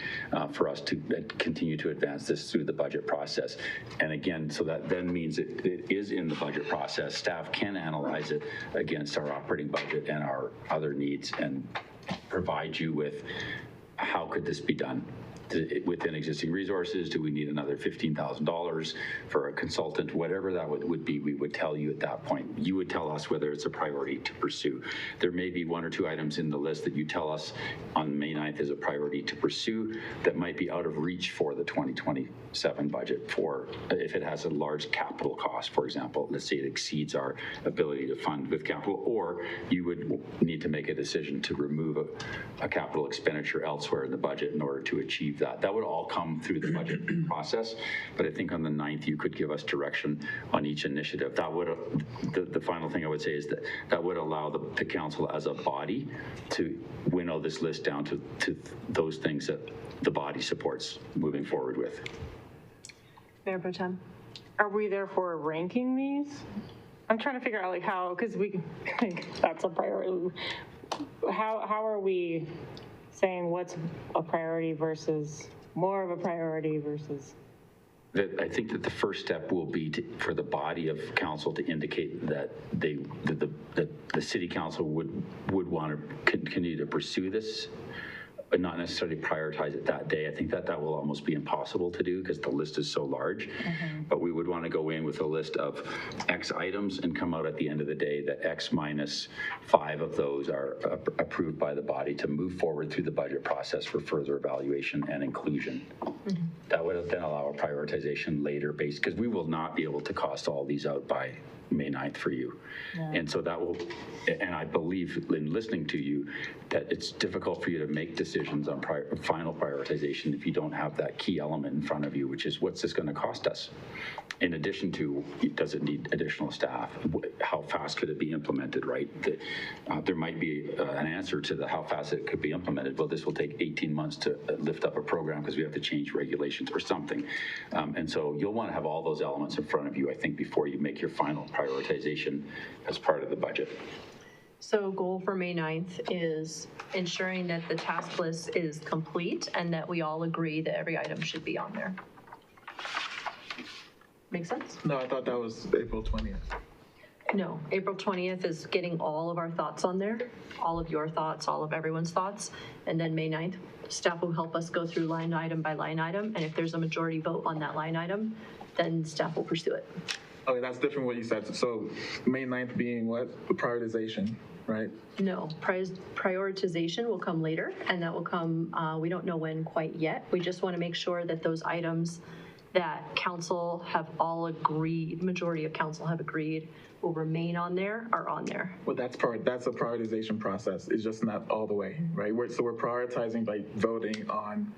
Speaker 4: for us to continue to advance this through the budget process. And again, so that then means it is in the budget process. Staff can analyze it against our operating budget and our other needs and provide you with how could this be done within existing resources. Do we need another $15,000 for a consultant? Whatever that would be, we would tell you at that point. You would tell us whether it's a priority to pursue. There may be one or two items in the list that you tell us on May 9th is a priority to pursue that might be out of reach for the 2027 budget for if it has a large capital cost, for example. Let's say it exceeds our ability to fund with capital, or you would need to make a decision to remove a capital expenditure elsewhere in the budget in order to achieve that. That would all come through the budget process, but I think on the 9th you could give us direction on each initiative. That would, the final thing I would say is that would allow the council as a body to winnow this list down to those things that the body supports moving forward with.
Speaker 7: Mayor Pro Tem, are we therefore ranking these? I'm trying to figure out like how, because that's a priority. How are we saying what's a priority versus more of a priority versus?
Speaker 4: I think that the first step will be for the body of council to indicate that the city council would want to continue to pursue this, but not necessarily prioritize it that day. I think that will almost be impossible to do because the list is so large. But we would want to go in with a list of X items and come out at the end of the day that X minus 5 of those are approved by the body to move forward through the budget process for further evaluation and inclusion. That would then allow a prioritization later based, because we will not be able to cost all these out by May 9th for you. Yeah. And so that will, and I believe in listening to you, that it's difficult for you to make decisions on final prioritization if you don't have that key element in front of you, which is what's this going to cost us? In addition to, does it need additional staff? How fast could it be implemented, right? There might be an answer to how fast it could be implemented. Well, this will take 18 months to lift up a program because we have to change regulations or something. And so you'll want to have all those elements in front of you, I think, before you make your final prioritization as part of the budget.
Speaker 1: So goal for May 9th is ensuring that the task list is complete and that we all agree that every item should be on there. Make sense?
Speaker 2: No, I thought that was April 20th.
Speaker 1: No, April 20th is getting all of our thoughts on there, all of your thoughts, all of everyone's thoughts, and then May 9th, staff will help us go through line item by line item, and if there's a majority vote on that line item, then staff will pursue it.
Speaker 2: Okay, that's different what you said. So May 9th being what? Prioritization, right?
Speaker 1: No, prioritization will come later, and that will come, we don't know when quite yet. We just want to make sure that those items that council have all agreed, majority of council have agreed will remain on there are on there.
Speaker 2: Well, that's a prioritization process. It's just not all the way, right? So we're prioritizing by voting on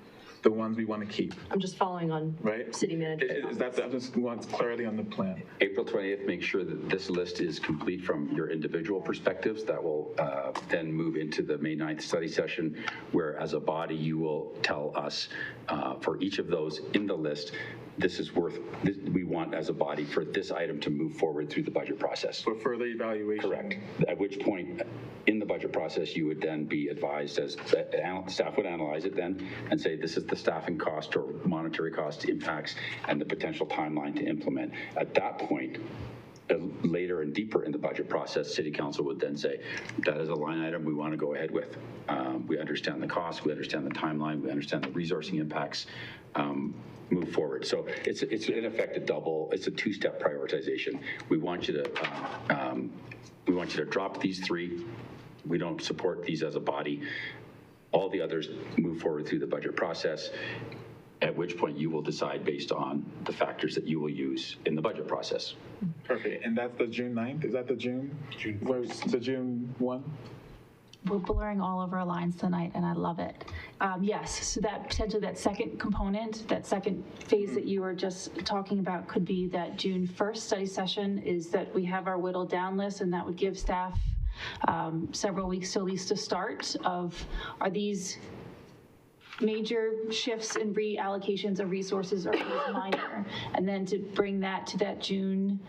Speaker 2: the ones we want to keep,
Speaker 1: I'm just following on
Speaker 2: right?
Speaker 1: city manager.
Speaker 2: Is that, I just want clarity on the plan.
Speaker 4: April 20th, make sure that this list is complete from your individual perspectives. That will then move into the May 9th study session, where as a body, you will tell us for each of those in the list, this is worth, we want as a body for this item to move forward through the budget process.
Speaker 2: For further evaluation.
Speaker 4: Correct. At which point, in the budget process, you would then be advised as, staff would analyze it then and say, this is the staffing cost or monetary cost impacts and the potential timeline to implement. At that point, later and deeper in the budget process, City Council would then say, that is a line item we want to go ahead with. We understand the cost, we understand the timeline, we understand the resourcing impacts, move forward. So it's in effect it's a two-step prioritization. We want you to drop these three. We don't support these as a body. All the others move forward through the budget process, at which point you will decide based on the factors that you will use in the budget process.
Speaker 2: Perfect. And that's the June 9th? Is that the June 1st? The June 1?
Speaker 13: We're blurring all of our lines tonight, and I love it. Yes, so that potentially that second component, that second phase that you were just talking about could be that June 1st study session is that we have our whittled down list, and that would give staff several weeks to at least to start of, are these major shifts in reallocations of resources or these minor? And then to bring that to that June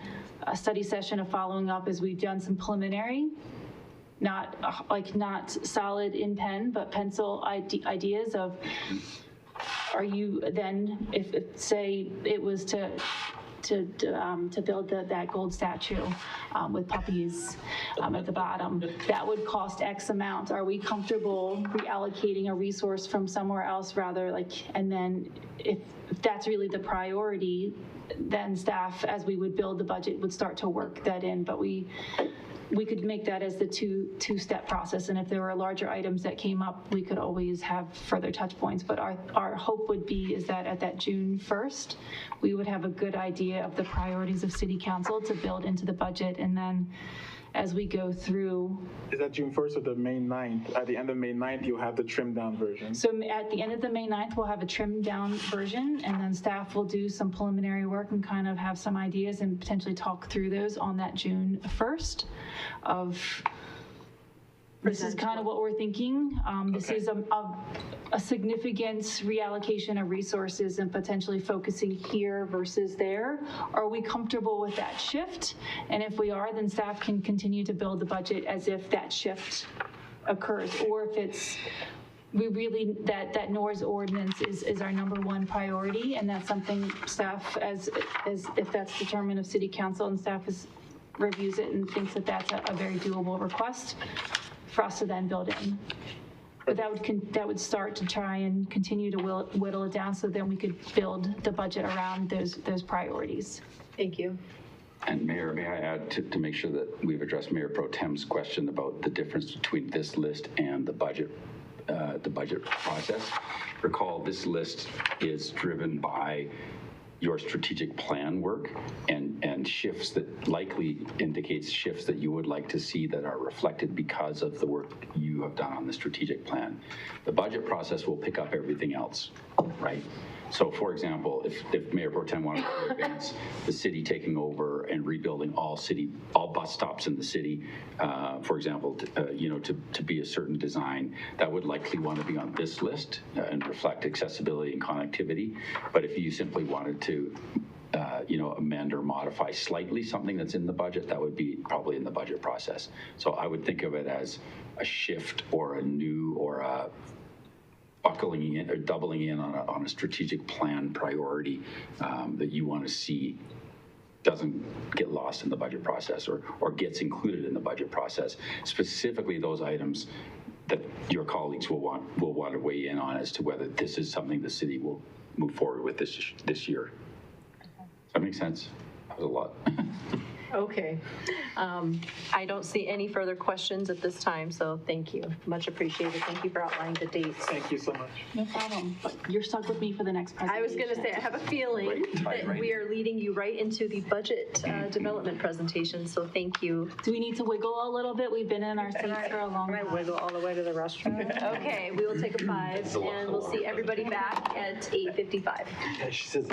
Speaker 13: study session of following up as we've done some preliminary, not solid in pen, but pencil ideas of, are you then, if say it was to build that gold statue with puppies at the bottom, that would cost X amount. Are we comfortable reallocating a resource from somewhere else rather and then if that's really the priority, then staff, as we would build the budget, would start to work that in. But we could make that as the two-step process, and if there were larger items that came up, we could always have further touch points. But our hope would be is that at that June 1st, we would have a good idea of the priorities of City Council to build into the budget, and then as we go through.
Speaker 2: Is that June 1st or the May 9th? At the end of May 9th, you'll have the trimmed down version.
Speaker 13: So at the end of the May 9th, we'll have a trimmed down version, and then staff will do some preliminary work and kind of have some ideas and potentially talk through those on that June 1st of, this is kind of what we're thinking. This is a significant reallocation of resources and potentially focusing here versus there. Are we comfortable with that shift? And if we are, then staff can continue to build the budget as if that shift occurs. Or if it's, we really, that NORS ordinance is our #1 priority, and that's something staff, as if that's determined of City Council and staff reviews it and thinks that that's a very doable request for us to then build in. But that would start to try and continue to whittle it down so then we could build the budget around those priorities.
Speaker 1: Thank you.
Speaker 4: And Mayor, may I add to make sure that we've addressed Mayor Pro Tem's question about the difference between this list and the budget process. Recall, this list is driven by your strategic plan work and shifts that likely indicates shifts that you would like to see that are reflected because of the work you have done on the strategic plan. The budget process will pick up everything else, right? So for example, if Mayor Pro Tem wanted to advance the city taking over and rebuilding all bus stops in the city, for example, to be a certain design, that would likely want to be on this list and reflect accessibility and connectivity. But if you simply wanted to amend or modify slightly something that's in the budget, that would be probably in the budget process. So I would think of it as a shift or a new or a buckling in or doubling in on a strategic plan priority that you want to see doesn't get lost in the budget process or gets included in the budget process. Specifically those items that your colleagues will want to weigh in on as to whether this is something the city will move forward with this year. Does that make sense? That was a lot.
Speaker 1: Okay. I don't see any further questions at this time, so thank you. Much appreciated. Thank you for outlining the dates.
Speaker 2: Thank you so much.
Speaker 13: No problem. But you're stuck with me for the next presentation.
Speaker 1: I was going to say, I have a feeling that we are leading you right into the budget development presentation, so thank you.
Speaker 13: Do we need to wiggle a little bit? We've been in our seats for a long time.
Speaker 7: Wiggle all the way to the restroom.
Speaker 1: Okay, we will take a 5, and we'll see everybody back at 8:55.
Speaker 6: She says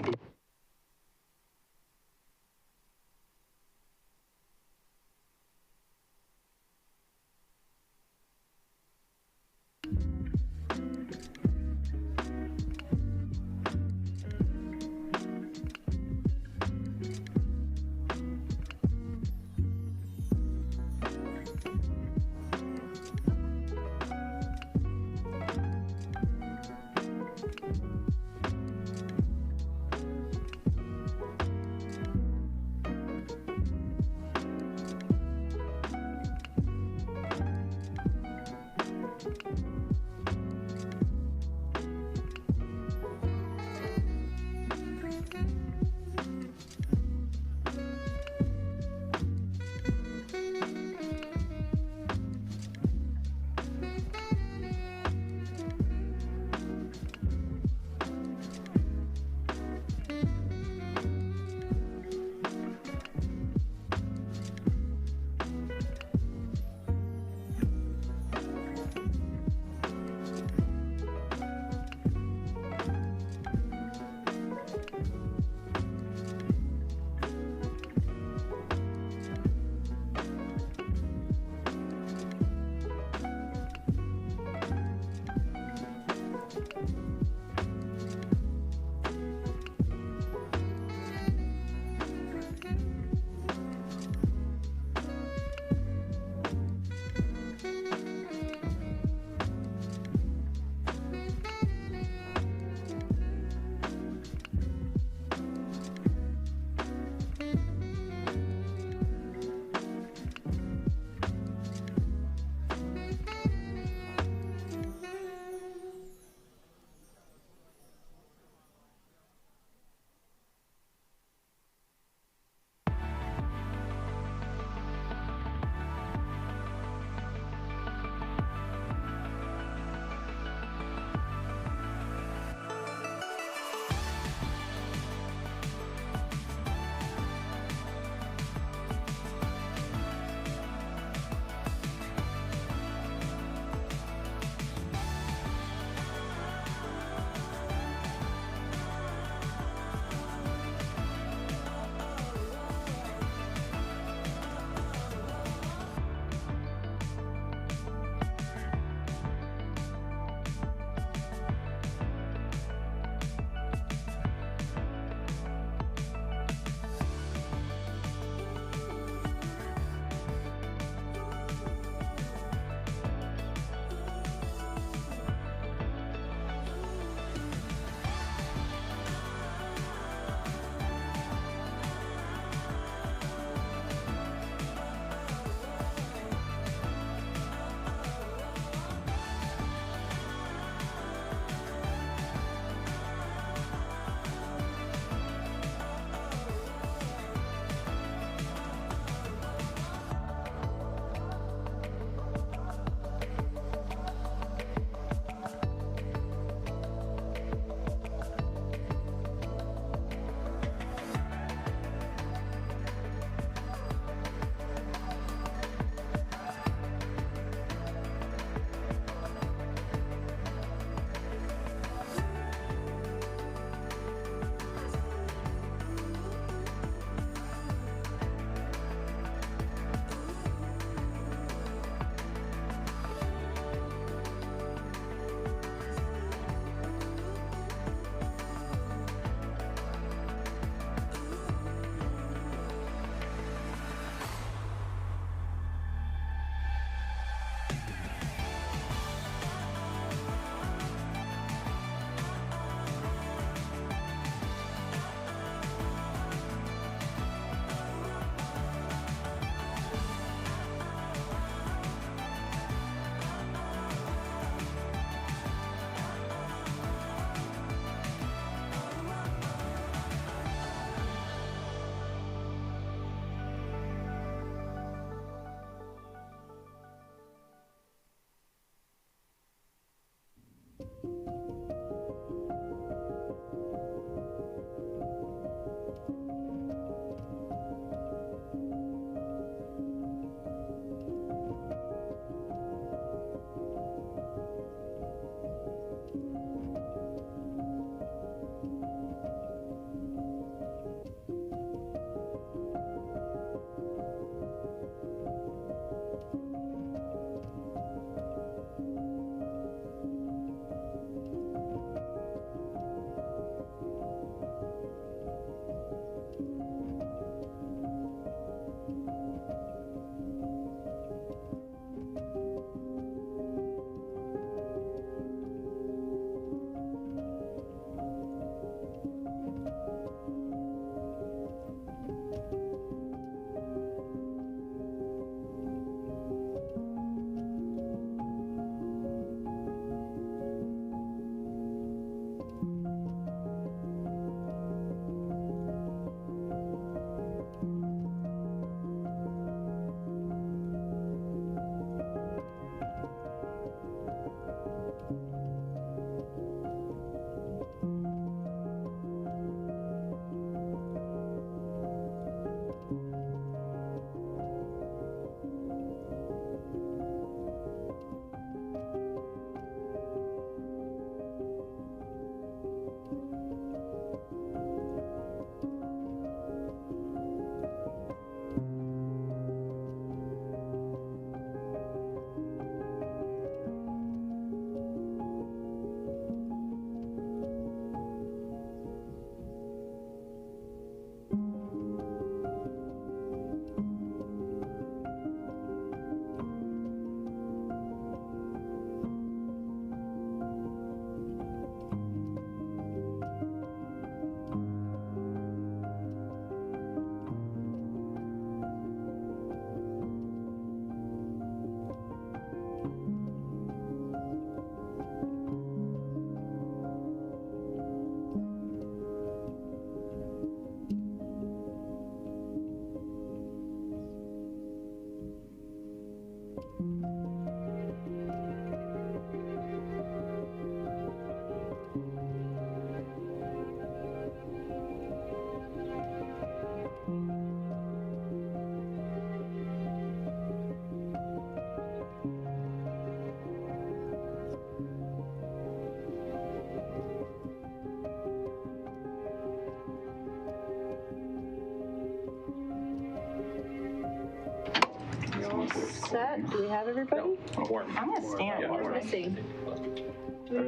Speaker 1: set? Do we have everybody?
Speaker 7: I'm gonna stand.
Speaker 1: Who's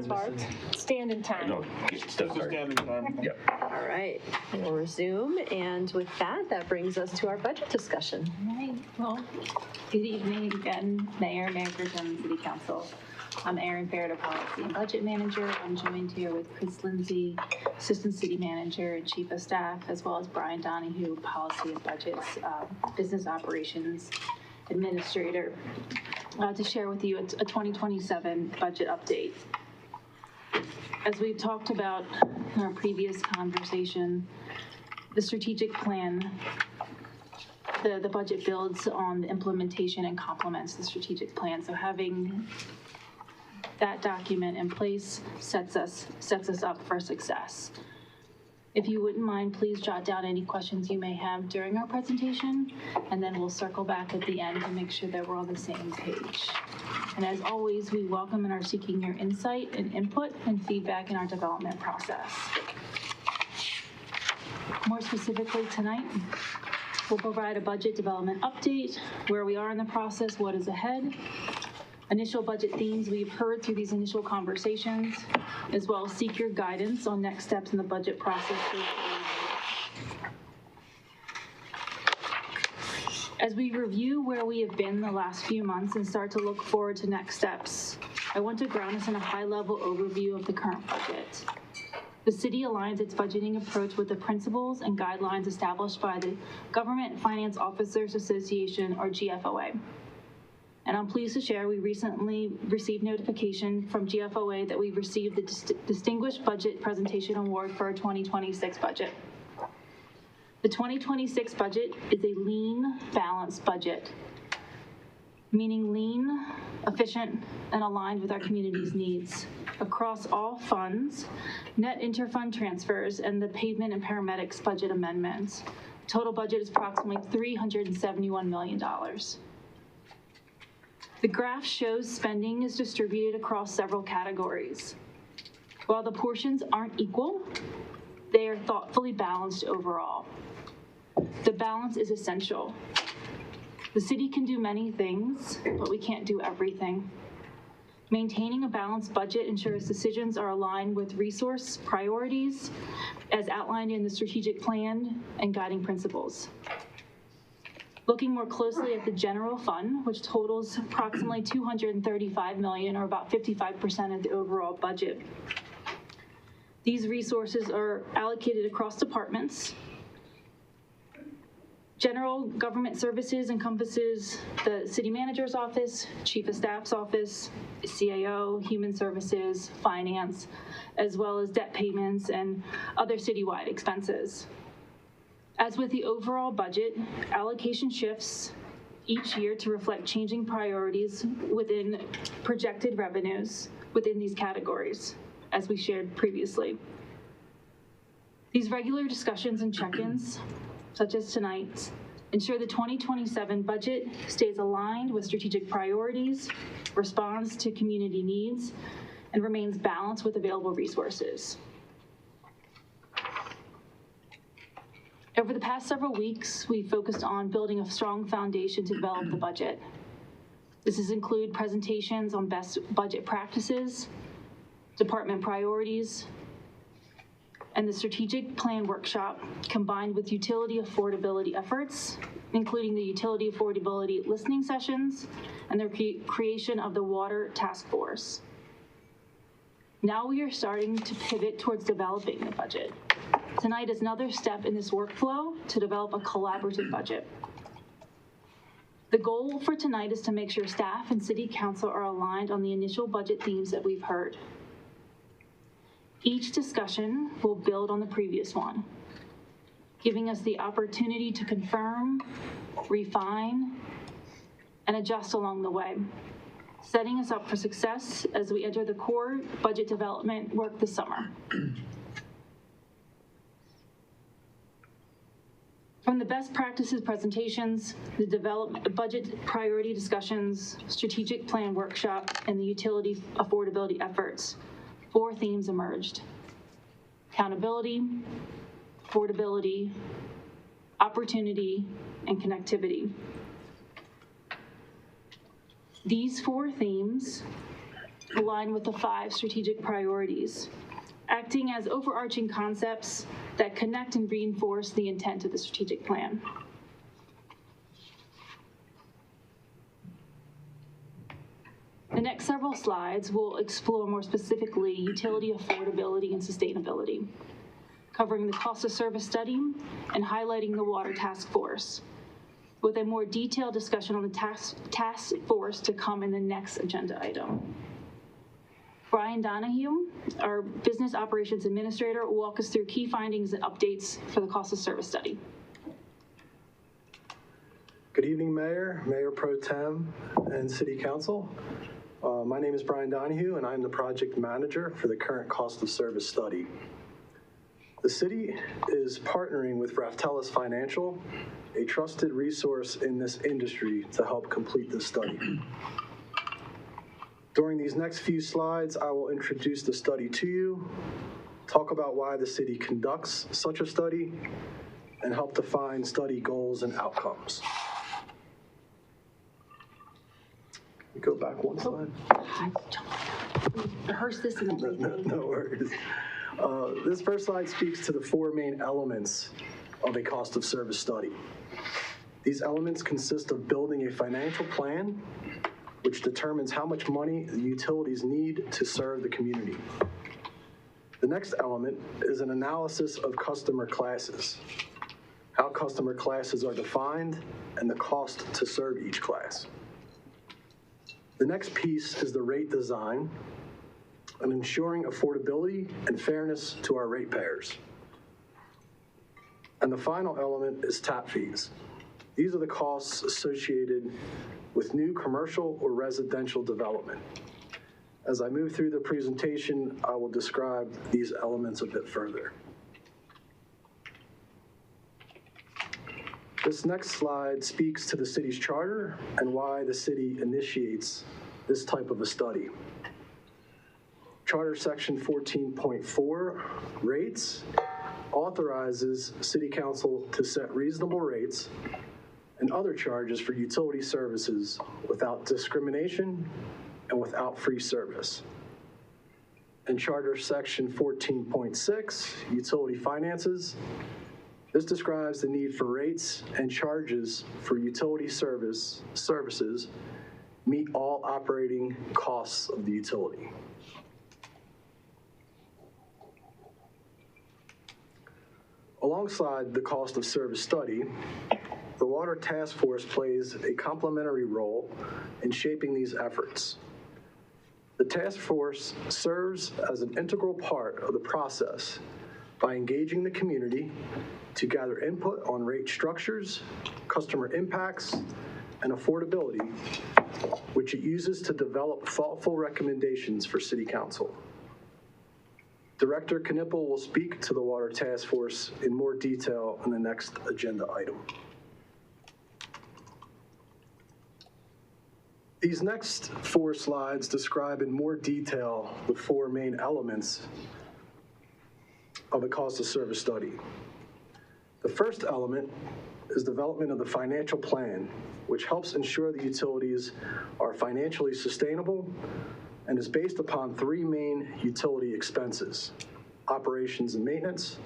Speaker 1: missing?
Speaker 7: Stand in time.
Speaker 4: No, get stuff started.
Speaker 2: Standing time.
Speaker 4: Yep.
Speaker 1: All right, we'll resume. And with that brings us to our budget discussion.
Speaker 13: All right, well, good evening again, Mayor Pro Tem, and City Council. I'm Erin Fairder, Policy and Budget Manager. I'm joined here with Chris Lindsay, Assistant City Manager and Chief of Staff, as well as Brian Donahue, Policy and Budgets, Business Operations Administrator, to share with you a 2027 budget update. As we've talked about in our previous conversation, the strategic plan, the budget builds on the implementation and complements the strategic plan. So having that document in place sets us up for success. If you wouldn't mind, please jot down any questions you may have during our presentation, and then we'll circle back at the end to make sure that we're on the same page. And as always, we welcome and are seeking your insight and input and feedback in our development process. More specifically tonight, we'll provide a budget development update, where we are in the process, what is ahead, initial budget themes we've heard through these initial conversations, as well as seek your guidance on next steps in the budget process. As we review where we have been the last few months and start to look forward to next steps, I want to ground us in a high-level overview of the current budget. The city aligns its budgeting approach with the principles and guidelines established by the Government Finance Officers Association, or GFOA. And I'm pleased to share we recently received notification from GFOA that we've received the Distinguished Budget Presentation Award for our 2026 budget. The 2026 budget is a lean, balanced budget, meaning lean, efficient, and aligned with our community's needs. Across all funds, net interfund transfers, and the pavement and paramedics budget amendments, total budget is approximately $371 million. The graph shows spending is distributed across several categories. While the portions aren't equal, they are thoughtfully balanced overall. The balance is essential. The city can do many things, but we can't do everything. Maintaining a balanced budget ensures decisions are aligned with resource priorities as outlined in the strategic plan and guiding principles. Looking more closely at the general fund, which totals approximately $235 million, or about 55% of the overall budget. These resources are allocated across departments. General government services encompasses the city manager's office, chief of staff's office, CAO, human services, finance, as well as debt payments and other citywide expenses. As with the overall budget, allocation shifts each year to reflect changing priorities within projected revenues within these categories, as we shared previously. These regular discussions and check-ins, such as tonight's, ensure the 2027 budget stays aligned with strategic priorities, responds to community needs, and remains balanced with available resources. Over the past several weeks, we've focused on building a strong foundation to develop the budget. This has included presentations on best budget practices, department priorities, and the strategic plan workshop combined with utility affordability efforts, including the utility affordability listening sessions and the creation of the water task force. Now we are starting to pivot towards developing the budget. Tonight is another step in this workflow to develop a collaborative budget. The goal for tonight is to make sure staff and city council are aligned on the initial budget themes that we've heard. Each discussion will build on the previous one, giving us the opportunity to confirm, refine, and adjust along the way, setting us up for success as we enter the core budget development work this summer. From the best practices presentations, the budget priority discussions, strategic plan workshop, and the utility affordability efforts, 4 themes emerged: accountability, affordability, opportunity, and connectivity. These 4 themes align with the 5 strategic priorities, acting as overarching concepts that connect and reinforce the intent of the strategic plan. The next several slides will explore more specifically utility affordability and sustainability, covering the cost of service study and highlighting the water task force, with a more detailed discussion on the task force to come in the next agenda item. Brian Donahue, our Business Operations Administrator, will walk us through key findings and updates for the cost of service study.
Speaker 15: Good evening, Mayor, Mayor Pro Tem, and City Council. My name is Brian Donahue, and I'm the project manager for the current cost of service study. The city is partnering with Raftellus Financial, a trusted resource in this industry, to help complete this study. During these next few slides, I will introduce the study to you, talk about why the city conducts such a study, and help define study goals and outcomes. Go back one slide.
Speaker 12: Rehearse this in the
Speaker 15: No worries. This first slide speaks to the 4 main elements of a cost of service study. These elements consist of building a financial plan, which determines how much money the utilities need to serve the community. The next element is an analysis of customer classes, how customer classes are defined, and the cost to serve each class. The next piece is the rate design and ensuring affordability and fairness to our ratepayers. And the final element is tap fees. These are the costs associated with new commercial or residential development. As I move through the presentation, I will describe these elements a bit further. This next slide speaks to the city's charter and why the city initiates this type of a study. Charter section 14.4 rates authorizes City Council to set reasonable rates and other charges for utility services without discrimination and without free service. In Charter section 14.6, utility finances, this describes the need for rates and charges for utility services meet all operating costs of the utility. Alongside the cost of service study, the Water Task Force plays a complementary role in shaping these efforts. The task force serves as an integral part of the process by engaging the community to gather input on rate structures, customer impacts, and affordability, which it uses to develop thoughtful recommendations for City Council. Director Knippel will speak to the Water Task Force in more detail in the next agenda item. These next 4 slides describe in more detail the 4 main elements of a cost of service study. The first element is development of the financial plan, which helps ensure the utilities are financially sustainable and is based upon 3 main utility expenses: operations and maintenance,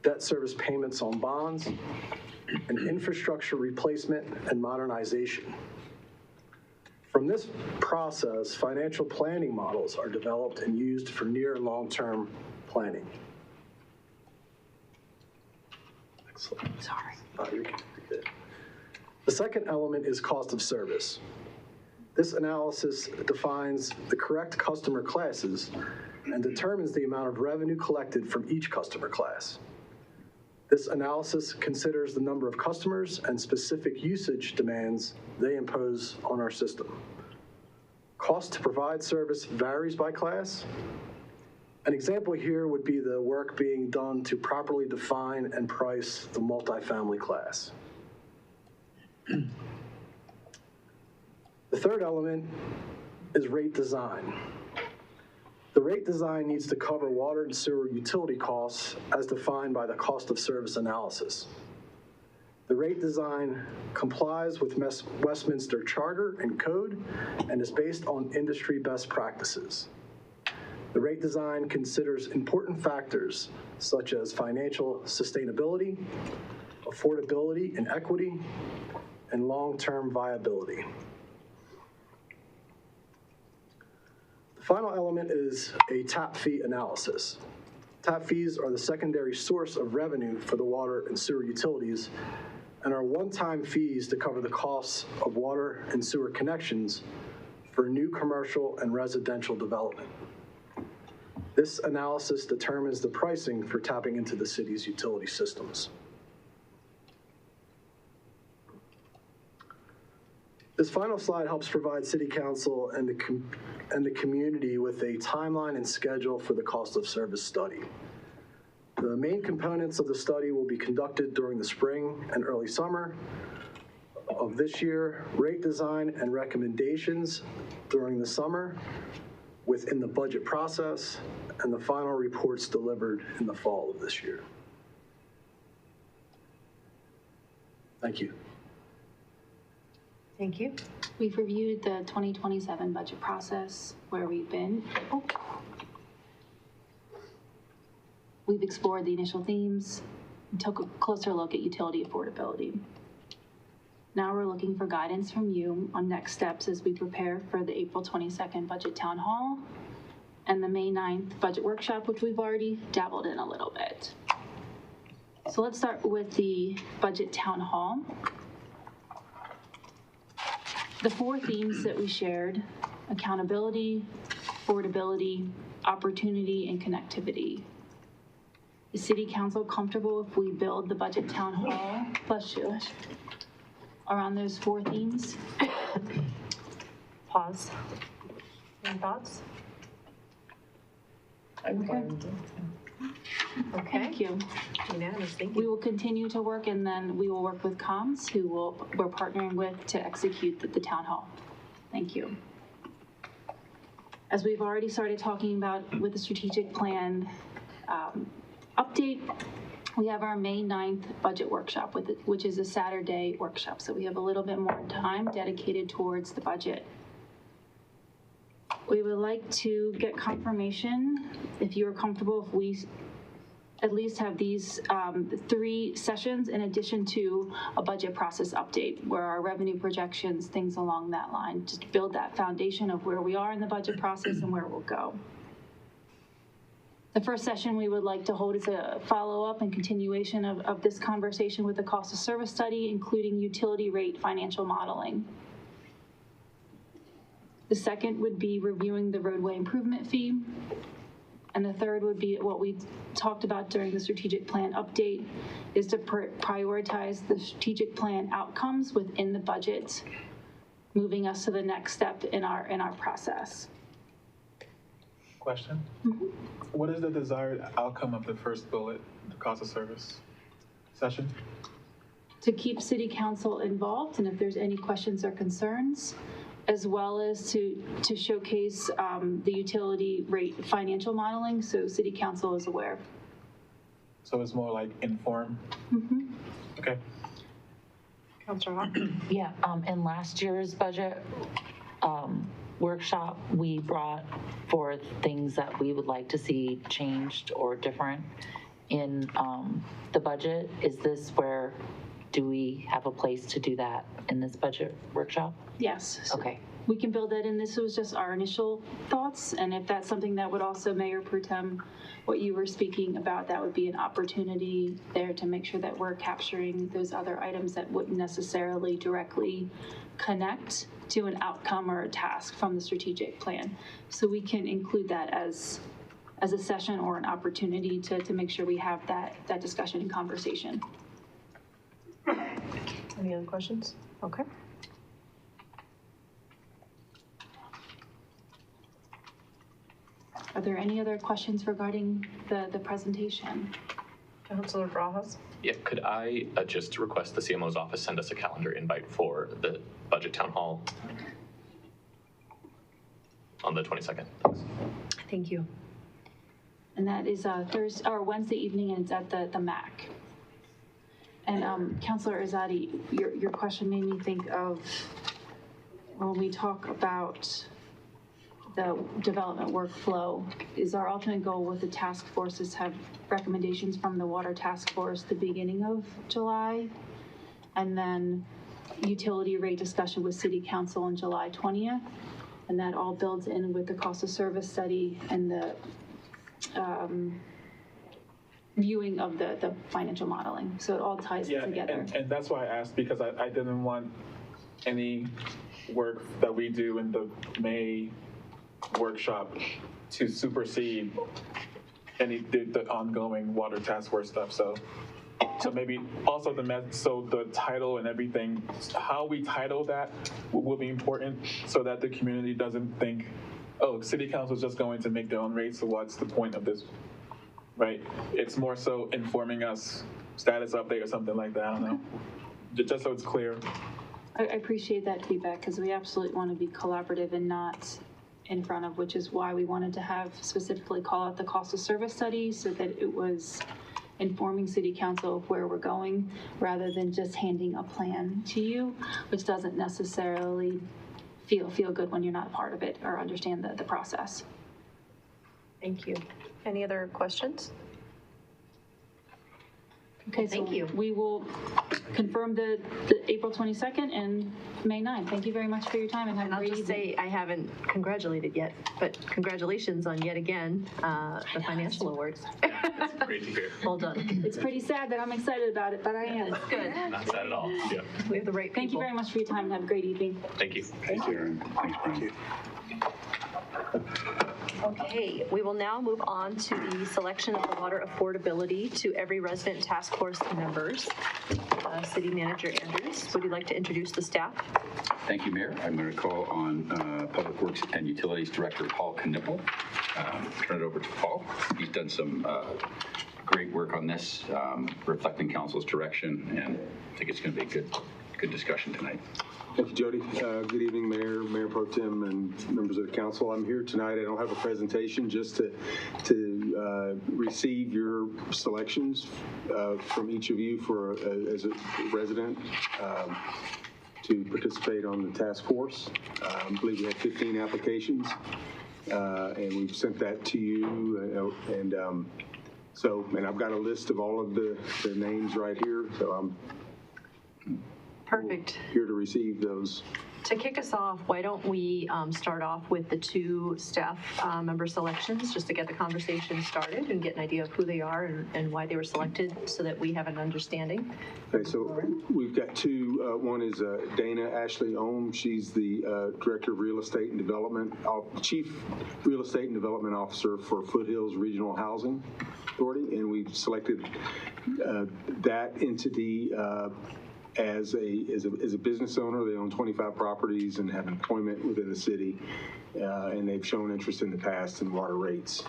Speaker 15: debt service payments on bonds, and infrastructure replacement and modernization. From this process, financial planning models are developed and used for near and long-term planning. Excellent. Sorry. You're good. The second element is cost of service. This analysis defines the correct customer classes and determines the amount of revenue collected from each customer class. This analysis considers the number of customers and specific usage demands they impose on our system. Cost to provide service varies by class. An example here would be the work being done to properly define and price the multifamily class. The third element is rate design. The rate design needs to cover water and sewer utility costs as defined by the cost of service analysis. The rate design complies with Westminster Charter and Code and is based on industry best practices. The rate design considers important factors such as financial sustainability, affordability and equity, and long-term viability. The final element is a tap fee analysis. Tap fees are the secondary source of revenue for the water and sewer utilities and are one-time fees to cover the costs of water and sewer connections for new commercial and residential development. This analysis determines the pricing for tapping into the city's utility systems. This final slide helps provide City Council and the community with a timeline and schedule for the cost of service study. The main components of the study will be conducted during the spring and early summer of this year, rate design and recommendations during the summer, within the budget process, and the final reports delivered in the fall of this year. Thank you.
Speaker 13: Thank you. We've reviewed the 2027 budget process, where we've been. We've explored the initial themes and took a closer look at utility affordability. Now we're looking for guidance from you on next steps as we prepare for the April 22nd budget town hall and the May 9th budget workshop, which we've already dabbled in a little bit. So let's start with the budget town hall. The four themes that we shared: accountability, affordability, opportunity, and connectivity. Is City Council comfortable if we build the budget town hall, bless you, around those four themes? Pause. Any thoughts? Okay. Thank you.
Speaker 1: Unanimous, thank you.
Speaker 13: We will continue to work, and then we will work with comms, who we're partnering with to execute the town hall. Thank you. As we've already started talking about with the strategic plan update, we have our May 9th budget workshop, which is a Saturday workshop. So we have a little bit more time dedicated towards the budget. We would like to get confirmation, if you are comfortable, if we at least have these 3 sessions in addition to a budget process update, where our revenue projections, things along that line, just build that foundation of where we are in the budget process and where we'll go. The first session we would like to hold is a follow-up and continuation of this conversation with the cost of service study, including utility rate financial modeling. The second would be reviewing the roadway improvement fee. And the third would be what we talked about during the strategic plan update, is to prioritize the strategic plan outcomes within the budget, moving us to the next step in our process.
Speaker 2: Question? Mm-hmm. What is the desired outcome of the first bullet, the cost of service session?
Speaker 13: To keep City Council involved, and if there's any questions or concerns, as well as to showcase the utility rate financial modeling, so City Council is aware.
Speaker 2: So it's more like inform?
Speaker 13: Mm-hmm.
Speaker 2: Okay.
Speaker 1: Councilor Hawk?
Speaker 9: Yeah, in last year's budget workshop, we brought forth things that we would like to see changed or different in the budget. Is this where, do we have a place to do that in this budget workshop?
Speaker 13: Yes.
Speaker 9: Okay.
Speaker 13: We can build that in. This was just our initial thoughts, and if that's something that would also, Mayor Pro Tem, what you were speaking about, that would be an opportunity there to make sure that we're capturing those other items that wouldn't necessarily directly connect to an outcome or a task from the strategic plan. So we can include that as a session or an opportunity to make sure we have that discussion and conversation.
Speaker 1: Any other questions? Okay.
Speaker 13: Are there any other questions regarding the presentation?
Speaker 1: Councilor Barajas?
Speaker 3: Yeah, could I just request the CMO's office send us a calendar invite for the budget town hall on the 22nd?
Speaker 13: Thank you. And that is Thursday or Wednesday evening, and it's at the MAC. And Councilor Azadi, your question made me think of when we talk about the development workflow, is our ultimate goal with the task force is have recommendations from the water task force the beginning of July, and then utility rate discussion with city council on July 20th, and that all builds in with the cost of service study and the viewing of the financial modeling. So it all ties together.
Speaker 2: And that's why I asked, because I didn't want any work that we do in the May workshop to supersede the ongoing water task force stuff. So maybe also the title and everything, how we title that will be important, so that the community doesn't think, oh, city council is just going to make their own rates, so what's the point of this, right? It's more so informing us, status update or something like that, I don't know, just so it's clear.
Speaker 13: I appreciate that feedback, because we absolutely want to be collaborative and not in front of, which is why we wanted to have specifically call out the cost of service study, so that it was informing city council of where we're going, rather than just handing a plan to you, which doesn't necessarily feel good when you're not a part of it or understand the process.
Speaker 1: Thank you. Any other questions?
Speaker 13: Okay,
Speaker 1: thank you.
Speaker 13: We will confirm the April 22nd and May 9th. Thank you very much for your time, and have a great evening.
Speaker 1: I'll just say, I haven't congratulated yet, but congratulations on yet again the financial awards.
Speaker 3: That's great to hear.
Speaker 1: Well done.
Speaker 13: It's pretty sad that I'm excited about it, but I am.
Speaker 1: It's good.
Speaker 3: Not sad at all. Yeah.
Speaker 1: We have the right people.
Speaker 13: Thank you very much for your time, and have a great evening.
Speaker 3: Thank you.
Speaker 4: Thanks, Aaron. Thanks, Brian.
Speaker 1: Okay, we will now move on to the selection of the water affordability to every resident task force members. City Manager Andrews, would you like to introduce the staff?
Speaker 4: Thank you, Mayor. I'm going to call on Public Works and Utilities Director Paul Knippel. Turn it over to Paul. He's done some great work on this, reflecting council's direction, and I think it's going to be a good discussion tonight.
Speaker 16: Thank you, Jody. Good evening, Mayor Pro Tem, and members of the council. I'm here tonight. I don't have a presentation, just to receive your selections from each of you as a resident to participate on the task force. I believe we had 15 applications, and we've sent that to you. And I've got a list of all of the names right here. So I'm
Speaker 1: perfect.
Speaker 16: Here to receive those.
Speaker 1: To kick us off, why don't we start off with the two staff member selections, just to get the conversation started and get an idea of who they are and why they were selected, so that we have an understanding.
Speaker 16: Okay, so we've got two. One is Dana Ashley Ohm. She's the Director of Real Estate and Development, Chief Real Estate and Development Officer for Foothills Regional Housing Authority, and we've selected that entity as a business owner. They own 25 properties and have employment within the city, and they've shown interest in the past in water rates.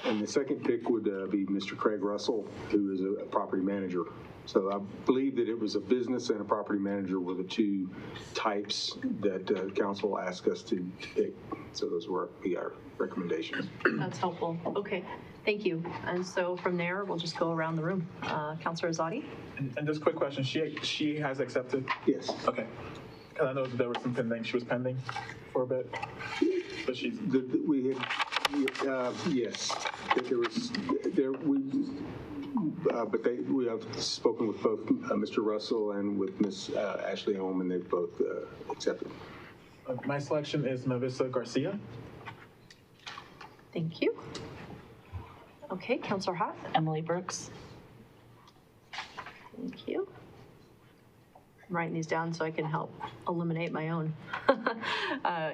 Speaker 16: And the second pick would be Mr. Craig Russell, who is a property manager. So I believe that it was a business and a property manager were the two types that council asked us to pick. So those were our recommendations.
Speaker 1: That's helpful. Okay, thank you. And so from there, we'll just go around the room. Councilor Azadi?
Speaker 2: And just a quick question, she has accepted?
Speaker 16: Yes.
Speaker 2: Okay. Because I know there was some pending, she was pending for a bit, but she's...
Speaker 16: We had, yes, we have spoken with both Mr. Russell and with Ms. Ashley Ohm, and they've both accepted.
Speaker 2: My selection is Mavissa Garcia.
Speaker 1: Thank you. Okay, Councilor Hott?
Speaker 9: Emily Brooks.
Speaker 1: Thank you. I'm writing these down so I can help eliminate my own.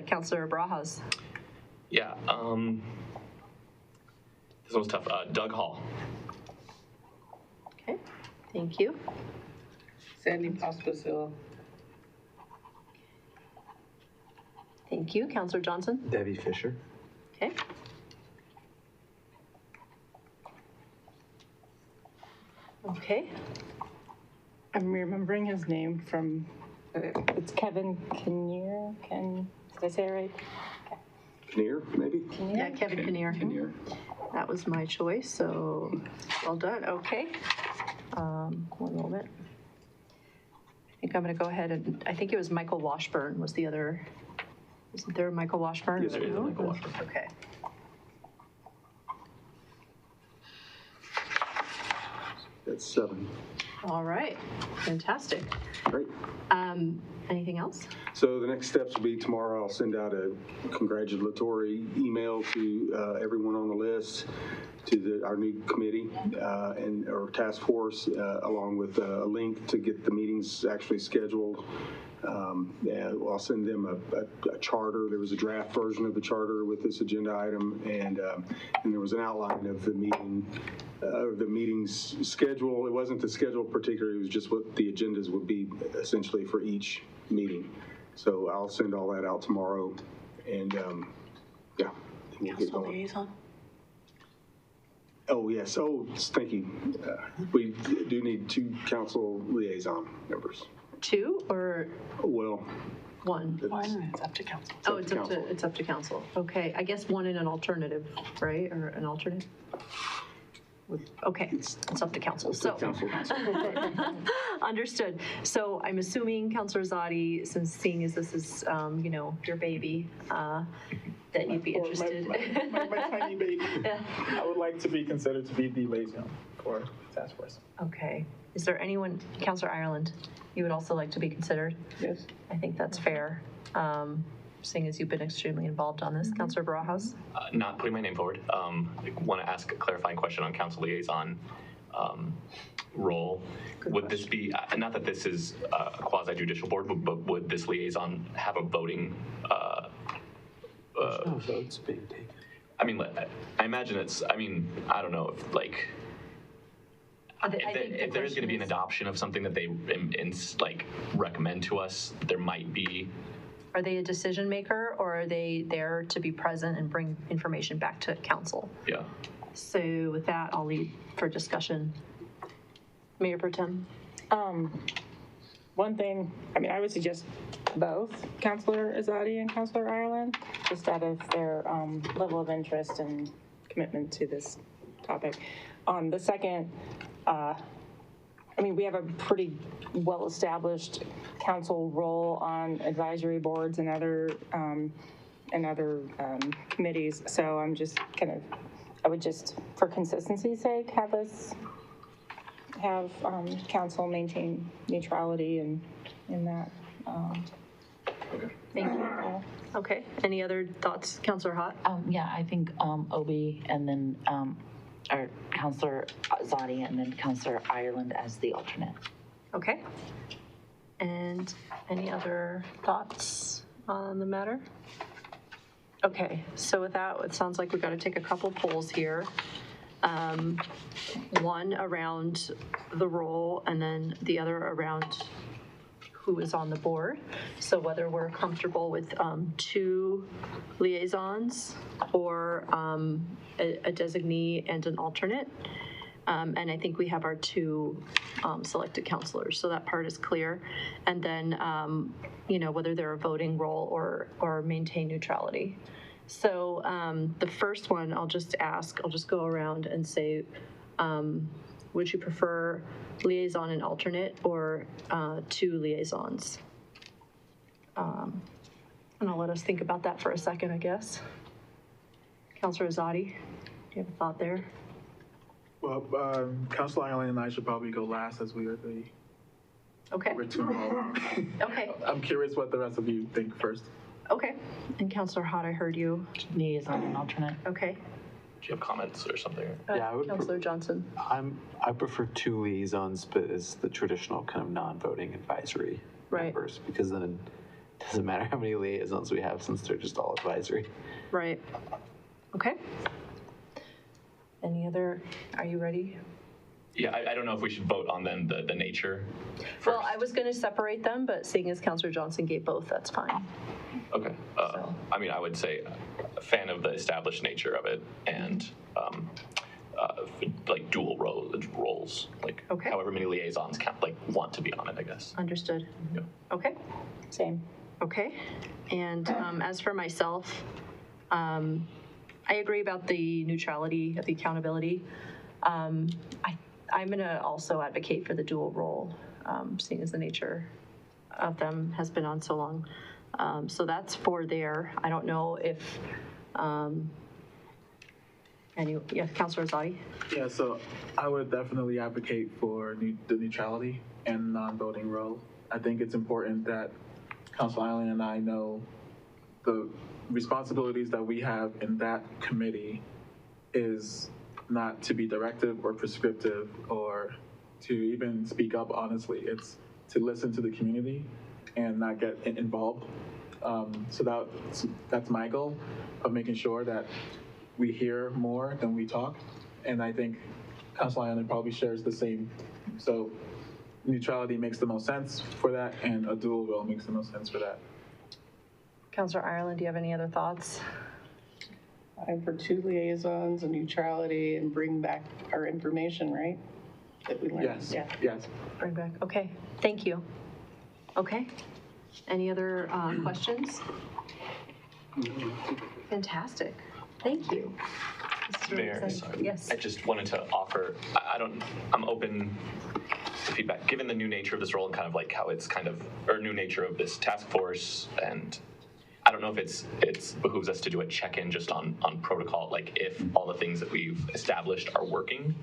Speaker 1: Councilor Barajas?
Speaker 3: Yeah, this one's tough. Doug Hall.
Speaker 1: Okay, thank you.
Speaker 5: Sandy Pospisil.
Speaker 1: Thank you. Councilor Johnson?
Speaker 6: Debbie Fisher.
Speaker 1: Okay. Okay.
Speaker 7: I'm remembering his name from, it's Kevin Kinnear. Did I say it right?
Speaker 16: Kinnear, maybe?
Speaker 7: Kinnear?
Speaker 1: Yeah, Kevin Kinnear. That was my choice, so well done. Okay. One moment. I think I'm going to go ahead and, I think it was Michael Washburn was the other, isn't there a Michael Washburn?
Speaker 3: Yes, there is a Michael Washburn.
Speaker 1: Okay.
Speaker 16: That's 7.
Speaker 1: All right, fantastic.
Speaker 16: Great.
Speaker 1: Anything else?
Speaker 16: So the next steps will be tomorrow. I'll send out a congratulatory email to everyone on the list, to our new committee or task force, along with a link to get the meetings actually scheduled. I'll send them a charter. There was a draft version of the charter with this agenda item, and there was an outline of the meeting, the meeting's schedule. It wasn't the schedule particularly, it was just what the agendas would be essentially for each meeting. So I'll send all that out tomorrow, and yeah, we'll get going.
Speaker 1: Liaison?
Speaker 16: Oh, yes. Oh, thank you. We do need 2 council liaison members.
Speaker 1: 2 or?
Speaker 16: Well,
Speaker 1: 1?
Speaker 5: It's up to council.
Speaker 1: Oh, it's up to council. Okay, I guess 1 and an alternative, right? Or an alternate? Okay, it's up to council. So, understood. So I'm assuming Councilor Zadi, since seeing as this is, you know, your baby, that you'd be interested.
Speaker 2: My tiny baby.
Speaker 1: Yeah.
Speaker 2: I would like to be considered to be the liaison for task force.
Speaker 1: Okay. Is there anyone, Councilor Ireland, you would also like to be considered?
Speaker 2: Yes.
Speaker 1: I think that's fair. Seeing as you've been extremely involved on this. Councilor Barajas?
Speaker 3: Not putting my name forward. I want to ask a clarifying question on council liaison role. Would this be, not that this is a quasi-judicial board, but would this liaison have a voting?
Speaker 6: There's no votes being taken.
Speaker 3: I mean, I imagine it's, I mean, I don't know if like, if there's going to be an adoption of something that they like recommend to us, there might be.
Speaker 1: Are they a decision maker, or are they there to be present and bring information back to council?
Speaker 3: Yeah.
Speaker 1: So with that, I'll leave for discussion. Mayor Pro Tem?
Speaker 7: One thing, I mean, I would suggest both Councilor Azadi and Councilor Ireland, just out of their level of interest and commitment to this topic. The second, I mean, we have a pretty well-established council role on advisory boards and other committees. So I'm just kind of, I would just, for consistency's sake, have council maintain neutrality in that.
Speaker 1: Okay. Thank you. Okay. Any other thoughts, Councilor Hott?
Speaker 9: Yeah, I think Obi and then or Councilor Zadi and then Councilor Ireland as the alternate.
Speaker 1: Okay. And any other thoughts on the matter? Okay, so with that, it sounds like we've got to take a couple polls here. One around the role and then the other around who is on the board. So whether we're comfortable with 2 liaisons or a designee and an alternate. And I think we have our 2 selected councilors, so that part is clear. And then, you know, whether they're a voting role or maintain neutrality. So the first one, I'll just go around and say, would you prefer liaison and alternate or 2 liaisons? And I'll let us think about that for a second, I guess. Councilor Azadi, do you have a thought there?
Speaker 2: Well, Councilor Ireland and I should probably go last, as we are the.
Speaker 1: Okay.
Speaker 2: We're 2 involved.
Speaker 1: Okay.
Speaker 2: I'm curious what the rest of you think first.
Speaker 1: Okay. And Councilor Hott, I heard you.
Speaker 9: Liaison and alternate.
Speaker 1: Okay.
Speaker 3: Do you have comments or something?
Speaker 6: Yeah, I would.
Speaker 1: Councilor Johnson.
Speaker 6: I prefer 2 liaisons, but as the traditional kind of non-voting advisory members, because then it doesn't matter how many liaisons we have since they're just all advisory.
Speaker 1: Right. Okay. Any other, are you ready?
Speaker 3: Yeah, I don't know if we should vote on then the nature.
Speaker 1: Well, I was going to separate them, but seeing as Councilor Johnson gave both, that's fine.
Speaker 3: Okay. I mean, I would say a fan of the established nature of it and like dual roles, like however many liaisons want to be on it, I guess.
Speaker 1: Understood.
Speaker 3: Yeah.
Speaker 1: Okay.
Speaker 7: Same.
Speaker 1: Okay. And as for myself, I agree about the neutrality of the accountability. I'm going to also advocate for the dual role, seeing as the nature of them has been on so long. So that's for there. I don't know if, Councilor Azadi?
Speaker 2: Yeah, so I would definitely advocate for the neutrality and non-voting role. I think it's important that Councilor Island and I know the responsibilities that we have in that committee is not to be directive or prescriptive or to even speak up honestly. It's to listen to the community and not get involved. So that's my goal of making sure that we hear more than we talk. And I think Councilor Island probably shares the same. So neutrality makes the most sense for that, and a dual role makes the most sense for that.
Speaker 1: Councilor Ireland, do you have any other thoughts?
Speaker 5: I'm for 2 liaisons and neutrality and bring back our information, right? That we learned.
Speaker 2: Yes,
Speaker 5: Yeah.
Speaker 2: yes.
Speaker 1: Bring back, okay, thank you. Okay, any other questions? Fantastic, thank you. This is really
Speaker 3: Mayor,
Speaker 1: exciting.
Speaker 3: sorry.
Speaker 1: Yes.
Speaker 3: I just wanted to offer, I'm open to feedback, given the new nature of this role and kind of like how it's or new nature of this task force, and I don't know if it behooves us to do a check-in just on protocol, like if all the things that we've established are working.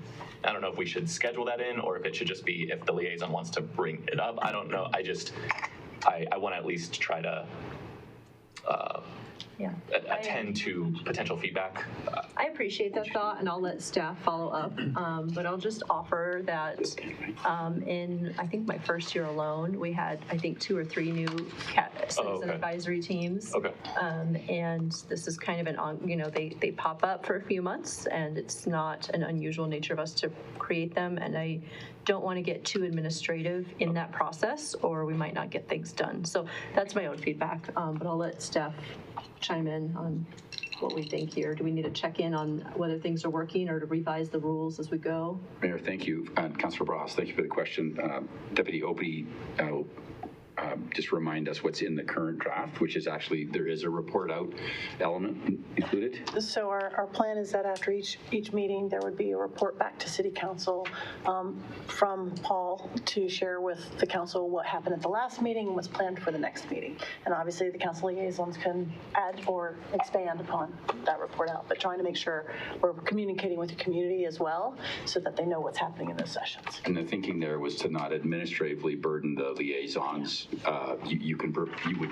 Speaker 3: I don't know if we should schedule that in or if it should just be if the liaison wants to bring it up. I don't know. I want to at least try to attend to potential feedback.
Speaker 1: I appreciate that thought, and I'll let staff follow up. But I'll just offer that in, I think, my first year alone, we had, I think, 2 or 3 new citizen advisory teams.
Speaker 3: Okay.
Speaker 1: And this is kind of they pop up for a few months, and it's not an unusual nature of us to create them. And I don't want to get too administrative in that process, or we might not get things done. So that's my own feedback, but I'll let staff chime in on what we think here. Do we need to check in on whether things are working or to revise the rules as we go?
Speaker 4: Mayor, thank you. And Councilor Bras, thank you for the question. Deputy Opie, just remind us what's in the current draft, which is actually, there is a report out element included.
Speaker 17: So our plan is that after each meeting, there would be a report back to City Council from Paul to share with the council what happened at the last meeting and what's planned for the next meeting. And obviously the council liaisons can add or expand upon that report out, but trying to make sure we're communicating with the community as well so that they know what's happening in those sessions.
Speaker 4: And the thinking there was to not administratively burden the liaisons. You would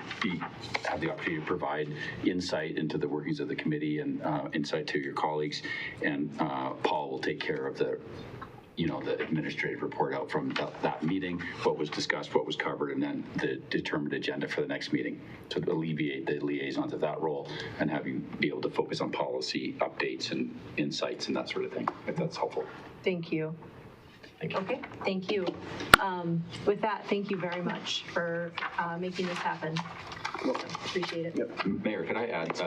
Speaker 4: have the opportunity to provide insight into the workings of the committee and insight to your colleagues, and Paul will take care of the administrative report out from that meeting, what was discussed, what was covered, and then the determined agenda for the next meeting to alleviate the liaisons of that role and have you be able to focus on policy updates and insights and that sort of thing, if that's helpful.
Speaker 1: Thank you. Okay, thank you. With that, thank you very much for making this happen. Appreciate it.
Speaker 4: Yep. Mayor, could I add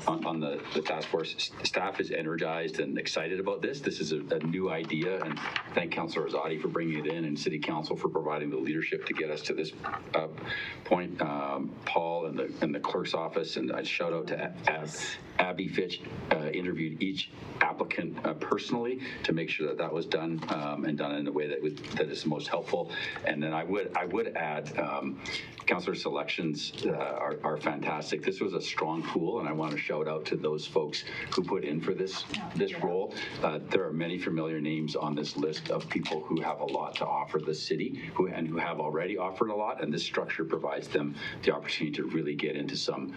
Speaker 4: on the task force, staff is energized and excited about this. This is a new idea, and thank Councilor Azadi for bringing it in and City Council for providing the leadership to get us to this point. Paul and the clerk's office, and a shout out to Abby Fitch, interviewed each applicant personally to make sure that was done and done in a way that is most helpful. And then I would add, councilor selections are fantastic. This was a strong pool, and I want to shout out to those folks who put in for this role. There are many familiar names on this list of people who have a lot to offer the city, who have already offered a lot, and this structure provides them the opportunity to really get into some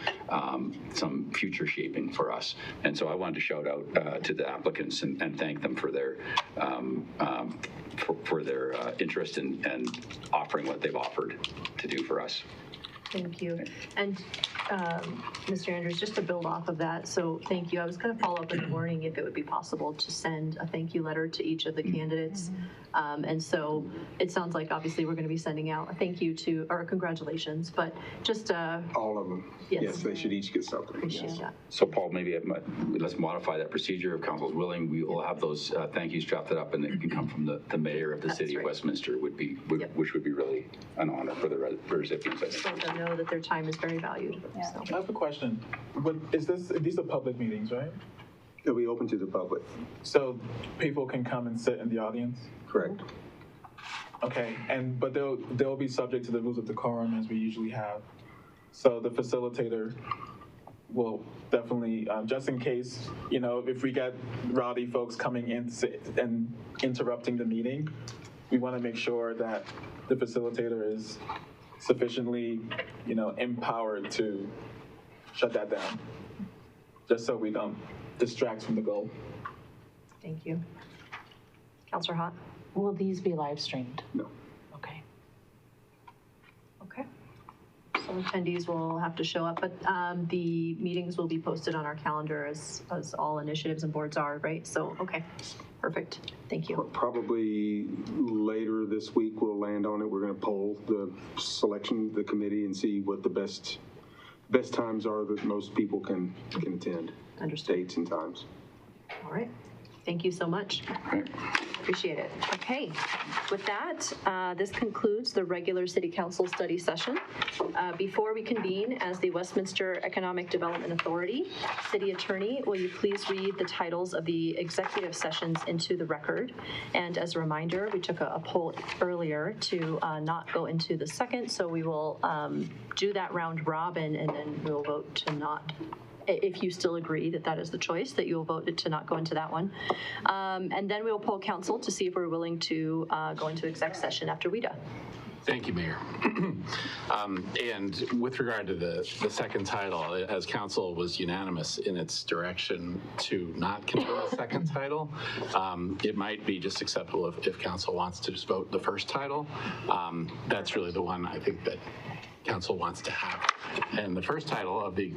Speaker 4: future shaping for us. And so I wanted to shout out to the applicants and thank them for their interest in offering what they've offered to do for us.
Speaker 1: Thank you. And Mr. Andrews, just to build off of that, so thank you. I was going to follow up in the morning if it would be possible to send a thank you letter to each of the candidates. And so it sounds like obviously we're going to be sending out a thank you or congratulations, but just
Speaker 16: all of them. Yes, they should each get something.
Speaker 1: Appreciate that.
Speaker 4: So Paul, maybe let's modify that procedure. If council is willing, we will have those thank yous drafted up, and it can come from the mayor of the city of Westminster, which would be really an honor for the recipients.
Speaker 1: Just let them know that their time is very valued.
Speaker 2: I have a question. These are public meetings, right?
Speaker 16: It'll be open to the public.
Speaker 2: So people can come and sit in the audience?
Speaker 16: Correct.
Speaker 2: Okay, but they'll be subject to the rules of decorum as we usually have. So the facilitator will definitely, just in case, if we get rowdy folks coming in and interrupting the meeting, we want to make sure that the facilitator is sufficiently, empowered to shut that down, just so we don't distract from the goal.
Speaker 1: Thank you. Councilor Hott?
Speaker 9: Will these be live streamed?
Speaker 16: No.
Speaker 9: Okay.
Speaker 1: Okay. So attendees will have to show up, but the meetings will be posted on our calendar as all initiatives and boards are, right? So, okay, perfect. Thank you.
Speaker 16: Probably later this week we'll land on it. We're going to poll the selection, the committee, and see what the best times are that most people can attend.
Speaker 1: Understood.
Speaker 16: Dates and times.
Speaker 1: All right. Thank you so much. Appreciate it. Okay, with that, this concludes the regular City Council study session. Before we convene as the Westminster Economic Development Authority, City Attorney, will you please read the titles of the executive sessions into the record? And as a reminder, we took a poll earlier to not go into the second, so we will do that round robin, and then we'll vote to not. If you still agree that that is the choice, that you'll vote to not go into that one. And then we'll poll council to see if we're willing to go into exec session after WIDA.
Speaker 14: Thank you, Mayor. And with regard to the second title, as council was unanimous in its direction to not consider the second title, it might be just acceptable if council wants to just vote the first title. That's really the one I think that council wants to have. And the first title of the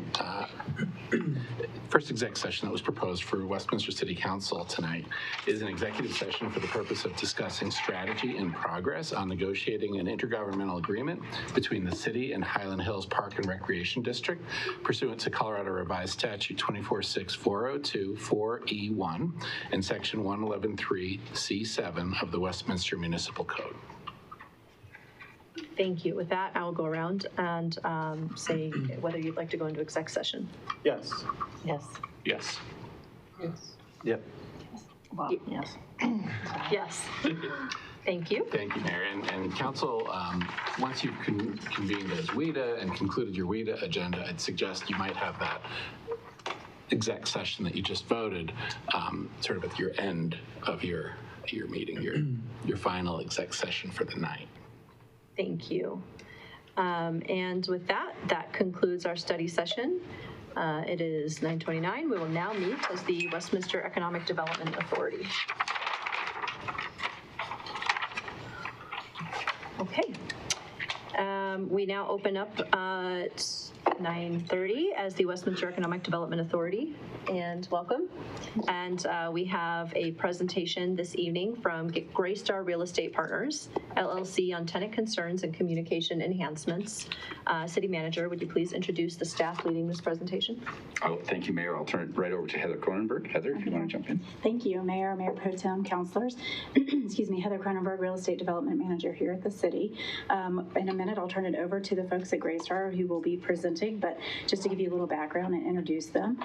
Speaker 14: first exec session that was proposed for Westminster City Council tonight is an executive session for the purpose of discussing strategy and progress on negotiating an intergovernmental agreement between the city and Highland Hills Park and Recreation District pursuant to Colorado Revised Statute 246-402 4E1 and Section 111.3C7 of the Westminster Municipal Code.
Speaker 1: Thank you. With that, I will go around and say whether you'd like to go into exec session.
Speaker 2: Yes.
Speaker 9: Yes.
Speaker 14: Yes.
Speaker 5: Yes.
Speaker 6: Yep.
Speaker 9: Well, yes.
Speaker 1: Yes. Thank you.
Speaker 14: Thank you, Mayor. And council, once you've convened as WIDA and concluded your WIDA agenda, I'd suggest you might have that exec session that you just voted sort of at your end of your meeting, your final exec session for the night.
Speaker 1: Thank you. And with that, that concludes our study session. It is 9:29. We will now meet as the Westminster Economic Development Authority. Okay. We now open up at 9:30 as the Westminster Economic Development Authority, and welcome. And we have a presentation this evening from Greystar Real Estate Partners, LLC, on tenant concerns and communication enhancements. City Manager, would you please introduce the staff leading this presentation?
Speaker 4: Oh, thank you, Mayor. I'll turn it right over to Heather Cronenberg. Heather, if you want to jump in.
Speaker 18: Thank you, Mayor, Mayor Pro Tem, councilors. Excuse me, Heather Cronenberg, Real Estate Development Manager here at the city. In a minute, I'll turn it over to the folks at Greystar who will be presenting, but just to give you a little background and introduce them.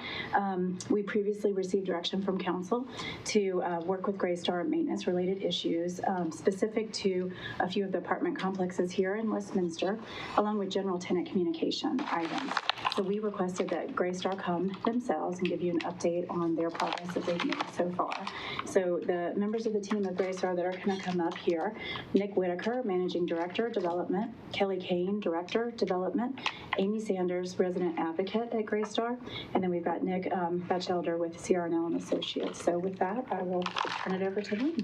Speaker 18: We previously received direction from council to work with Greystar on maintenance-related issues specific to a few of the apartment complexes here in Westminster, along with general tenant communication items. So we requested that Greystar come themselves and give you an update on their progress that they've made so far. So the members of the team of Greystar that are going to come up here: Nick Whitaker, Managing Director, Development; Kelly Kane, Director, Development; Amy Sanders, Resident Advocate at Greystar; and then we've got Nick Batchelder with CRNL and Associates. So with that, I will turn it over to them.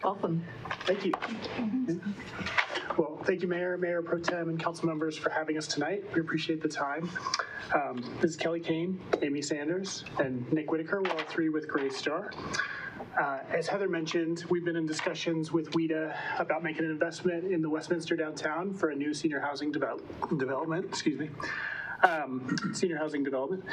Speaker 1: Welcome.
Speaker 19: Thank you. Well, thank you, Mayor, Mayor Pro Tem, and council members for having us tonight. We appreciate the time. This is Kelly Kane, Amy Sanders, and Nick Whitaker. We're all three with Greystar. As Heather mentioned, we've been in discussions with WIDA about making an investment in the Westminster downtown for a new senior housing development. Excuse me. senior housing development.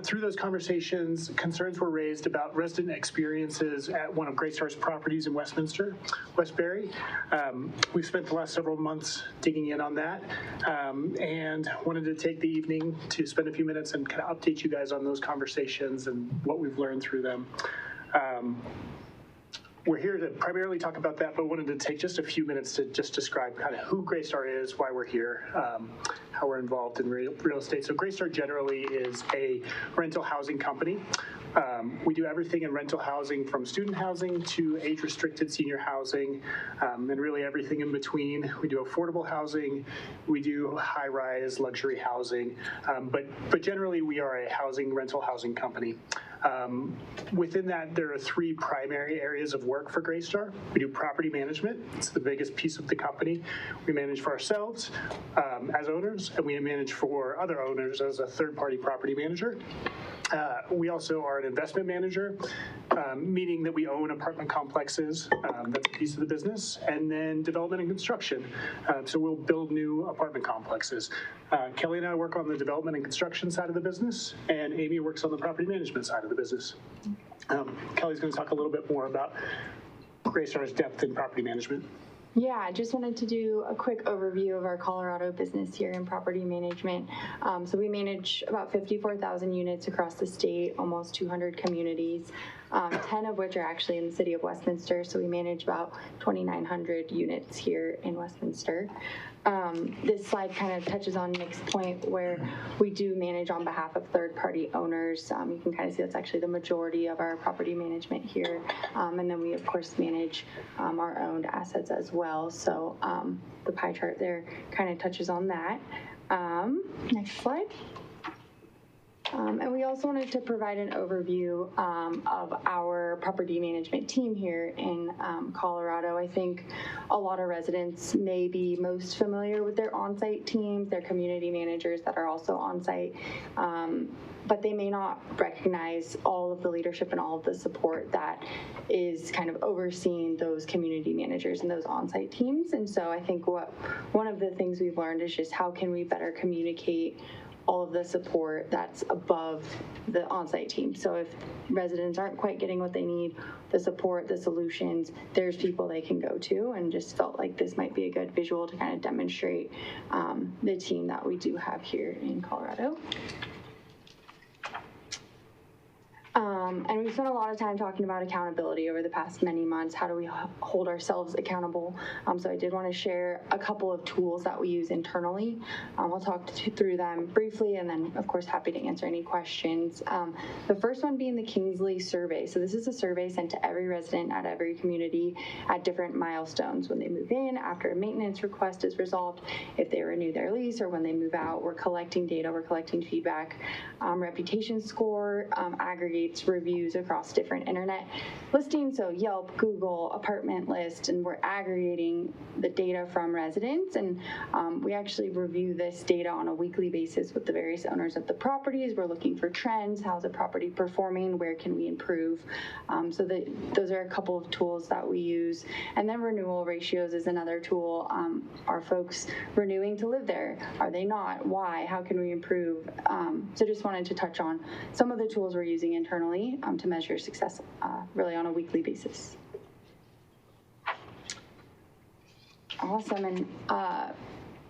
Speaker 19: Through those conversations, concerns were raised about resident experiences at one of Greystar's properties in Westminster, Westbury. We've spent the last several months digging in on that and wanted to take the evening to spend a few minutes and kind of update you guys on those conversations and what we've learned through them. We're here to primarily talk about that, but wanted to take just a few minutes to just describe kind of who Greystar is, why we're here, how we're involved in real estate. So Greystar generally is a rental housing company. We do everything in rental housing from student housing to age-restricted senior housing, and really everything in between. We do affordable housing, we do high-rise luxury housing, but generally we are a rental housing company. Within that, there are three primary areas of work for Greystar. We do property management. It's the biggest piece of the company. We manage for ourselves as owners, and we manage for other owners as a third-party property manager. We also are an investment manager, meaning that we own apartment complexes. That's a piece of the business. And then development and construction. So we'll build new apartment complexes. Kelly and I work on the development and construction side of the business, and Amy works on the property management side of the business. Kelly's going to talk a little bit more about Greystar's depth in property management.
Speaker 20: Yeah, I just wanted to do a quick overview of our Colorado business here in property management. So we manage about 54,000 units across the state, almost 200 communities, 10 of which are actually in the city of Westminster. So we manage about 2,900 units here in Westminster. This slide kind of touches on Nick's point where we do manage on behalf of third-party owners. You can kind of see that's actually the majority of our property management here. And then we, of course, manage our owned assets as well. So the pie chart there kind of touches on that. Next slide. And we also wanted to provide an overview of our property management team here in Colorado. I think a lot of residents may be most familiar with their on-site teams, their community managers that are also on-site, but they may not recognize all of the leadership and all of the support that is kind of overseeing those community managers and those on-site teams. And so I think one of the things we've learned is just how can we better communicate all of the support that's above the on-site team. So if residents aren't quite getting what they need, the support, the solutions, there's people they can go to, and just felt like this might be a good visual to kind of demonstrate the team that we do have here in Colorado. And we've spent a lot of time talking about accountability over the past many months. How do we hold ourselves accountable? So I did want to share a couple of tools that we use internally. I'll talk through them briefly, and then, of course, happy to answer any questions. The first one being the Kingsley survey. So this is a survey sent to every resident at every community at different milestones. When they move in, after a maintenance request is resolved, if they renew their lease, or when they move out, we're collecting data, we're collecting feedback. Reputation score aggregates reviews across different internet listings, so Yelp, Google, Apartment List, and we're aggregating the data from residents, and we actually review this data on a weekly basis with the various owners of the properties. We're looking for trends, how's the property performing, where can we improve, so those are a couple of tools that we use. And then renewal ratios is another tool. Are folks renewing to live there? Are they not? Why? How can we improve? So just wanted to touch on some of the tools we're using internally to measure success really on a weekly basis. Awesome. And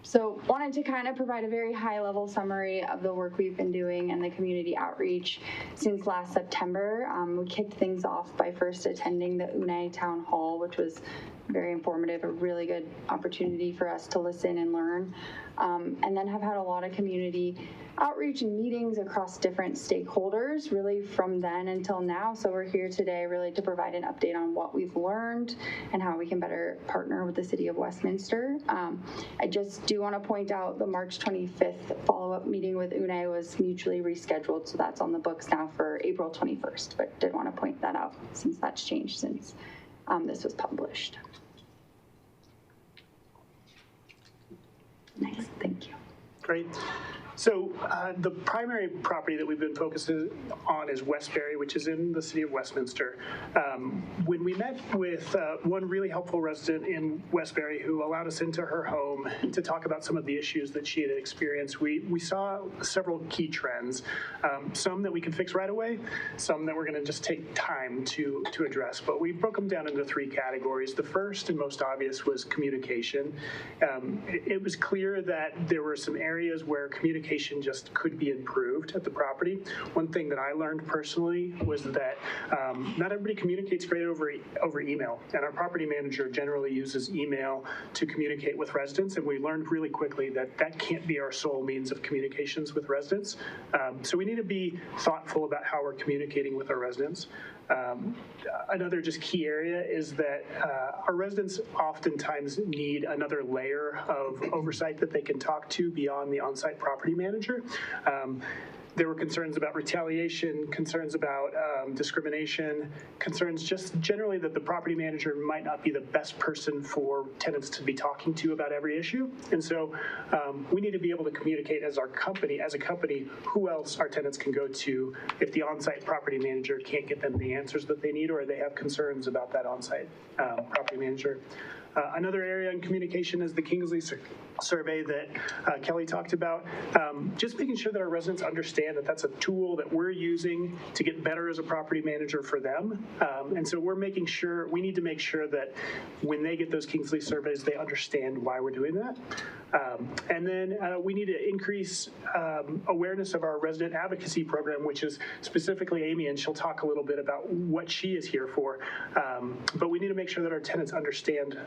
Speaker 20: so wanted to kind of provide a very high-level summary of the work we've been doing and the community outreach since last September. We kicked things off by first attending the Unai Town Hall, which was very informative, a really good opportunity for us to listen and learn, and then have had a lot of community outreach and meetings across different stakeholders really from then until now. So we're here today really to provide an update on what we've learned and how we can better partner with the City of Westminster. I just do want to point out the March 25th follow-up meeting with Unai was mutually rescheduled, so that's on the books now for April 21st, but did want to point that out since that's changed since this was published. Nice, thank you.
Speaker 19: Great. So the primary property that we've been focusing on is Westbury, which is in the city of Westminster. When we met with one really helpful resident in Westbury who allowed us into her home to talk about some of the issues that she had experienced, we saw several key trends, some that we can fix right away, some that we're going to just take time to address. But we broke them down into three categories. The first and most obvious was communication. It was clear that there were some areas where communication just could be improved at the property. One thing that I learned personally was that not everybody communicates great over email, and our property manager generally uses email to communicate with residents, and we learned really quickly that that can't be our sole means of communications with residents. So we need to be thoughtful about how we're communicating with our residents. Another just key area is that our residents oftentimes need another layer of oversight that they can talk to beyond the on-site property manager. There were concerns about retaliation, concerns about discrimination, concerns just generally that the property manager might not be the best person for tenants to be talking to about every issue. And so we need to be able to communicate as a company, who else our tenants can go to if the on-site property manager can't get them the answers that they need or they have concerns about that on-site property manager. Another area in communication is the Kingsley survey that Kelly talked about. Just making sure that our residents understand that that's a tool that we're using to get better as a property manager for them. And so we need to make sure that when they get those Kingsley surveys, they understand why we're doing that. And then we need to increase awareness of our resident advocacy program, which is specifically Amy, and she'll talk a little bit about what she is here for. But we need to make sure that our tenants understand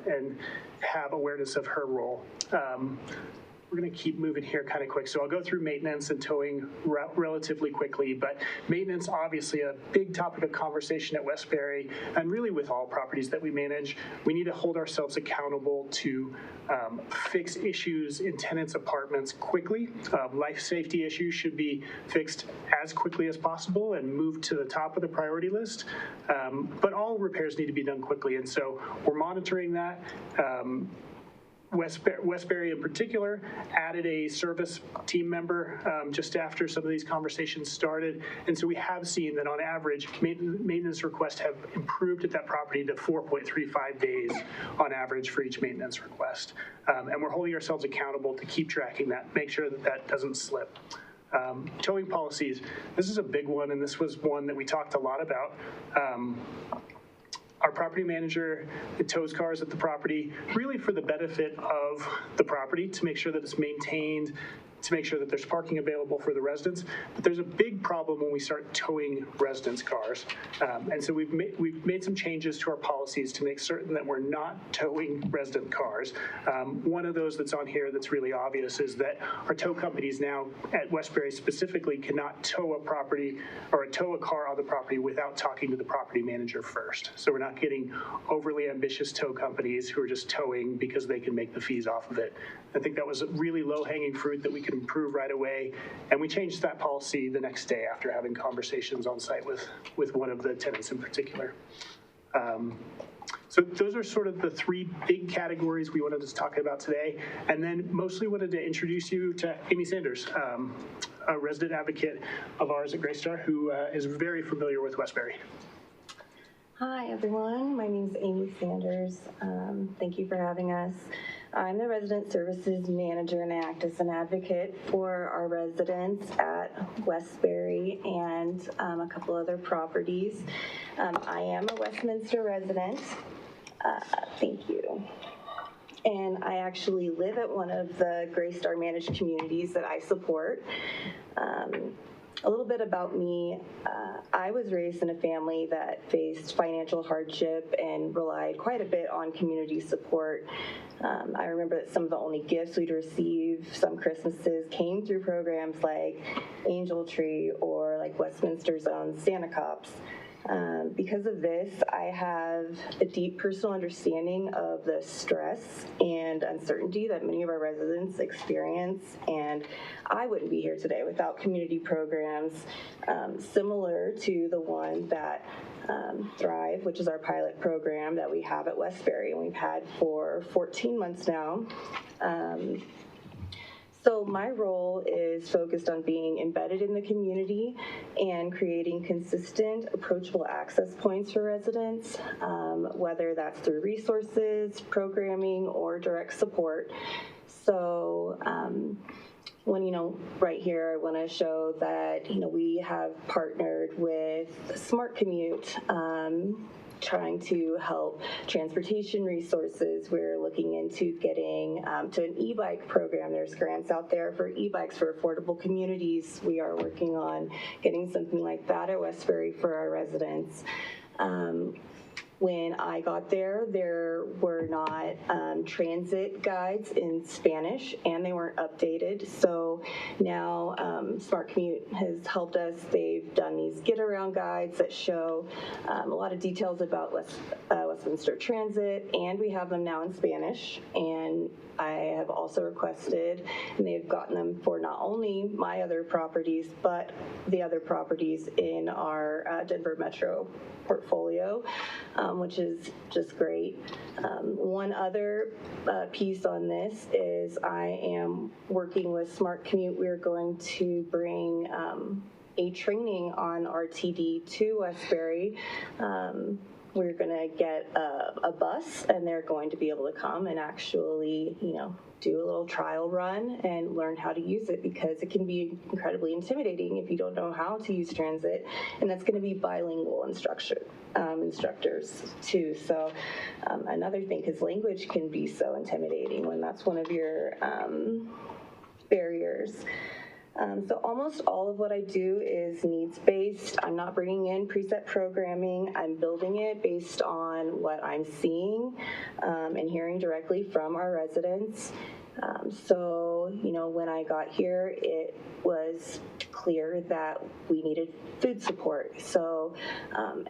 Speaker 19: and have awareness of her role. We're going to keep moving here kind of quick. So I'll go through maintenance and towing relatively quickly, but maintenance, obviously a big topic of conversation at Westbury and really with all properties that we manage. We need to hold ourselves accountable to fix issues in tenants' apartments quickly. Life safety issues should be fixed as quickly as possible and moved to the top of the priority list. But all repairs need to be done quickly, and so we're monitoring that. Westbury in particular added a service team member just after some of these conversations started. And so we have seen that on average, maintenance requests have improved at that property to 4.35 days on average for each maintenance request. And we're holding ourselves accountable to keep tracking that, make sure that that doesn't slip. Towing policies, this is a big one, and this was one that we talked a lot about. Our property manager tows cars at the property really for the benefit of the property, to make sure that it's maintained, to make sure that there's parking available for the residents. But there's a big problem when we start towing residents' cars. And so we've made some changes to our policies to make certain that we're not towing resident cars. One of those that's on here that's really obvious is that our tow companies now at Westbury specifically cannot tow a property or tow a car on the property without talking to the property manager first. So we're not getting overly ambitious tow companies who are just towing because they can make the fees off of it. I think that was a really low-hanging fruit that we could improve right away, and we changed that policy the next day after having conversations on site with one of the tenants in particular. So those are sort of the three big categories we wanted to talk about today, and then mostly wanted to introduce you to Amy Sanders, a resident advocate of ours at Greystar who is very familiar with Westbury.
Speaker 21: Hi, everyone. My name is Amy Sanders. Thank you for having us. I'm the Resident Services Manager and I act as an advocate for our residents at Westbury and a couple other properties. I am a Westminster resident. Thank you. And I actually live at one of the Greystar managed communities that I support. A little bit about me. I was raised in a family that faced financial hardship and relied quite a bit on community support. I remember that some of the only gifts we'd receive some Christmases came through programs like Angel Tree or like Westminster's own Santa Cops. Because of this, I have a deep personal understanding of the stress and uncertainty that many of our residents experience, and I wouldn't be here today without community programs similar to the one that Thrive, which is our pilot program that we have at So my role is focused on being embedded in the community and creating consistent, approachable access points for residents, whether that's through resources, programming, or direct support. So right here, I want to show that, we have partnered with Smart Commute, trying to help transportation resources. We're looking into getting to an e-bike program. There's grants out there for e-bikes for affordable communities. We are working on getting something like that at Westbury for our residents. When I got there were not transit guides in Spanish, and they weren't updated. So now Smart Commute has helped us. They've done these get-around guides that show a lot of details about Westminster Transit, and we have them now in Spanish. And I have also requested, and they've gotten them for not only my other properties, but the other properties in our Denver Metro portfolio, which is just great. One other piece on this is I am working with Smart Commute. We're going to bring a training on RTD to Westbury. We're going to get a bus, and they're going to be able to come and actually, do a little trial run and learn how to use it, because it can be incredibly intimidating if you don't know how to use transit. And that's going to be bilingual instructors too. So another thing, because language can be so intimidating when that's one of your barriers. So almost all of what I do is needs-based. I'm not bringing in preset programming. I'm building it based on what I'm seeing and hearing directly from our residents. So, when I got here, it was clear that we needed food support. So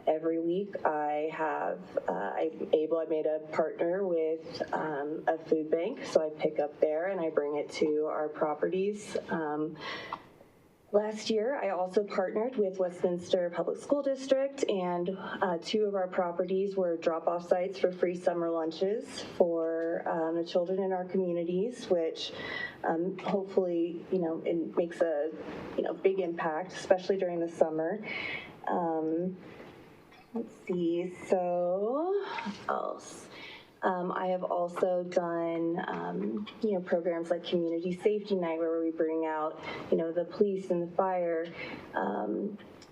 Speaker 21: every week I made a partner with a food bank. So I pick up there and I bring it to our properties. Last year, I also partnered with Westminster Public School District, and 2 of our properties were drop-off sites for free summer lunches for the children in our communities, which hopefully, it makes a, big impact, especially during the summer. Let's see, so what else? I have also done, programs like Community Safety Night, where we bring out, the police and the fire,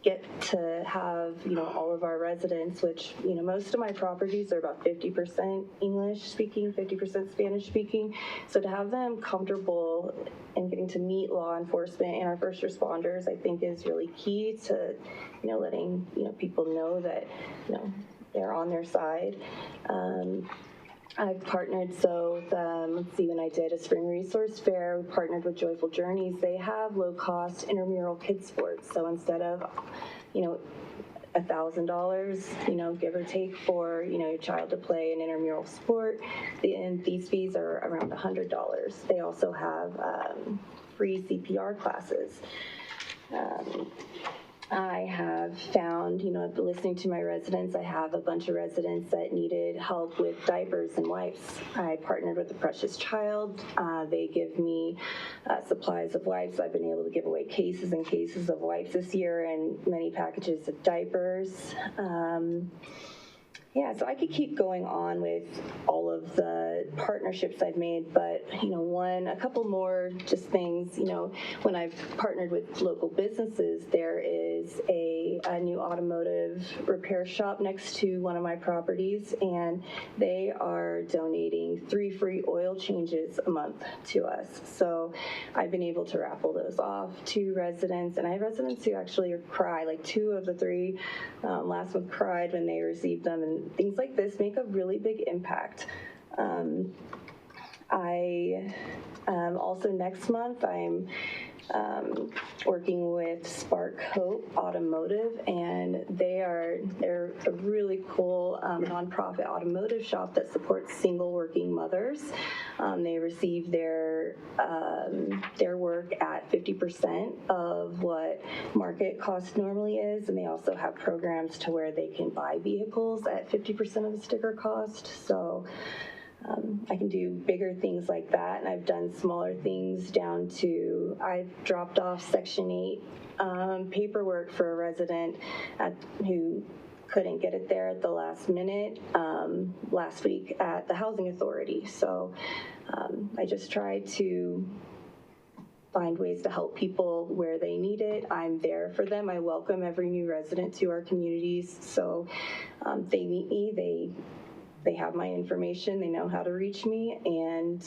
Speaker 21: get to have, all of our residents, which, most of my properties are about 50% English speaking, 50% Spanish speaking. So to have them comfortable and getting to meet law enforcement and our first responders, I think is really key to, letting, people know that, they're on their side. I've partnered, let's see, when I did a spring resource fair, we partnered with Joyful Journeys. They have low-cost intramural kids sports. So instead of, $1,000, give or take for, your child to play an intramural sport, and these fees are around $100. They also have free CPR classes. I have found, listening to my residents, I have a bunch of residents that needed help with diapers and wipes. I partnered with the Precious Child. They give me supplies of wipes. I've been able to give away cases and cases of wipes this year, and many packages of diapers. Yeah, so I could keep going on with all of the partnerships I've made, but, a couple more just things, when I've partnered with local businesses, there is a new automotive repair shop next to one of my properties, and they are donating 3 free oil changes a month to us. So I've been able to raffle those off to residents, and I have residents who actually cry, like 2 of the 3 last month cried when they received them, and things like this make a really big impact. Also next month, I'm working with Spark Hope Automotive, and they're a really cool nonprofit automotive shop that supports single working mothers. They receive their work at 50% of what market cost normally is, and they also have programs to where they can buy vehicles at 50% of the sticker cost. So I can do bigger things like that, and I've done smaller things down to, I've dropped off Section 8 paperwork for a resident who couldn't get it there at the last minute last week at the Housing Authority. So I just try to find ways to help people where they need it. I'm there for them. I welcome every new resident to our communities. So they meet me, they have my information, they know how to reach me. And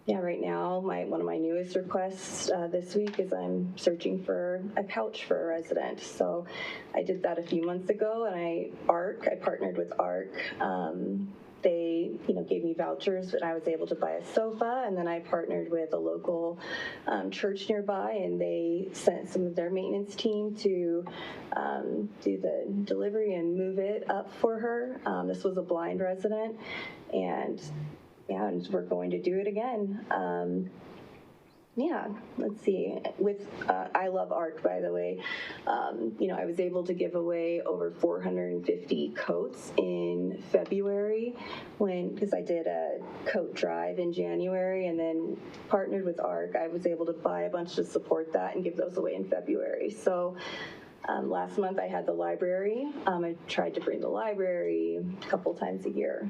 Speaker 21: yeah, right now, one of my newest requests this week is I'm searching for a couch for a resident. So I did that a few months ago, and I partnered with ARC. They, gave me vouchers, and I was able to buy a sofa. And then I partnered with a local church nearby, and they sent some of their maintenance team to do the delivery and move it up for her. This was a blind resident, and yeah, and we're going to do it again. Yeah, let's see. I love ARC, by the way. I was able to give away over 450 coats in February because I did a coat drive in January and then partnered with ARC. I was able to buy a bunch to support that and give those away in February. So last month I had the library. I tried to bring the library a couple times a year.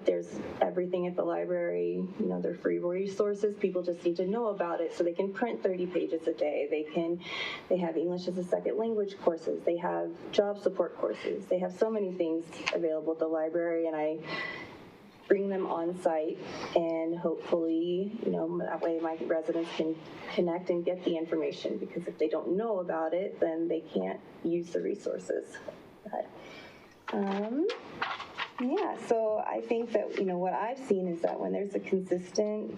Speaker 21: There's everything at the library. They're free resources. People just need to know about it so they can print 30 pages a day. They have English as a second language courses. They have job support courses. They have so many things available at the library, and I bring them on site, and hopefully, that way my residents can connect and get the information, because if they don't know about it, then they can't use the resources. But, yeah, so I think that, what I've seen is that when there's a consistent,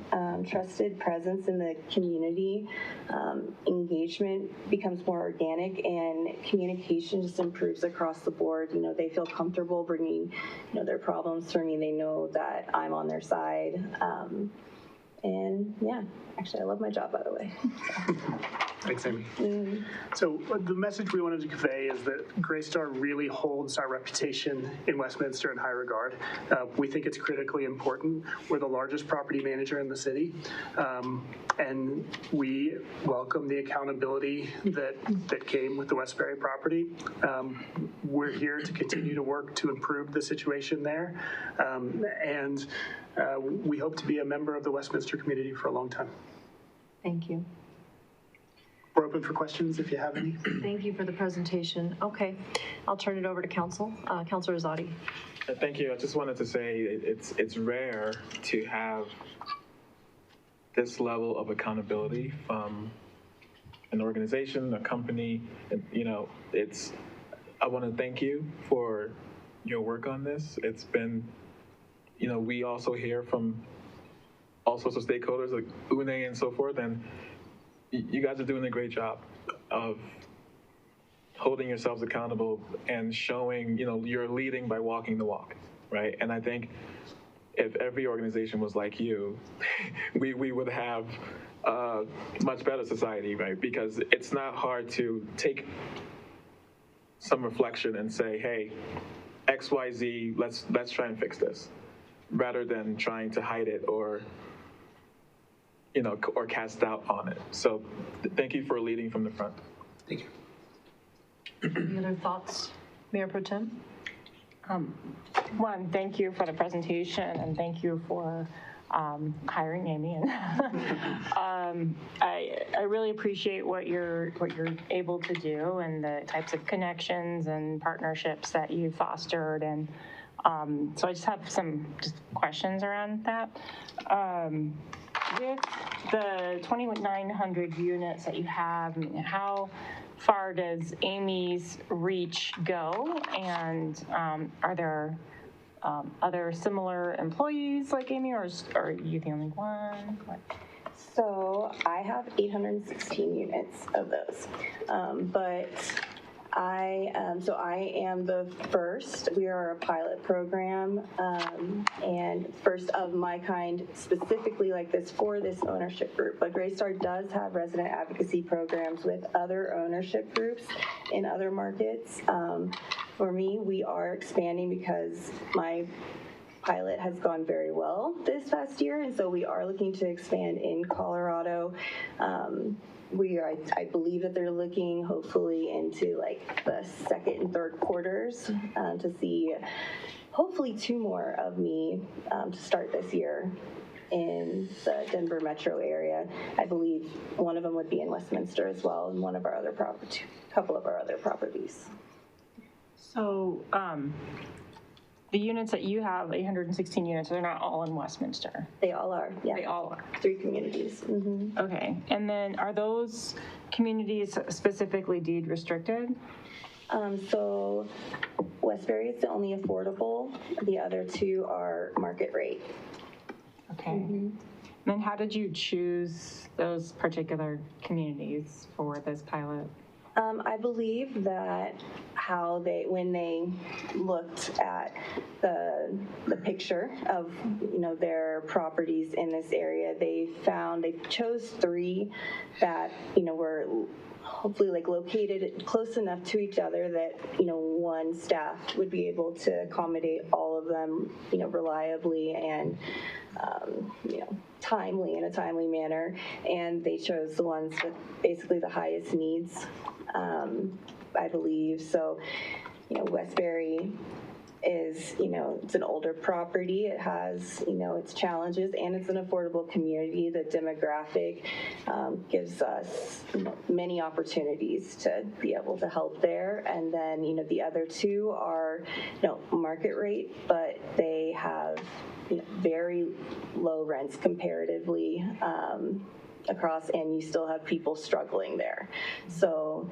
Speaker 21: trusted presence in the community, engagement becomes more organic and communication just improves across the board. They feel comfortable bringing, their problems to me. They know that I'm on their side. And yeah, actually, I love my job, by the way.
Speaker 19: Thanks, Amy. So the message we wanted to convey is that Greystar really holds our reputation in Westminster in high regard. We think it's critically important. We're the largest property manager in the city, and we welcome the accountability that came with the Westbury property. We're here to continue to work to improve the situation there, and we hope to be a member of the Westminster community for a long time.
Speaker 9: Thank you.
Speaker 19: We're open for questions if you have any.
Speaker 1: Thank you for the presentation. Okay, I'll turn it over to Council. Councilor Zadi.
Speaker 2: Thank you. I just wanted to say it's rare to have this level of accountability from an organization, a company, and I want to thank you for your work on this. It's been, we also hear from all sorts of stakeholders like UNE and so forth, and you guys are doing a great job of holding yourselves accountable and showing, you're leading by walking the walk, right? And I think if every organization was like you, we would have a much better society, right? Because it's not hard to take some reflection and say, hey, X, Y, Z, let's try and fix this, rather than trying to hide it or or cast doubt on it. So thank you for leading from the front.
Speaker 19: Thank you.
Speaker 1: Any other thoughts, Mayor Pro Tem?
Speaker 7: One, thank you for the presentation, and thank you for hiring Amy. And I really appreciate what you're able to do and the types of connections and partnerships that you fostered. And so I just have some questions around that. With the 2,900 units that you have, how far does Amy's reach go? And are there other similar employees like Amy, or are you the only one?
Speaker 21: So I have 816 units of those, but I am the first. We are a pilot program, and first of my kind specifically like this for this ownership group. But Greystar does have resident advocacy programs with other ownership groups in other markets. For me, we are expanding because my pilot has gone very well this past year, and so we are looking to expand in Colorado. I believe that they're looking hopefully into like the second and third quarters to see hopefully 2 more of me to start this year in the Denver metro area. I believe one of them would be in Westminster as well, and one of our other couple of our other properties.
Speaker 7: So the units that you have, 816 units, they're not all in Westminster?
Speaker 21: They all are, yeah.
Speaker 7: They all are?
Speaker 21: 3 communities. Mm-hmm.
Speaker 7: Okay, and then are those communities specifically deed restricted?
Speaker 21: So Westbury is the only affordable. The other 2 are market rate.
Speaker 7: Okay. Mm-hmm. Then how did you choose those particular communities for this pilot?
Speaker 21: I believe that when they looked at the picture of, their properties in this area, they chose 3 that, were hopefully like located close enough to each other that, one staff would be able to accommodate all of them, reliably and, in a timely manner. And they chose the ones with basically the highest needs, I believe. So, Westbury is, it's an older property. It has, its challenges, and it's an affordable community. The demographic gives us many opportunities to be able to help there. And then, the other 2 are, market rate, but they have very low rents comparatively across, and you still have people struggling there. So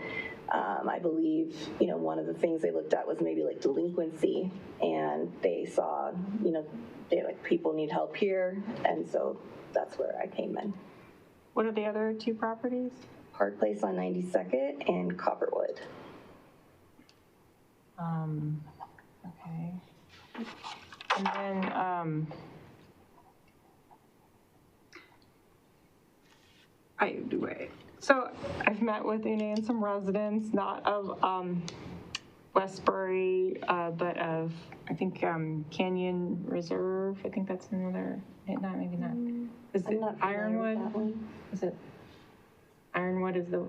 Speaker 21: I believe, one of the things they looked at was maybe like delinquency, and they saw, people need help here, and so that's where I came in.
Speaker 7: What are the other 2 properties?
Speaker 21: Park Place on 92nd and Copperwood.
Speaker 7: Okay. And then, so I've met with and some residents, not of Westbury, but of, I think, Canyon Reserve. I think that's another, maybe not. Is it Ironwood? Is it Ironwood is the,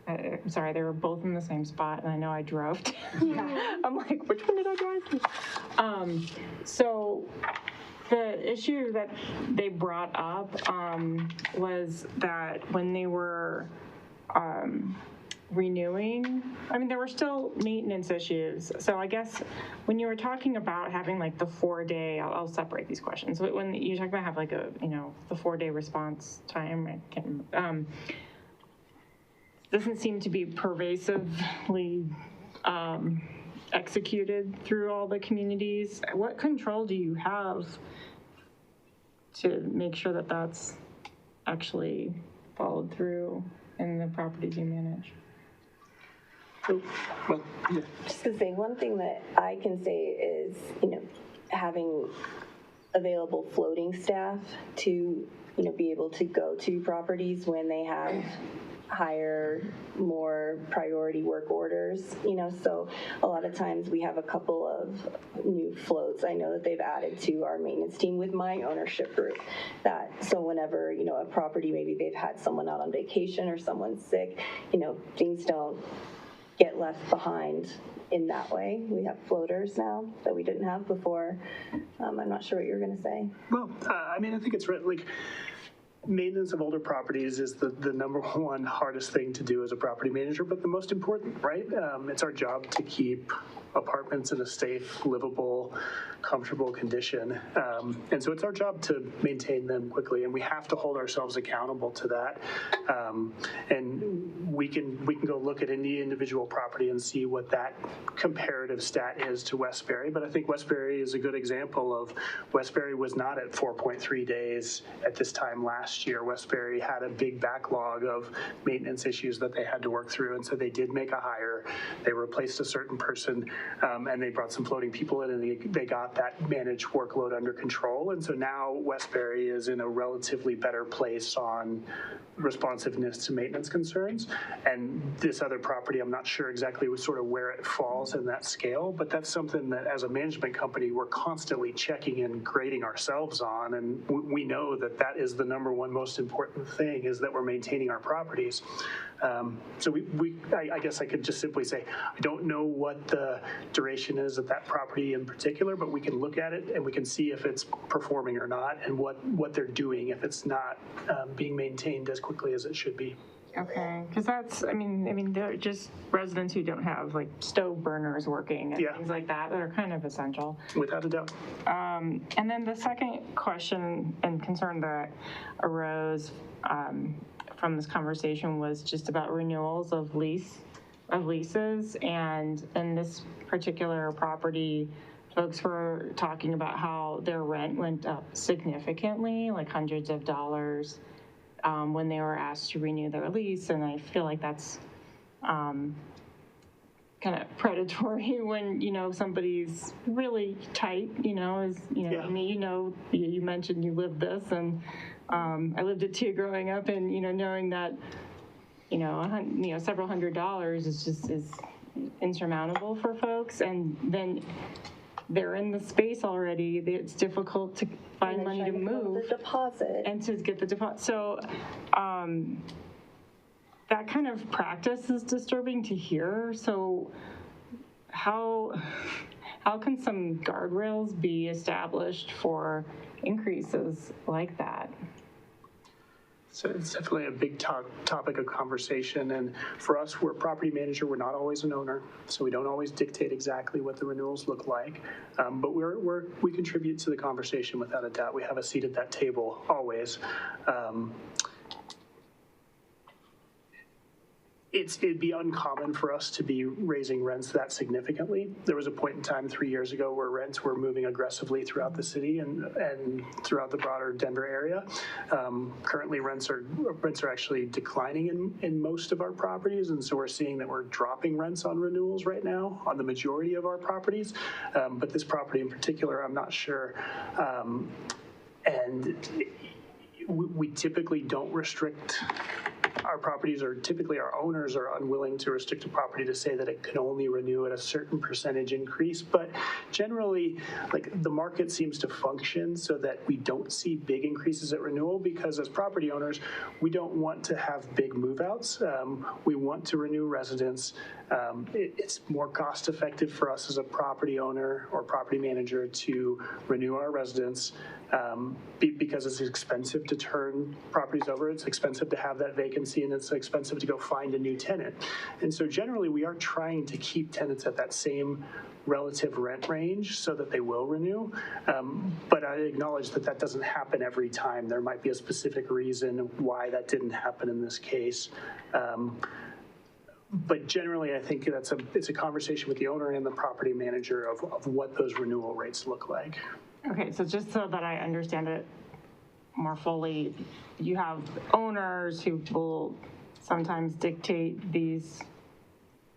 Speaker 7: I'm sorry, they were both in the same spot, and I know I drove. I'm like, which one did I drive to? So the issue that they brought up was that when they were renewing, there were still maintenance issues. So I guess when you were talking about having like the 4-day, I'll separate these questions. But when you talk about have like a, the 4-day response time, I can't doesn't seem to be pervasively executed through all the communities. What control do you have to make sure that that's actually followed through in the properties you manage?
Speaker 21: Just to say, one thing that I can say is, having available floating staff to, be able to go to properties when they have higher, more priority work orders, so a lot of times we have a couple of new floats. I know that they've added to our maintenance team with my ownership group, that so whenever, a property, maybe they've had someone out on vacation or someone's sick, things don't get left behind in that way. We have floaters now that we didn't have before. I'm not sure what you were going to say.
Speaker 19: Well, I think it's like, maintenance of older properties is the number 1 hardest thing to do as a property manager, but the most important, right? It's our job to keep apartments in a safe, livable, comfortable condition. And so it's our job to maintain them quickly, and we have to hold ourselves accountable to that. And we can go look at any individual property and see what that comparative stat is to Westbury, but I think Westbury is a good example of Westbury was not at 4.3 days at this time last year. Westbury had a big backlog of maintenance issues that they had to work through, and so they did make a hire. They replaced a certain person. and they brought some floating people in, and they got that managed workload under control. And so now Westbury is in a relatively better place on responsiveness to maintenance concerns. And this other property, I'm not sure exactly sort of where it falls in that scale, but that's something that as a management company, we're constantly checking and grading ourselves on. And we know that that is the number one most important thing, is that we're maintaining our properties. So I guess I could just simply say, I don't know what the duration is at that property in particular, but we can look at it and we can see if it's performing or not, and what they're doing if it's not being maintained as quickly as it should be.
Speaker 7: Okay, because that's, I mean, they're just residents who don't have like stove burners working and things like that are kind of essential.
Speaker 19: Without a doubt.
Speaker 7: And then the second question and concern that arose from this conversation was just about renewals of leases. And in this particular property, folks were talking about how their rent went up significantly, like hundreds of dollars, when they were asked to renew their lease. And I feel like that's kind of predatory when, somebody's really tight, I mean, you mentioned you lived this, and I lived it too growing up, and, knowing that, several $100s is insurmountable for folks. And then they're in the space already. It's difficult to find money to move.
Speaker 21: The deposit.
Speaker 19: And to get the deposit. So that kind of practice is disturbing to hear. So how can some guardrails be established for increases like that?
Speaker 2: So it's definitely a big topic of conversation. And for us, we're a property manager. We're not always an owner, so we don't always dictate exactly what the renewals look like. But we contribute to the conversation without a doubt. We have a seat at that table always. It'd be uncommon for us to be raising rents that significantly. There was a point in time 3 years ago where rents were moving aggressively throughout the city and throughout the broader Denver area. Currently, rents are actually declining in most of our properties, and so we're seeing that we're dropping rents on renewals right now on the majority of our properties. But this property in particular, I'm not sure. And we typically don't restrict our properties, or typically our owners are unwilling to restrict a property to say that it can only renew at a certain percentage increase. But generally, like, the market seems to function so that we don't see big increases at renewal, because as property owners, we don't want to have big move outs. We want to renew residents. It's more cost effective for us as a property owner or property manager to renew our residents because it's expensive to turn properties over. It's expensive to have that vacancy, and it's expensive to go find a new tenant. And so generally, we are trying to keep tenants at that same relative rent range so that they will renew. But I acknowledge that that doesn't happen every time. There might be a specific reason why that didn't happen in this case. But generally, I think it's a conversation with the owner and the property manager of what those renewal rates look like.
Speaker 7: Okay, so just so that I understand it more fully, you have owners who will sometimes dictate these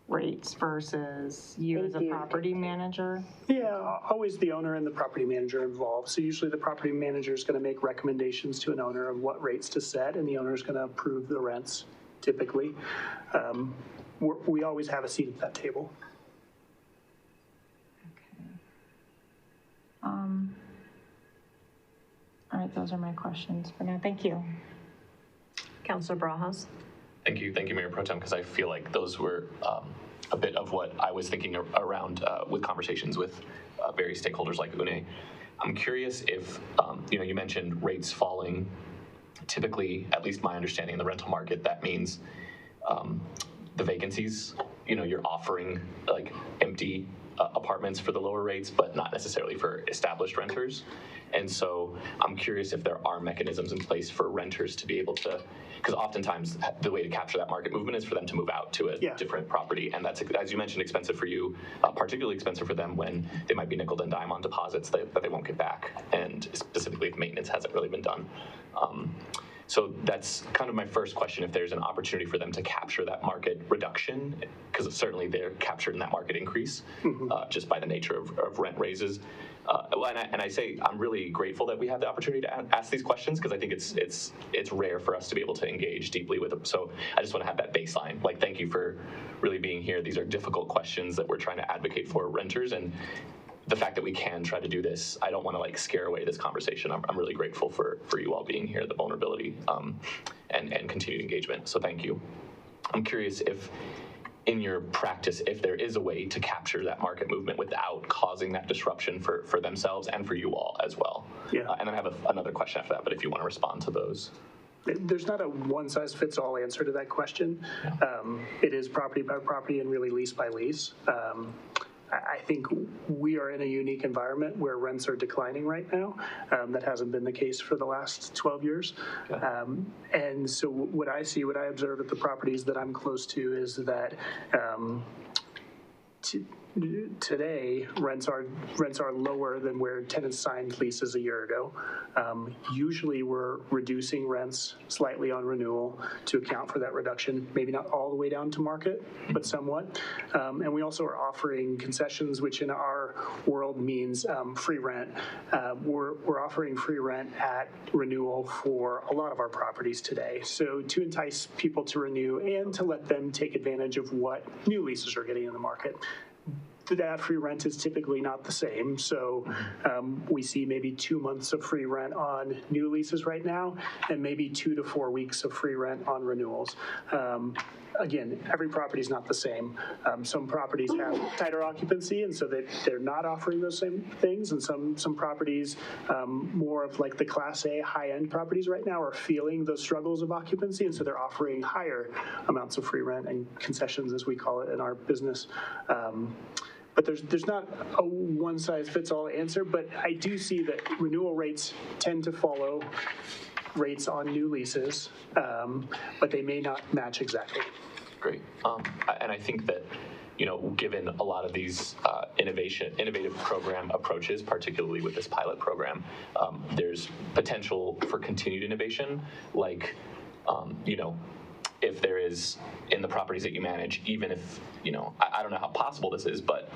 Speaker 7: rates versus you as a property manager?
Speaker 2: Yeah, always the owner and the property manager involved. So usually the property manager is going to make recommendations to an owner of what rates to set, and the owner is going to approve the rents, typically. We always have a seat at that table.
Speaker 7: All right, those are my questions for now. Thank you.
Speaker 1: Councilor Barajas.
Speaker 3: Thank you, Mayor Pro Tem, because I feel like those were a bit of what I was thinking around with conversations with various stakeholders like UNE. I'm curious if, you mentioned rates falling. Typically, at least my understanding in the rental market, that means the vacancies, you're offering like empty apartments for the lower rates, but not necessarily for established renters. And so I'm curious if there are mechanisms in place for renters to be able to, because oftentimes the way to capture that market movement is for them to move out to a different property. And that's, as you mentioned, expensive for you, particularly expensive for them when they might be nickel and dime on deposits that they won't get back. And specifically if maintenance hasn't really been done. So that's kind of my first question, if there's an opportunity for them to capture that market reduction, because certainly they're captured in that market increase just by the nature of rent raises. And I say I'm really grateful that we have the opportunity to ask these questions, because I think it's rare for us to be able to engage deeply with them. So I just want to have that baseline. Like, thank you for really being here. These are difficult questions that we're trying to advocate for renters, and the fact that we can try to do this, I don't want to like scare away this conversation. I'm really grateful for you all being here, the vulnerability and continued engagement. So thank you. I'm curious if in your practice, if there is a way to capture that market movement without causing that disruption for themselves and for you all as well.
Speaker 19: Yeah.
Speaker 3: And then I have another question after that, but if you want to respond to those.
Speaker 19: There's not a one-size-fits-all answer to that question. It is property by property and really lease by lease. I think we are in a unique environment where rents are declining right now. That hasn't been the case for the last 12 years. And so what I observe at the properties that I'm close to is that today rents are lower than where tenants signed leases a year ago. Usually we're reducing rents slightly on renewal to account for that reduction, maybe not all the way down to market, but somewhat. And we also are offering concessions, which in our world means free rent. We're offering free rent at renewal for a lot of our properties today. So to entice people to renew and to let them take advantage of what new leases are getting in the market. That free rent is typically not the same. So we see maybe 2 months of free rent on new leases right now, and maybe 2 to 4 weeks of free rent on renewals. Again, every property is not the same. Some properties have tighter occupancy, and so they're not offering those same things. And some properties, more of like the Class A high-end properties right now, are feeling those struggles of occupancy, and so they're offering higher amounts of free rent and concessions, as we call it in our business. But there's not a one-size-fits-all answer, but I do see that renewal rates tend to follow rates on new leases, but they may not match exactly.
Speaker 3: Great. And I think that, given a lot of these innovative program approaches, particularly with this pilot program, there's potential for continued innovation, like, if there is in the properties that you manage, even if, I don't know how possible this is, but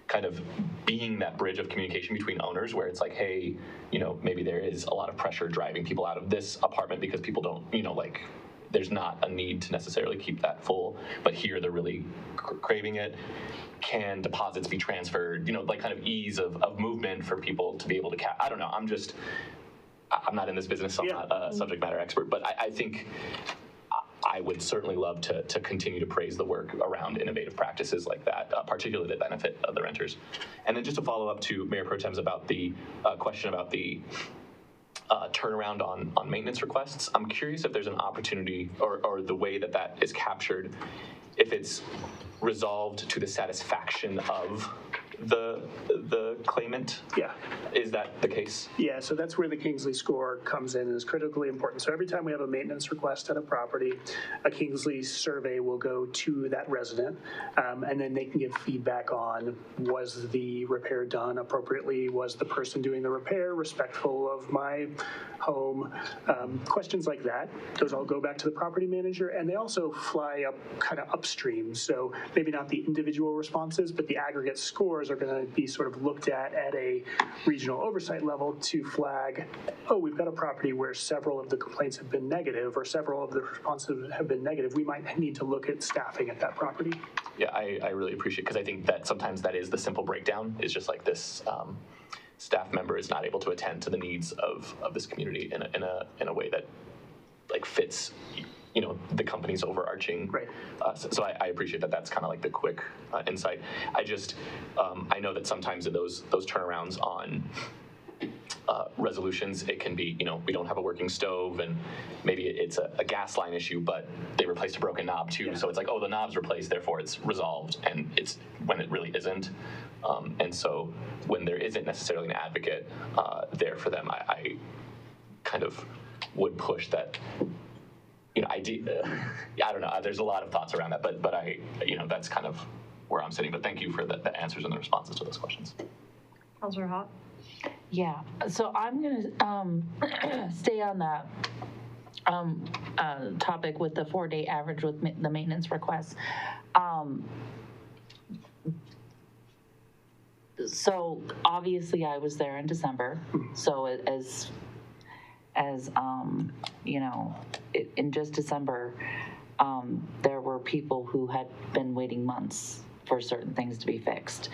Speaker 3: kind of being that bridge of communication between owners where it's like, hey, maybe there is a lot of pressure driving people out of this apartment because people don't, there's not a need to necessarily keep that full, but here they're really craving it. Can deposits be transferred, like kind of ease of movement for people to be able to I don't know. I'm not in this business, so I'm not a subject matter expert, but I think I would certainly love to continue to praise the work around innovative practices like that, particularly that benefit the renters. And then just to follow up to Mayor Pro Tem's about the question about the turnaround on maintenance requests, I'm curious if there's an opportunity or the way that is captured, if it's resolved to the satisfaction of the claimant?
Speaker 19: Yeah.
Speaker 3: Is that the case?
Speaker 19: Yeah, so that's where the Kingsley score comes in and is critically important. So every time we have a maintenance request at a property, a Kingsley survey will go to that resident, and then they can give feedback on, was the repair done appropriately? Was the person doing the repair respectful of my home? Questions like that. Those all go back to the property manager, and they also fly up kind of upstream. So maybe not the individual responses, but the aggregate scores are going to be sort of looked at a regional oversight level to flag, oh, we've got a property where several of the complaints have been negative or several of the responses have been negative. We might need to look at staffing at that property.
Speaker 3: Yeah, I really appreciate it, because I think that sometimes that is the simple breakdown, is just like this staff member is not able to attend to the needs of this community in a way that like fits the company's overarching.
Speaker 19: Right.
Speaker 3: So I appreciate that. That's kind of like the quick insight. I know that sometimes in those turnarounds on resolutions, it can be, we don't have a working stove, and maybe it's a gas line issue, but they replaced a broken knob too. Yeah. So it's like, oh, the knob's replaced, therefore it's resolved, and it's when it really isn't. And so when there isn't necessarily an advocate there for them, I kind of would push that. I don't know. There's a lot of thoughts around that, but I, that's kind of where I'm sitting. But thank you for the answers and the responses to those questions.
Speaker 9: Councilor Hott? Yeah. So I'm going to stay on that topic with the 4-day average with the maintenance requests. So obviously I was there in December. So as you know, in just December, there were people who had been waiting months for certain things to be fixed.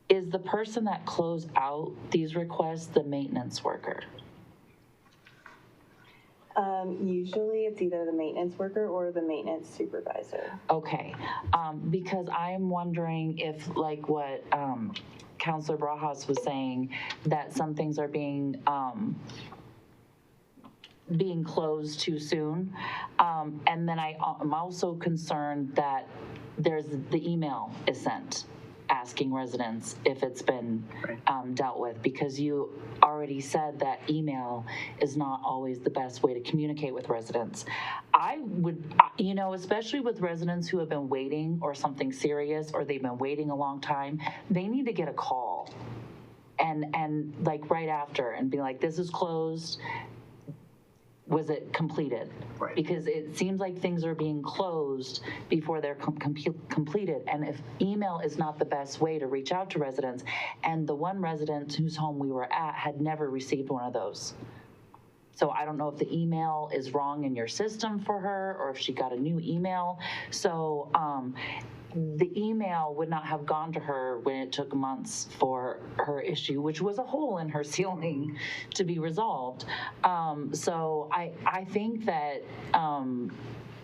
Speaker 9: Is the person that closed out these requests the maintenance worker?
Speaker 21: Usually it's either the maintenance worker or the maintenance supervisor.
Speaker 9: Okay, because I'm wondering if, like what Councilor Barajas was saying, that some things are being closed too soon. And then I'm also concerned that the email is sent asking residents if it's been dealt with, because you already said that email is not always the best way to communicate with residents. I would, you know, especially with residents who have been waiting or something serious, or they've been waiting a long time, they need to get a call and like right after and be like, this is closed. Was it completed? Right. Because it seems like things are being closed before they're completed. And if email is not the best way to reach out to residents, and the one resident whose home we were at had never received one of those. So I don't know if the email is wrong in your system for her, or if she got a new email. So the email would not have gone to her when it took months for her issue, which was a hole in her ceiling, to be resolved. So I think that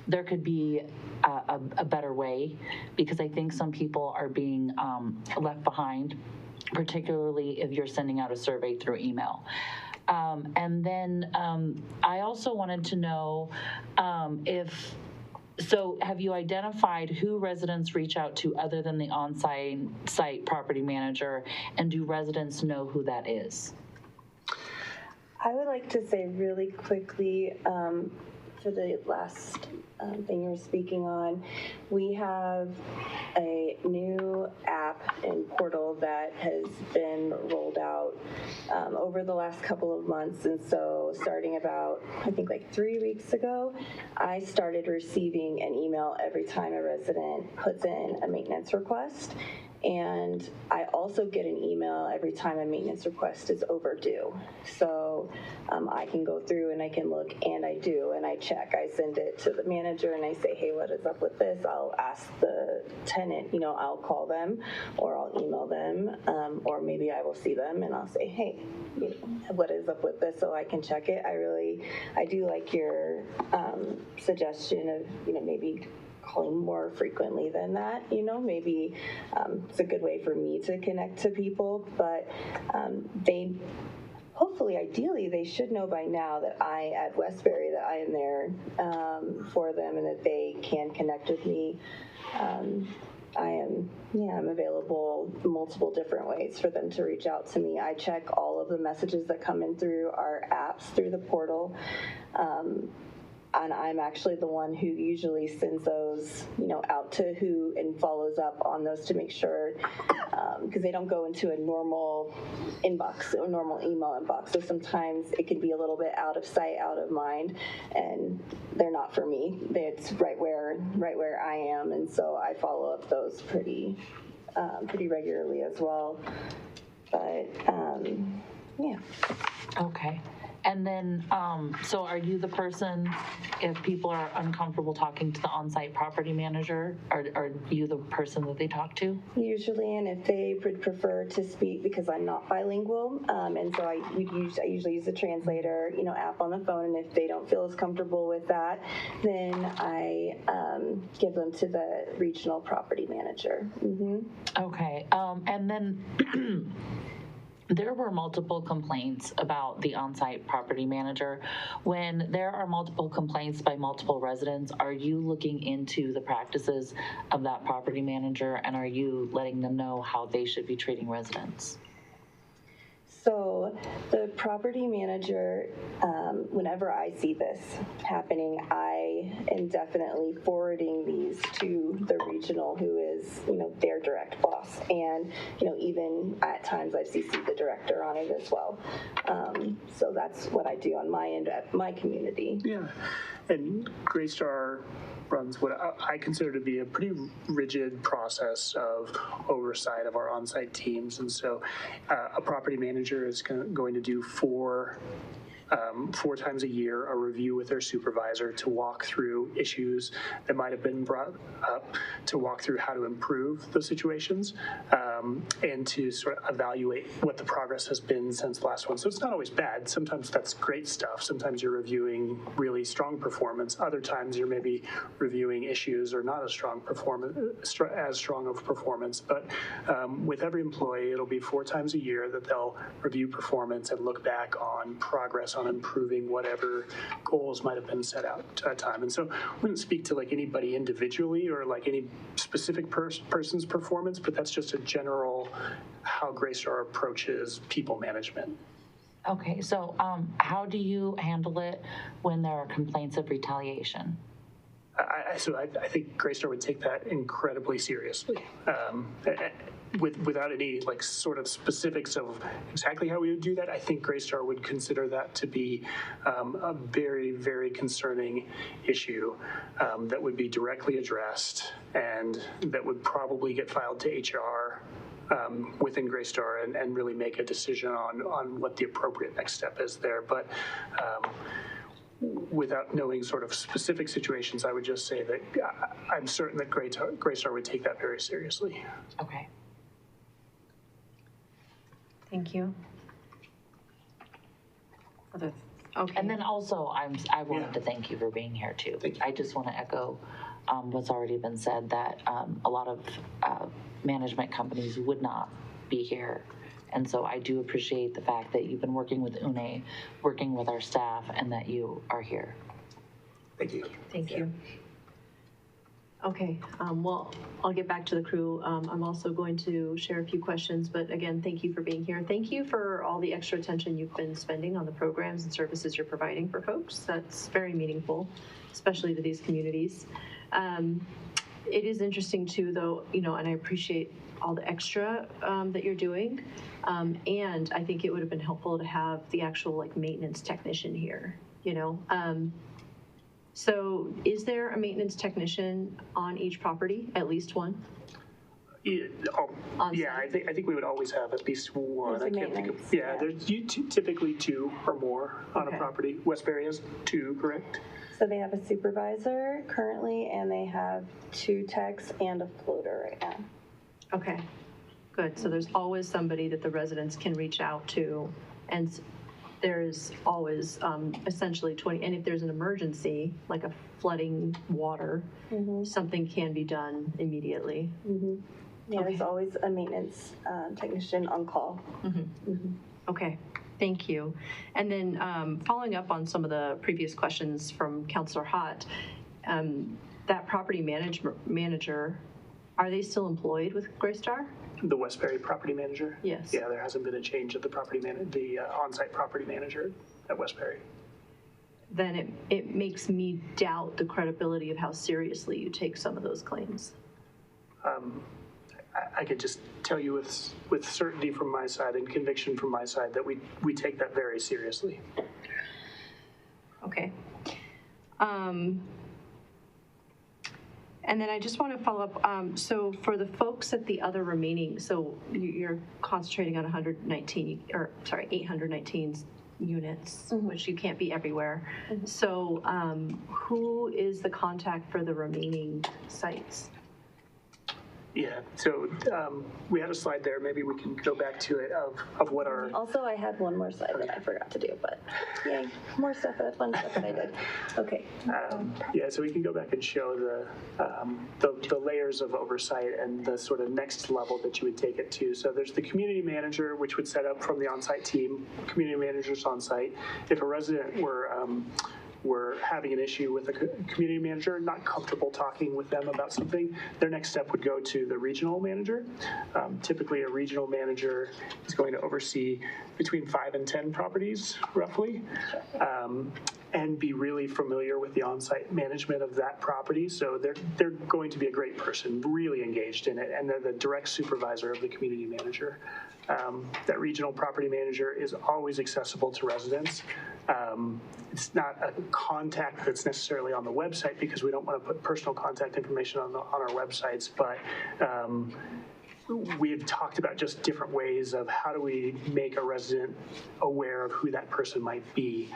Speaker 9: there could be a better way, because I think some people are being left behind, particularly if you're sending out a survey through email. And then I also wanted to know so have you identified who residents reach out to other than the on-site property manager, and do residents know who that is?
Speaker 21: I would like to say really quickly, for the last thing you were speaking on, we have a new app and portal that has been rolled out over the last couple of months. And so starting about, I think like 3 weeks ago, I started receiving an email every time a resident puts in a maintenance request. And I also get an email every time a maintenance request is overdue. So I can go through and I can look, and I do, and I check. I send it to the manager and I say, hey, what is up with this? I'll ask the tenant, you know, I'll call them or I'll email them, or maybe I will see them and I'll say, hey, you know, what is up with this, so I can check it. I do like your suggestion of, you know, maybe calling more frequently than that, you know, maybe it's a good way for me to connect to people, but they, hopefully, ideally, they should know by now that at Westbury, that I am there for them and that they can connect with me. I'm available multiple different ways for them to reach out to me. I check all of the messages that come in through our apps, through the portal. And I'm actually the one who usually sends those, you know, out to who and follows up on those to make sure, because they don't go into a normal inbox or normal email inbox. So sometimes it can be a little bit out of sight, out of mind, and they're not for me. It's right where I am, and so I follow up those pretty regularly as well. But yeah.
Speaker 9: Okay. And then, so are you the person, if people are uncomfortable talking to the on-site property manager, are you the person that they talk to?
Speaker 21: Usually, and if they would prefer to speak, because I'm not bilingual, and so I usually use a translator, you know, app on the phone, and if they don't feel as comfortable with that, then I give them to the regional property manager. Mm-hmm.
Speaker 9: Okay, and then there were multiple complaints about the on-site property manager. When there are multiple complaints by multiple residents, are you looking into the practices of that property manager, and are you letting them know how they should be treating residents?
Speaker 21: So the property manager, whenever I see this happening, I am definitely forwarding these to the regional, who is, their direct boss. And, even at times I CC the director on it as well. So that's what I do on my end at my community.
Speaker 19: Yeah, and Greystar runs what I consider to be a pretty rigid process of oversight of our on-site teams. And so a property manager is going to do four times a year a review with their supervisor to walk through issues that might have been brought up, to walk through how to improve the situations, and to sort of evaluate what the progress has been since the last one. So it's not always bad. Sometimes that's great stuff. Sometimes you're reviewing really strong performance. Other times you're maybe reviewing issues or not as strong of performance. But with every employee, it'll be 4 times a year that they'll review performance and look back on progress on improving whatever goals might have been set out at a time. And so I wouldn't speak to like anybody individually or like any specific person's performance, but that's just a general how Greystar approaches people management.
Speaker 9: Okay, so how do you handle it when there are complaints of retaliation?
Speaker 19: I think Greystar would take that incredibly seriously. Without any like sort of specifics of exactly how we would do that, I think Greystar would consider that to be a very, very concerning issue that would be directly addressed and that would probably get filed to HR within Greystar and really make a decision on what the appropriate next step is there. But without knowing sort of specific situations, I would just say that I'm certain that Greystar would take that very seriously.
Speaker 9: Okay.
Speaker 1: Thank you.
Speaker 9: Okay. And then also, I wanted to thank you for being here too. I just want to echo what's already been said, that a lot of management companies would not be here. And so I do appreciate the fact that you've been working with UNE, working with our staff, and that you are here.
Speaker 19: Thank you.
Speaker 1: Thank you. Okay, well, I'll get back to the crew. I'm also going to share a few questions, but again, thank you for being here. Thank you for all the extra attention you've been spending on the programs and services you're providing for folks. That's very meaningful, especially to these communities. It is interesting too, though, and I appreciate all the extra that you're doing. And I think it would have been helpful to have the actual like maintenance technician here, So is there a maintenance technician on each property, at least one?
Speaker 19: Yeah, I think we would always have at least one.
Speaker 21: I can't think of,
Speaker 19: there's typically 2 or more on a property. Westbury has 2, correct?
Speaker 21: So they have a supervisor currently, and they have 2 techs and a floater right now.
Speaker 1: Okay, good. So there's always somebody that the residents can reach out to, and there's always essentially 20, and if there's an emergency, like a flooding water, something can be done immediately.
Speaker 21: Yeah, there's always a maintenance technician on call.
Speaker 1: Okay, thank you. And then following up on some of the previous questions from Councilor Hott, that property manager, are they still employed with Greystar?
Speaker 19: The Westbury property manager?
Speaker 1: Yes.
Speaker 19: Yeah, there hasn't been a change of the on-site property manager at Westbury.
Speaker 1: Then it makes me doubt the credibility of how seriously you take some of those claims.
Speaker 19: I could just tell you with certainty from my side and conviction from my side that we take that very seriously.
Speaker 1: Okay. And then I just want to follow up. So for the folks at the other remaining, so you're concentrating on 819 units, which you can't be everywhere. So who is the contact for the remaining sites?
Speaker 19: Yeah, so we had a slide there. Maybe we can go back to it of what our...
Speaker 21: Also, I had one more slide that I forgot to do, but yay, more stuff, fun stuff that I did. Okay.
Speaker 19: Yeah, so we can go back and show the layers of oversight and the sort of next level that you would take it to. So there's the community manager, which would set up from the on-site team, community managers on-site. If a resident were were having an issue with a community manager, not comfortable talking with them about something, their next step would go to the regional manager. Typically, a regional manager is going to oversee between 5 and 10 properties, roughly, and be really familiar with the on-site management of that property. So they're going to be a great person, really engaged in it, and they're the direct supervisor of the community manager. That regional property manager is always accessible to residents. It's not a contact that's necessarily on the website because we don't want to put personal contact information on our websites, but we've talked about just different ways of how do we make a resident aware of who that person might be.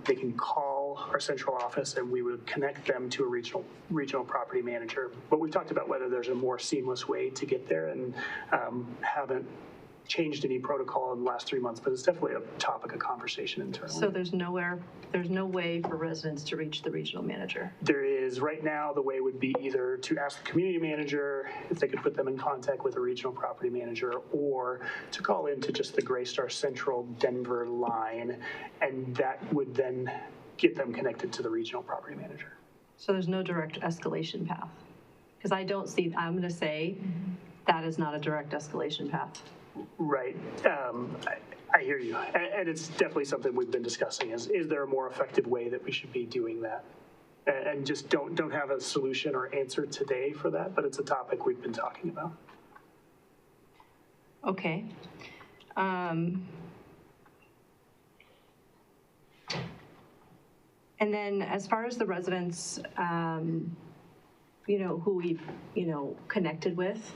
Speaker 19: They can call our central office and we would connect them to a regional property manager. But we've talked about whether there's a more seamless way to get there, and haven't changed any protocol in the last 3 months, but it's definitely a topic of conversation internally.
Speaker 1: So there's no way for residents to reach the regional manager?
Speaker 19: There is. Right now, the way would be either to ask the community manager if they could put them in contact with a regional property manager, or to call into just the Greystar Central Denver line, and that would then get them connected to the regional property manager.
Speaker 1: So there's no direct escalation path? Because I don't see, I'm going to say that is not a direct escalation path.
Speaker 19: Right. I hear you. And it's definitely something we've been discussing is there a more effective way that we should be doing that? And just don't have a solution or answer today for that, but it's a topic we've been talking about.
Speaker 1: Okay. And then as far as the residents, who we've, connected with,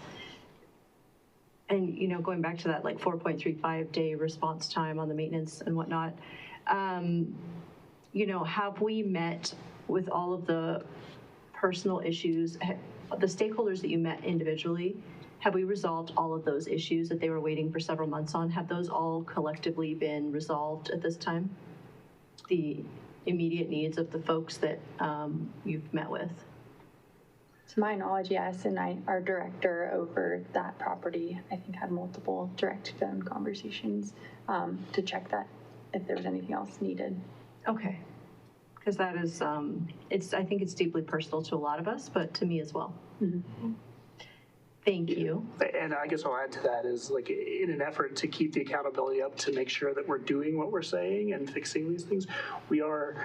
Speaker 1: and, going back to that like 4.35 day response time on the maintenance and whatnot, have we met with all of the personal issues, the stakeholders that you met individually, have we resolved all of those issues that they were waiting for several months on? Have those all collectively been resolved at this time? The immediate needs of the folks that you've met with?
Speaker 20: To my knowledge, yes, and our director over that property, I think, had multiple direct phone conversations to check that if there was anything else needed.
Speaker 1: Okay, because that is, I think it's deeply personal to a lot of us, but to me as well. Mm-hmm. Thank you.
Speaker 19: And I guess I'll add to that is like in an effort to keep the accountability up to make sure that we're doing what we're saying and fixing these things, we are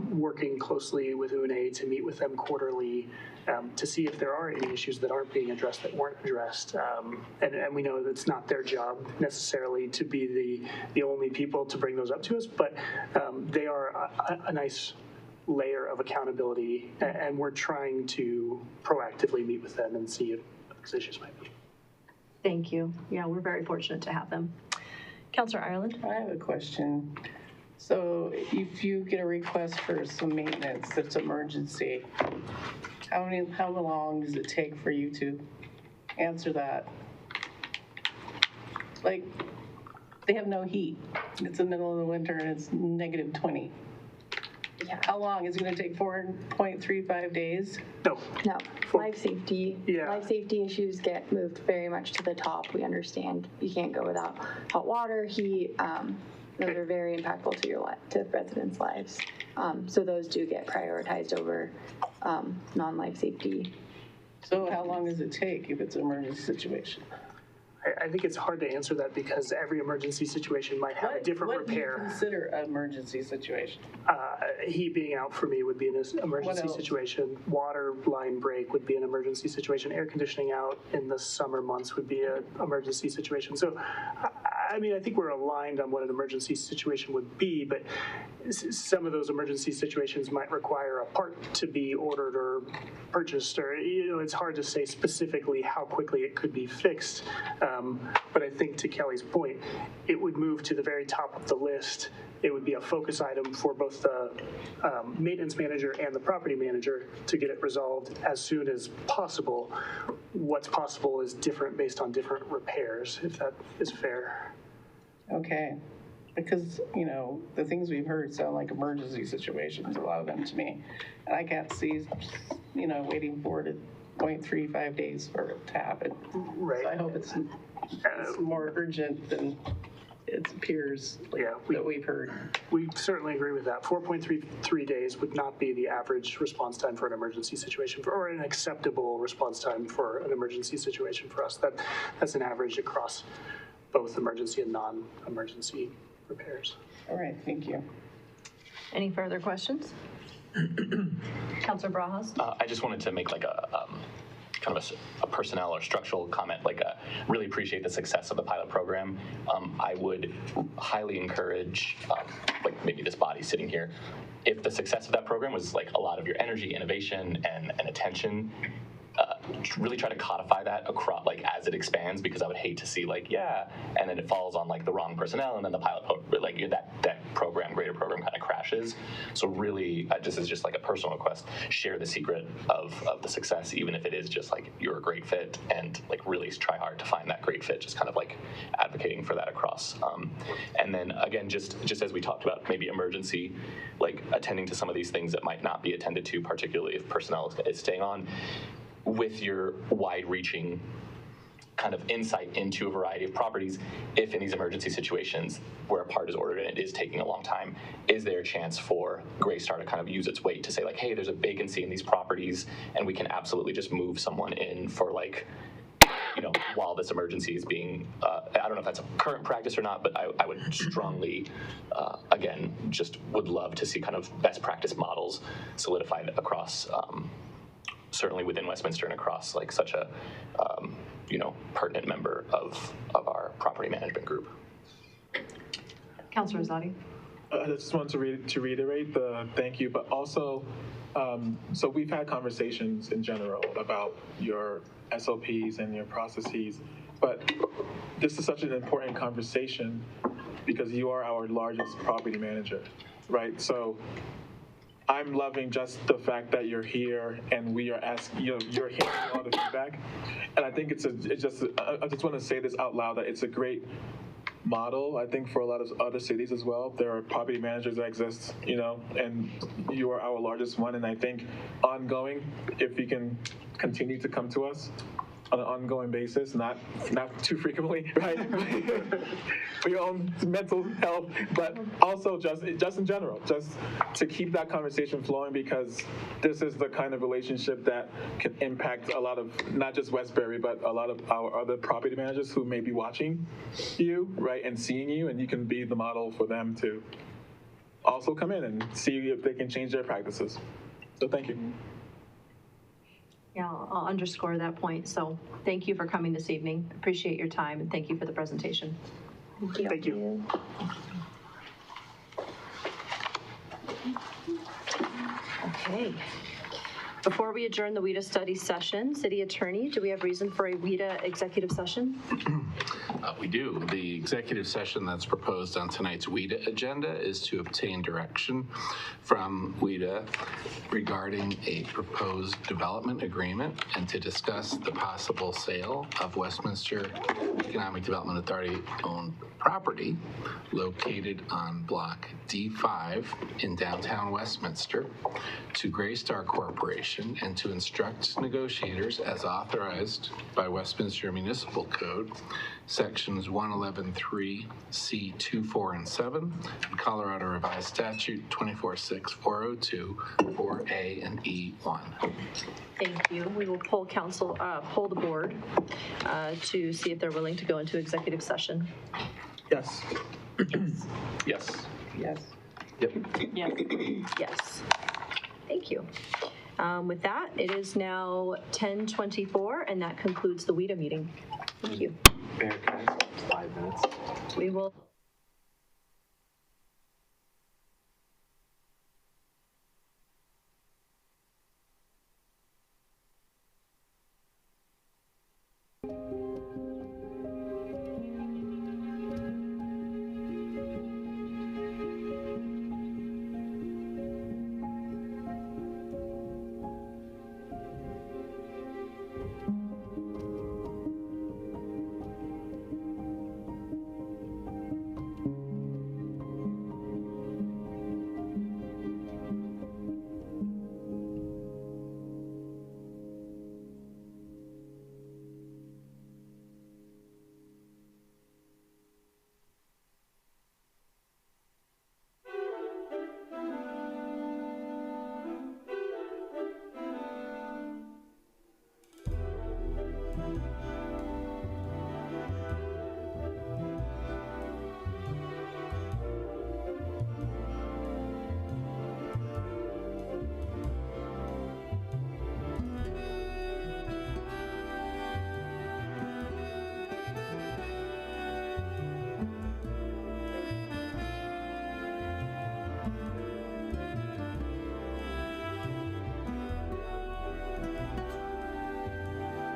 Speaker 19: working closely with UNA to meet with them quarterly to see if there are any issues that aren't being addressed that weren't addressed. And we know that it's not their job necessarily to be the only people to bring those up to us, but they are a nice layer of accountability, and we're trying to proactively meet with them and see if those issues might be.
Speaker 1: Thank you. Yeah, we're very fortunate to have them. Councilor Ireland?
Speaker 5: I have a question. So if you get a request for some maintenance that's emergency, how long does it take for you to answer that? Like, they have no heat. It's the middle of the winter and it's -20. Yeah. How long? Is it going to take 4.35 days?
Speaker 19: No.
Speaker 20: Life safety issues get moved very much to the top. We understand you can't go without hot water, heat. Those are very impactful to residents' lives. So those do get prioritized over non-life safety.
Speaker 5: So how long does it take if it's an emergency situation?
Speaker 19: I think it's hard to answer that because every emergency situation might have a different repair.
Speaker 5: What do you consider an emergency situation?
Speaker 19: Heat being out for me would be an emergency situation. Water line break would be an emergency situation. Air conditioning out in the summer months would be an emergency situation. So, I mean, I think we're aligned on what an emergency situation would be, but some of those emergency situations might require a part to be ordered or purchased, or, it's hard to say specifically how quickly it could be fixed. But I think to Kelly's point, it would move to the very top of the list. It would be a focus item for both the maintenance manager and the property manager to get it resolved as soon as possible. What's possible is different based on different repairs, if that is fair.
Speaker 5: Okay. Because, the things we've heard sound like emergency situations, a lot of them to me. And I can't see, waiting for it 0.35 days for it to happen.
Speaker 19: Right.
Speaker 5: So I hope it's more urgent than it appears
Speaker 19: Yeah,
Speaker 5: that we've heard.
Speaker 19: We certainly agree with that. 4.33 days would not be the average response time for an emergency situation, or an acceptable response time for an emergency situation for us. That's an average across both emergency and non-emergency repairs.
Speaker 5: All right, thank you.
Speaker 1: Any further questions? Councilor Barajas?
Speaker 3: I just wanted to make like a kind of a personnel or structural comment, really appreciate the success of the pilot program. I would highly encourage, like maybe this body sitting here, if the success of that program was like a lot of your energy, innovation, and attention, really try to codify that across, like as it expands, because I would hate to see and then it falls on like the wrong personnel, and then the pilot that program, greater program, kind of crashes. So really, this is just like a personal request: share the secret of the success, even if it is just like you're a great fit, and like really try hard to find that great fit. Just kind of like advocating for that across. And then again, just as we talked about, maybe emergency, like attending to some of these things that might not be attended to, particularly if personnel is staying on, with your wide-reaching kind of insight into a variety of properties. If in these emergency situations where a part is ordered and it is taking a long time, is there a chance for Greystar to kind of use its weight to say like, hey, there's a vacancy in these properties and we can absolutely just move someone in for while this emergency is being, I don't know if that's a current practice or not, but I would strongly, again, just would love to see kind of best practice models solidified across certainly within Westminster and across like such a, pertinent member of our property management group.
Speaker 1: Councilor Zadi?
Speaker 2: I just want to reiterate the thank you, but also, so we've had conversations in general about your SOPs and your processes, but this is such an important conversation because you are our largest property manager, right? So I'm loving just the fact that you're here and we are asking, you're hearing all the feedback. And I think I just want to say this out loud, that it's a great model, I think, for a lot of other cities as well. There are property managers that exist, and you are our largest one. And I think ongoing, if you can continue to come to us on an ongoing basis, not too frequently, right? For your own mental health, but also just in general, just to keep that conversation flowing, because this is the kind of relationship that can impact a lot of, not just Westbury, but a lot of our other property managers who may be watching you, right, and seeing you, and you can be the model for them to also come in and see if they can change their practices. So thank you.
Speaker 1: Yeah, I'll underscore that point. So thank you for coming this evening. Appreciate your time, and thank you for the presentation.
Speaker 19: Thank you. Thank you.
Speaker 1: Okay. Before we adjourn the WIDA study session, City Attorney, do we have reason for a WIDA executive session?
Speaker 14: We do. The executive session that's proposed on tonight's WIDA agenda is to obtain direction from WIDA regarding a proposed development agreement and to discuss the possible sale of Westminster Economic Development Authority owned property located on Block D5 in downtown Westminster to Greystar Corporation, and to instruct negotiators as authorized by Westminster Municipal Code, Sections 111.3C2, 4, and 7, and Colorado Revised Statute 246402, 4A and E1.
Speaker 1: Thank you. We will poll the board to see if they're willing to go into executive session.
Speaker 2: Yes.
Speaker 3: Yes.
Speaker 5: Yes.
Speaker 3: Yep.
Speaker 1: Yes. Yes. Thank you. With that, it is now 10:24, and that concludes the WIDA meeting. Thank you.
Speaker 6: Mayor, can I have 5 minutes?
Speaker 1: We will.